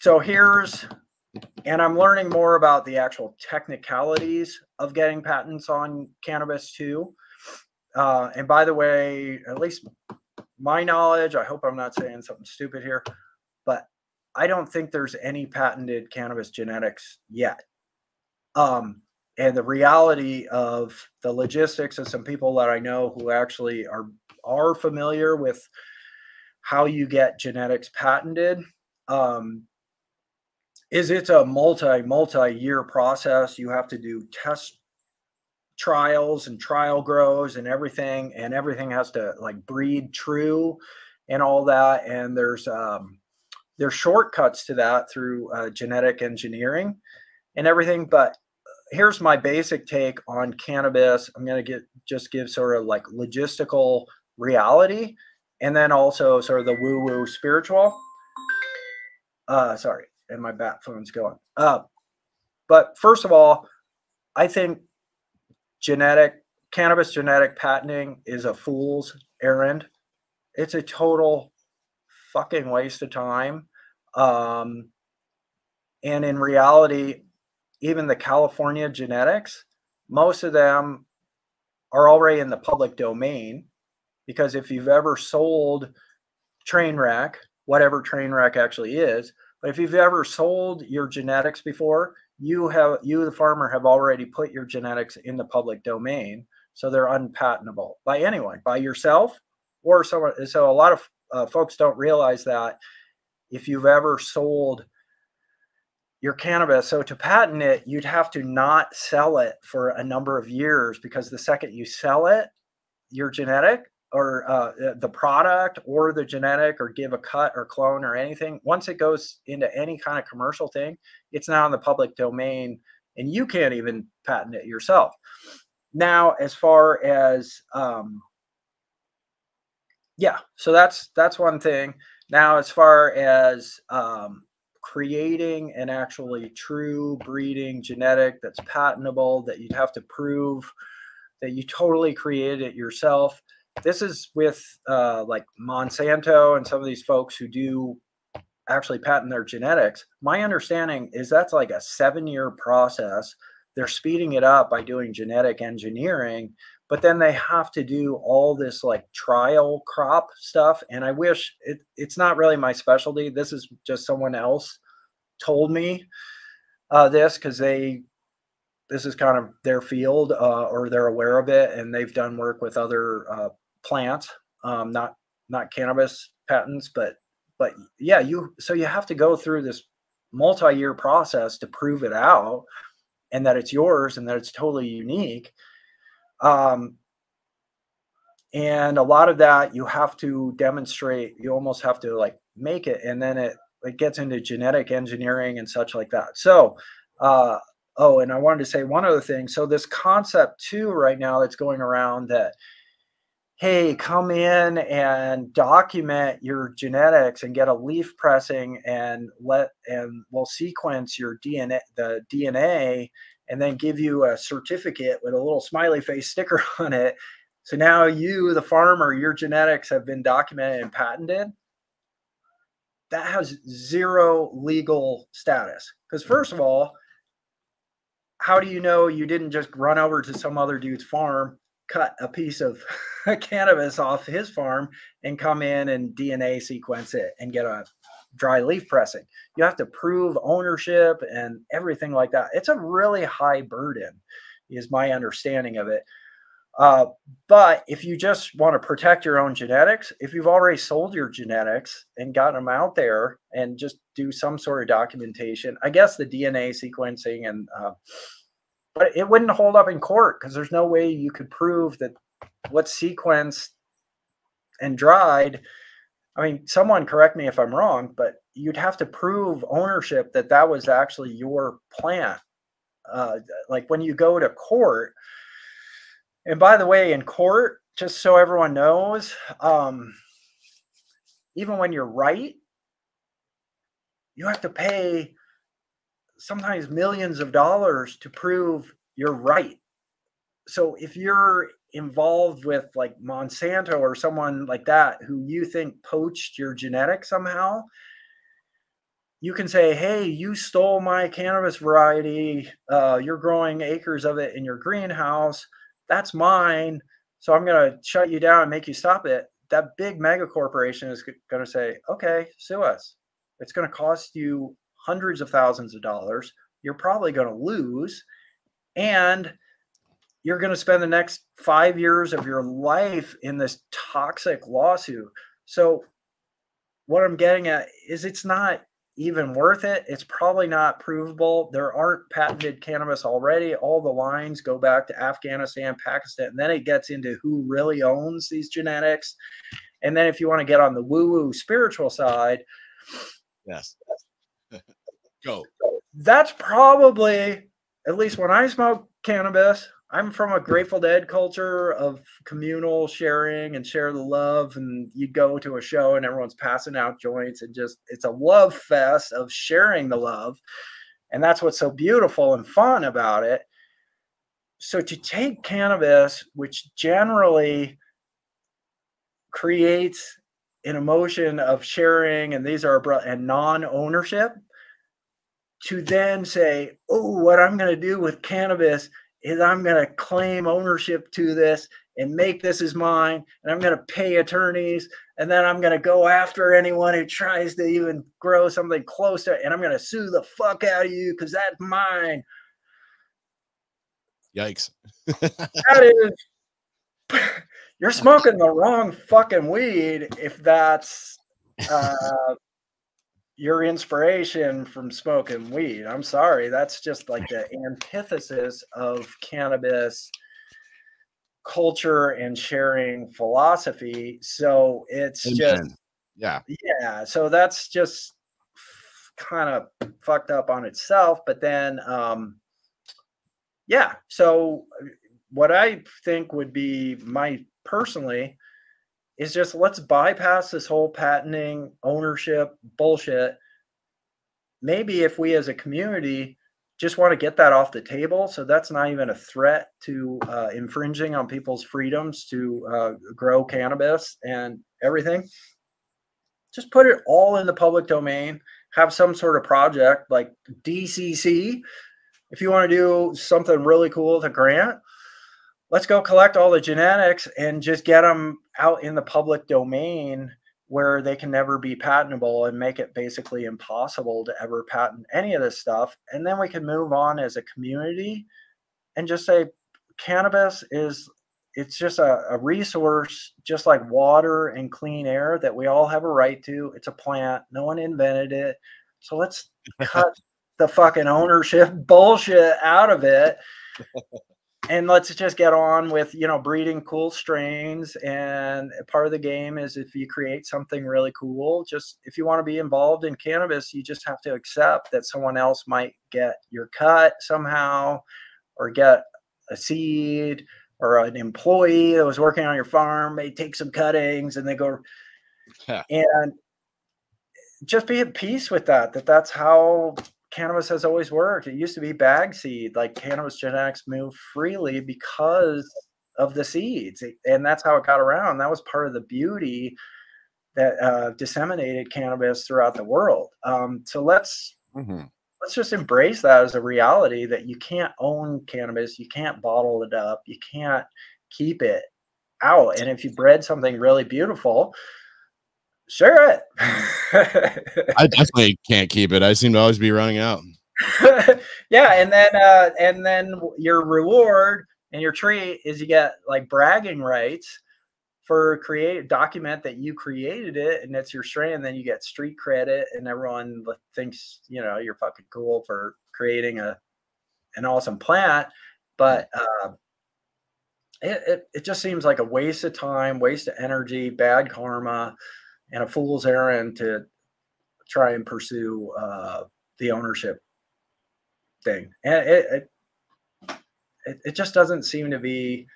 So and I'm learning more about the actual technicalities of getting patents on cannabis too. And by the way, at least my knowledge, I hope I'm not saying something stupid here, but I don't think there's any patented cannabis genetics yet. And the reality of the logistics of some people that I know who actually are familiar with how you get genetics patented, is it's a multi-year process. You have to do test trials and trial grows and everything has to like breed true and all that. And there's shortcuts to that through genetic engineering and everything. But here's my basic take on cannabis. I'm going to just give sort of like logistical reality, and then also sort of the woo-woo spiritual. Sorry, and my bat phone's going. But first of all, I think cannabis genetic patenting is a fool's errand. It's a total fucking waste of time. And in reality, even the California genetics, most of them are already in the public domain, because if you've ever sold Trainwreck, whatever Trainwreck actually is, but if you've ever sold your genetics before, you the farmer have already put your genetics in the public domain, so they're unpatentable by anyone, by yourself or someone. So a lot of folks don't realize that if you've ever sold your cannabis, so to patent it, you'd have to not sell it for a number of years, because the second you sell it, your genetic or the product or the genetic, or give a cut or clone or anything, once it goes into any kind of commercial thing, it's now in the public domain and you can't even patent it yourself. Now, as far as so that's one thing. Now, as far as creating an actually true breeding genetic that's patentable, that you'd have to prove that you totally created it yourself. This is with like Monsanto and some of these folks who do actually patent their genetics. My understanding is that's like a 7-year process. They're speeding it up by doing genetic engineering, but then they have to do all this like trial crop stuff. And I wish it's not really my specialty. This is just someone else told me this, because this is kind of their field, or they're aware of it, and they've done work with other plants, not cannabis patents, but yeah, so you have to go through this multi-year process to prove it out, and that it's yours and that it's totally unique. And a lot of that you have to demonstrate. You almost have to like make it, and then it gets into genetic engineering and such like that. So oh, and I wanted to say one other thing. So this concept too right now that's going around that, hey, come in and document your genetics and get a leaf pressing and we'll sequence your DNA, and then give you a certificate with a little smiley face sticker on it. So now you, the farmer, your genetics have been documented and patented. That has zero legal status. Because first of all, how do you know you didn't just run over to some other dude's farm, cut a piece of cannabis off his farm, and come in and DNA sequence it and get a dry leaf pressing? You have to prove ownership and everything like that. It's a really high burden, is my understanding of it. But if you just want to protect your own genetics, if you've already sold your genetics and got them out there and just do some sort of documentation, I guess the DNA sequencing and but it wouldn't hold up in court, because there's no way you could prove that what's sequenced and dried. I mean, someone correct me if I'm wrong, but you'd have to prove ownership, that was actually your plant. Like when you go to court. And by the way, in court, just so everyone knows, even when you're right, you have to pay sometimes millions of dollars to prove you're right. So if you're involved with like Monsanto or someone like that who you think poached your genetics somehow, you can say, hey, you stole my cannabis variety. You're growing acres of it in your greenhouse. That's mine. So I'm going to shut you down and make you stop it. That big mega corporation is going to say, okay, sue us. It's going to cost you hundreds of thousands of dollars. You're probably going to lose. And you're going to spend the next 5 years of your life in this toxic lawsuit. So what I'm getting at is it's not even worth it. It's probably not provable. There aren't patented cannabis already. All the lines go back to Afghanistan, Pakistan, and then it gets into who really owns these genetics. And then if you want to get on the woo-woo spiritual side, yes, go. That's probably, at least when I smoke cannabis, I'm from a Grateful Dead culture of communal sharing and share the love. And you go to a show and everyone's passing out joints and just, it's a love fest of sharing the love. And that's what's so beautiful and fun about it. So to take cannabis, which generally creates an emotion of sharing, and these are and non-ownership, to then say, oh, what I'm going to do with cannabis is I'm going to claim ownership to this and make this as mine, and I'm going to pay attorneys, and then I'm going to go after anyone who tries to even grow something close to it, and I'm going to sue the fuck out of you because that's mine. Yikes. That is, you're smoking the wrong fucking weed if that's your inspiration from smoking weed. I'm sorry. That's just like the antithesis of cannabis culture and sharing philosophy. So it's Amen. just, yeah. So that's just kind of fucked up on itself. But then, so what I think would be personally is just, let's bypass this whole patenting ownership bullshit. Maybe if we as a community just want to get that off the table, so that's not even a threat to infringing on people's freedoms to grow cannabis and everything, just put it all in the public domain, have some sort of project like DCC. If you want to do something really cool with a grant, let's go collect all the genetics and just get them out in the public domain where they can never be patentable, and make it basically impossible to ever patent any of this stuff. And then we can move on as a community and just say cannabis it's just a resource, just like water and clean air, that we all have a right to. It's a plant. No one invented it. So let's cut the fucking ownership bullshit out of it. And let's just get on with, breeding cool strains. And part of the game is, if you create something really cool, just if you want to be involved in cannabis, you just have to accept that someone else might get your cut somehow, or get a seed, or an employee that was working on your farm may take some cuttings and they go, and just be at peace with that. That's how cannabis has always worked. It used to be bag seed. Like, cannabis genetics move freely because of the seeds, and that's how it got around. That was part of the beauty that disseminated cannabis throughout the world. So let's just embrace that as a reality, that you can't own cannabis, you can't bottle it up, you can't keep it out. And if you bred something really beautiful, share it. I definitely can't keep it. I seem to always be running out. Yeah, and then your reward and your treat is you get like bragging rights for document that you created it, and it's your strain. And then you get street credit, and everyone thinks you're fucking cool for creating an awesome plant. But it just seems like a waste of time, waste of energy, bad karma, and a fool's errand to try and pursue the ownership thing. And it just doesn't seem to be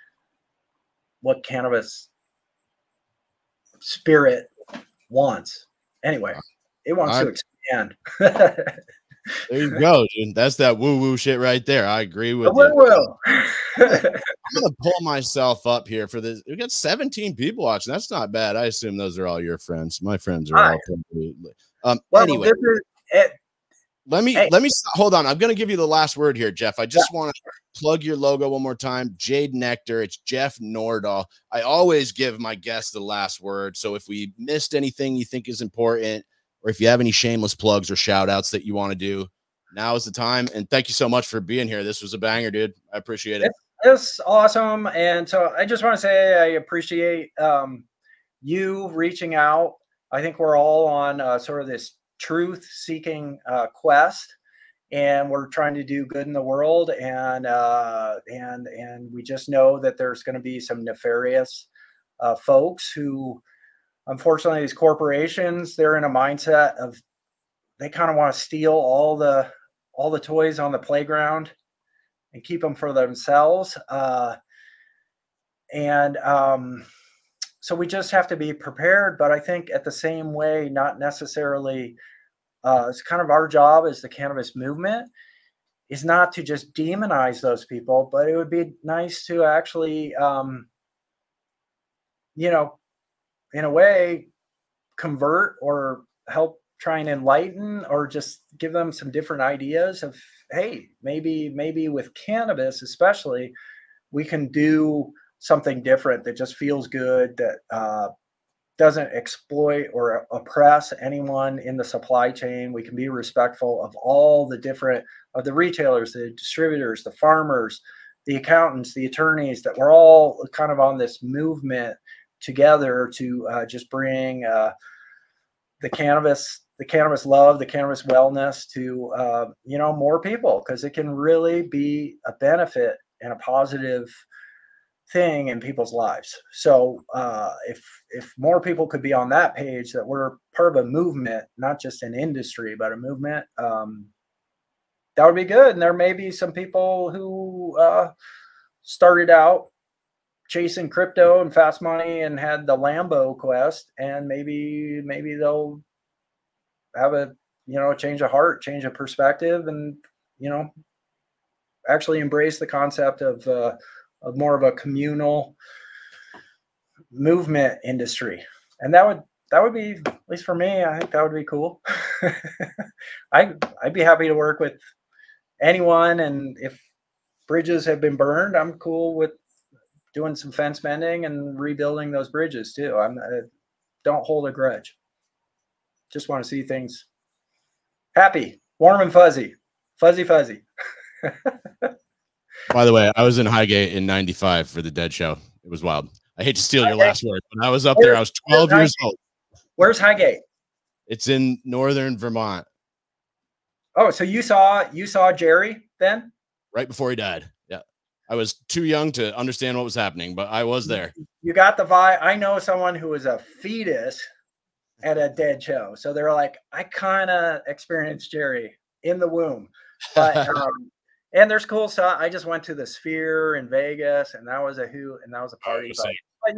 what cannabis spirit wants. Anyway, it wants to expand. There you go, dude. That's that woo-woo shit right there. I agree with you. I'm gonna pull myself up here for this. We got 17 people watching. That's not bad. I assume those are all your friends. My friends are all completely. Anyway, let me hold on. I'm gonna give you the last word here, Jeff. I just want to plug your logo one more time. Jade Nectar. It's Jeff Nordahl. I always give my guests the last word. So if we missed anything you think is important, or if you have any shameless plugs or shout outs that you want to do, now is the time. And thank you so much for being here. This was a banger, dude. I appreciate it. It's awesome. And so I just want to say I appreciate you reaching out. I think we're all on sort of this truth seeking quest, and we're trying to do good in the world. And we just know that there's going to be some nefarious folks who, unfortunately, these corporations, they're in a mindset of they kind of want to steal all the toys on the playground and keep them for themselves. So we just have to be prepared. But I think at the same way, not necessarily, it's kind of our job as the cannabis movement is not to just demonize those people, but it would be nice to actually, you know, in a way, convert or help try and enlighten, or just give them some different ideas of, hey, maybe with cannabis especially, we can do something different that just feels good, that doesn't exploit or oppress anyone in the supply chain. We can be respectful of all the different, of the retailers, the distributors, the farmers, the accountants, the attorneys, that we're all kind of on this movement together to just bring the cannabis love, the cannabis wellness to more people, because it can really be a benefit and a positive thing in people's lives. So if more people could be on that page, that we're part of a movement, not just an industry, but a movement, that would be good. And there may be some people who started out chasing crypto and fast money and had the Lambo quest, and maybe they'll have a change of heart, change of perspective, and actually embrace the concept of more of a communal movement industry. And that would be, at least for me, I think that would be cool. I'd be happy to work with anyone, and if bridges have been burned, I'm cool with doing some fence mending and rebuilding those bridges too. I don't hold a grudge. Just want to see things happy, warm and fuzzy. By the way, I was in Highgate in '95 for the Dead Show. It was wild. I hate to steal your last word, but I was up there. I was 12 years old. Where's Highgate? It's in northern Vermont. Oh, so you saw Jerry then? Right before he died. Yeah. I was too young to understand what was happening, but I was there. You got the vibe. I know someone who was a fetus at a Dead Show. So they're like, I kind of experienced Jerry in the womb. But and there's cool stuff. I just went to the Sphere in Vegas, and that was a hoot, and that was a party. But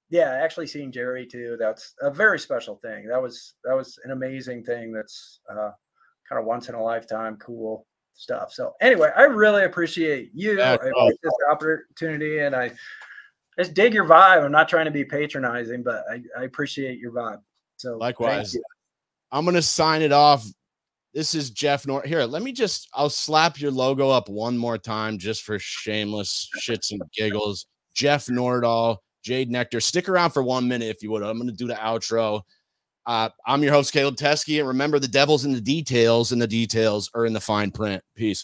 yeah, actually seeing Jerry too, that's a very special thing. That was an amazing thing. That's kind of once in a lifetime cool stuff. So anyway, I really appreciate you. I appreciate this opportunity, and I just dig your vibe. I'm not trying to be patronizing, but I appreciate your vibe. So likewise, I'm going to sign it off. This is Jeff Nord. Here, I'll slap your logo up one more time just for shameless shits and giggles. Jeff Nordahl, Jade Nectar. Stick around for 1 minute if you would. I'm going to do the outro. I'm your host, Caleb Teskey. And remember, the devil's in the details, and the details are in the fine print. Peace.